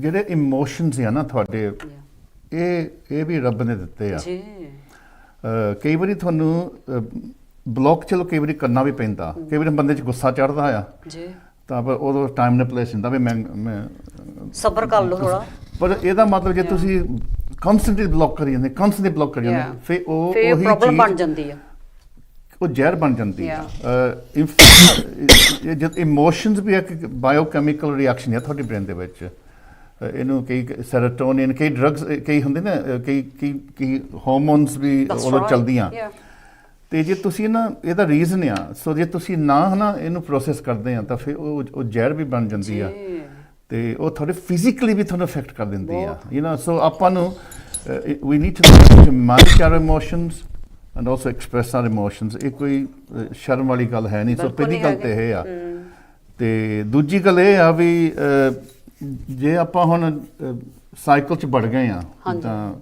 ਜਿਹੜੇ emotions ਆ ਨਾ ਤੁਹਾਡੇ ਇਹ ਵੀ ਰੱਬ ਨੇ ਦਿੱਤੇ ਆ ਜੀ ਕਈ ਵਾਰੀ ਤੁਹਾਨੂੰ ਬਲੌਕ ਚਲੋ ਕਈ ਵਾਰੀ ਕਰਨਾ ਵੀ ਪੈਂਦਾ ਕਈ ਵਾਰੀ ਬੰਦੇ 'ਚ ਗੁੱਸਾ ਚੜਦਾ ਆ ਜੀ ਤਾਂ ਪਰ ਉਦੋਂ ਟਾਈਮ ਨੇ ਪਲੇਸ ਹੁੰਦਾ ਵੀ ਮੈਂ ਸਬਰ ਕਰ ਲਓ ਥੋੜਾ ਪਰ ਇਹਦਾ ਮਤਲਬ ਜੇ ਤੁਸੀਂ ਕਨਸਟੈਂਟਲੀ ਬਲੌਕ ਕਰੀ ਜਾਂਦੇ ਕਨਸਟੈਂਟਲੀ ਬਲੌਕ ਕਰੀ Yeah. ਜਾਂਦੇ ਫਿਰ ਉਹ ਫਿਰ ਉਹੀ ਪ੍ਰੋਬਲਮ ਬਣ ਚੀਜ਼ ਜਾਂਦੀ ਆ ਉਹ ਜ਼ਹਿਰ ਬਣ ਜਾਂਦੀ ਆ Yeah. ਜਦ ਇਮੋਸ਼ਨਸ ਵੀ ਇੱਕ ਬਾਇਓਕੈਮੀਕਲ ਰਿਐਕਸ਼ਨ ਹੈ ਤੁਹਾਡੇ ਬ੍ਰੇਨ ਦੇ ਵਿੱਚ ਇਹਨੂੰ ਕਈ ਸੈਰੋਟੋਨਿਨ ਕਈ ਡਰੱਗਸ ਕਈ ਹੁੰਦੇ ਨਾ ਕਈ ਹਾਰਮੋਨਸ ਵੀ That's ਉਦੋਂ right. ਚੱਲਦੀਆਂ Yeah. ਤੇ ਜੇ ਤੁਸੀਂ ਨਾ ਇਹਦਾ ਰੀਜ਼ਨ ਆ ਸੋ ਜੇ ਤੁਸੀਂ ਨਾ ਹਨਾ ਇਹਨੂੰ ਪ੍ਰੋਸੈਸ ਕਰਦੇ ਆ ਤਾਂ ਫਿਰ ਉਹ ਜ਼ਹਿਰ ਵੀ ਬਣ ਜਾਂਦੀ ਆ ਜੀ। ਤੇ ਉਹ ਤੁਹਾਡੇ ਫਿਜ਼ੀਕਲੀ ਵੀ ਤੁਹਾਨੂੰ ਅਫੈਕਟ ਕਰ ਦਿੰਦੀ ਆ ਬਹੁਤ। ਯੂ نو ਸੋ ਆਪਾਂ ਨੂੰ ਵੀ need to manage our emotions and also express our emotions ਇਹ ਕੋਈ ਸ਼ਰਮ ਵਾਲੀ ਗੱਲ ਹੈ ਨਹੀਂ ਸੋ ਬਿਲਕੁਲ ਪਹਿਲੀ ਨਹੀਂ ਗੱਲ ਤੇ ਹੈਗੀ। ਇਹ ਆ ਤੇ ਦੂਜੀ ਗੱਲ ਇਹ ਆ ਵੀ ਜੇ ਆਪਾਂ ਹੁਣ ਸਾਈਕਲ 'ਚ ਵੜ ਗਏ ਆ ਹਾਂਜੀ। ਤਾਂ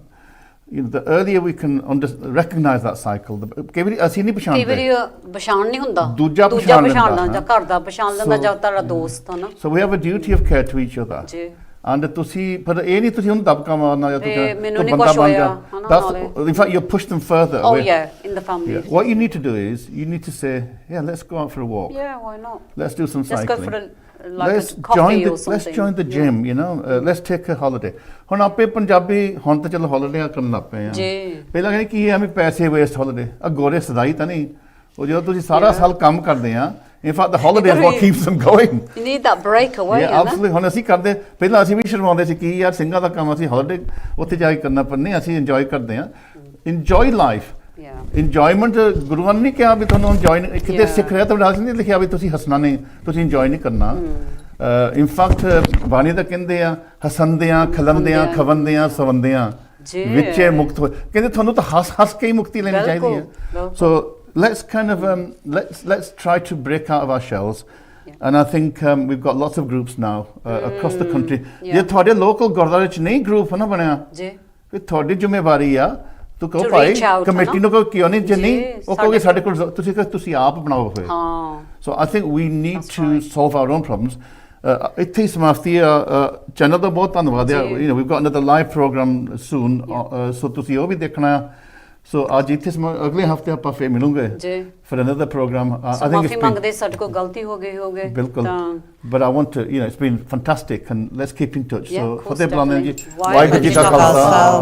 the earlier we can recognize that cycle ਕਈ ਵਾਰੀ ਅਸੀਂ ਨਹੀਂ ਕਈ ਪਛਾਣਦੇ ਵਾਰੀ ਪਛਾਣ ਨਹੀਂ ਹੁੰਦਾ ਦੂਜਾ ਪਛਾਣ ਲੈਂਦਾ, ਪਛਾਣਦਾ ਜਾਂ ਹਾਂ। ਘਰ ਦਾ ਪਛਾਣ ਲੈਂਦਾ So- ਜਾਂ ਤੁਹਾਡਾ ਦੋਸਤ ਹੈ ਨਾ so we have a duty of care to each other ਜੀ and ਤੁਸੀਂ ਪਰ ਇਹ ਨਹੀਂ ਤੁਸੀਂ ਉਹਨੂੰ ਦਬਕਾ ਮਾਰਨਾ ਜਾਂ ਤੇ ਤੁਸੀਂ ਮੈਨੂੰ ਤੂੰ ਨਹੀਂ ਬੰਦਾ ਕੁਛ ਬਣ ਹੋਇਆ, ਜਾ ਹਨਾ, that's ਨਾਲੇ। in fact you push them further oh away. yeah in the family Yeah. What you need to do is you need to say yeah let's go out for a walk yeah why not let's do some let's go cycling for a like let's a coffee join or let's something join the gym you know let's take a holiday ਹੁਣ ਆਪੇ ਪੰਜਾਬੀ ਹੁਣ ਤਾਂ ਚਲੋ holiday ਕਰਨ ਲੱਗ ਪਏ ਆ ਜੀ ਪਹਿਲਾਂ ਕਹਿੰਦੇ ਕੀ ਐਵੇਂ ਪੈਸੇ ਵੇਸਟ ਹੌਲੀਡੇ ਆ ਗੋਰੇ ਸਦਾਈ ਤਾਂ ਨਹੀਂ ਉਹ ਜਦੋਂ ਤੁਸੀਂ ਸਾਰਾ ਸਾਲ ਕੰਮ ਕਰਦੇ ਆ in fact the holiday is what Agree. keeps them going you need that break away yeah ਹੈ ਨਾ absolutely ਹੁਣ ਅਸੀਂ ਕਰਦੇ ਪਹਿਲਾਂ ਅਸੀਂ ਵੀ ਸ਼ਰਮਾਉਂਦੇ ਸੀ ਕੀ ਯਾਰ ਸਿੰਘਾਂ ਦਾ ਕੰਮ ਅਸੀਂ ਹੌਲੀਡੇ ਉੱਥੇ ਜਾ ਕੇ ਕਰਨਾ ਪਰ ਨਹੀਂ ਅਸੀਂ ਇੰਜੋਏ ਕਰਦੇ ਆ ਇੰਜੋਏ ਲਾਈਫ yeah ਇੰਜੋਇਮੈਂਟ ਗੁਰੂਆਂ ਨੇ ਨਹੀਂ ਕਿਹਾ ਵੀ ਤੁਹਾਨੂੰ ਇੰਜੋਏ ਕਿਤੇ Yeah. ਸਿੱਖ ਰਿਹਾ ਤਾਂ ਨਾਲ ਨਹੀਂ ਲਿਖਿਆ ਵੀ ਤੁਸੀਂ ਹੱਸਣਾ ਨਹੀਂ ਤੁਸੀਂ ਇੰਜੋਏ ਨਹੀਂ ਕਰਨਾ ਇਨ ਫੈਕਟ ਬਾਣੀ ਦਾ ਕਹਿੰਦੇ ਆ ਹਸੰਦਿਆਂ ਖਲੰਦਿਆਂ ਖਵੰਦਿਆਂ ਸਵੰਦਿਆਂ ਜੀ। ਵਿੱਚੇ ਮੁਕਤ ਹੋਏ ਕਹਿੰਦੇ ਤੁਹਾਨੂੰ ਤਾਂ ਹੱਸ ਹੱਸ ਕੇ ਹੀ ਮੁਕਤੀ ਲੈਣੀ ਚਾਹੀਦੀ ਬਿਲਕੁਲ, ਹੈ ਬਿਲਕੁਲ। ਸੋ let's kind of let's try to break out of our shells and I think we've got lots of groups now across the country ਜੇ ਤੁਹਾਡੇ ਲੋਕਲ ਗੁਰਦੁਆਰੇ ਚ ਨਹੀਂ ਗਰੁੱਪ ਨਾ ਬਣਿਆ ਜੀ ਫਿਰ ਤੁਹਾਡੀ ਜ਼ਿੰਮੇਵਾਰੀ ਆ ਤੂੰ ਕਹੋ To Bhai reach out, committee ਹਨਾ? ਨੂੰ ਕਹੋ ਕਿਉਂ ਨਹੀਂ ਜੇ ਜੀ, ਨਹੀਂ ਉਹ ਕਹੋਗੇ ਸਾਡੇ ਸਾਡੇ ਕੋਲ ਤੁਸੀਂ ਕਹੋ ਤੁਸੀਂ ਆਪ ਬਣਾਓ ਹੋਏ ਹਾਂ so I think we need That's to right. Solve our own problems ਇੱਥੇ ਹੀ ਸਮਾਪਤੀ ਚੈਨਲ ਦਾ ਬਹੁਤ ਧੰਨਵਾਦ ਹੈ ਜੀ। You نو we've got another live program soon so ਤੁਸੀਂ ਉਹ ਵੀ ਦੇਖਣਾ ਸੋ ਅੱਜ ਇੱਥੇ ਅਗਲੇ ਹਫਤੇ ਆਪਾਂ ਫੇਰ ਮਿਲੂਗੇ ਜੀ for another program I think ਮਾਫੀ it's been ਮੰਗਦੇ ਸਾਡੇ ਕੋਲ ਗਲਤੀ ਹੋ ਗਈ ਹੋਗੇ ਬਿਲਕੁਲ but I want to you know it's been fantastic and let's keep in touch Yeah, so of course, ਫਤਿਹ ਬੁਲਾਉਂਦੇ ਜੀ definitely. ਵਾਹਿਗੁਰੂ ਜੀ ਕਾ ਖਾਲਸਾ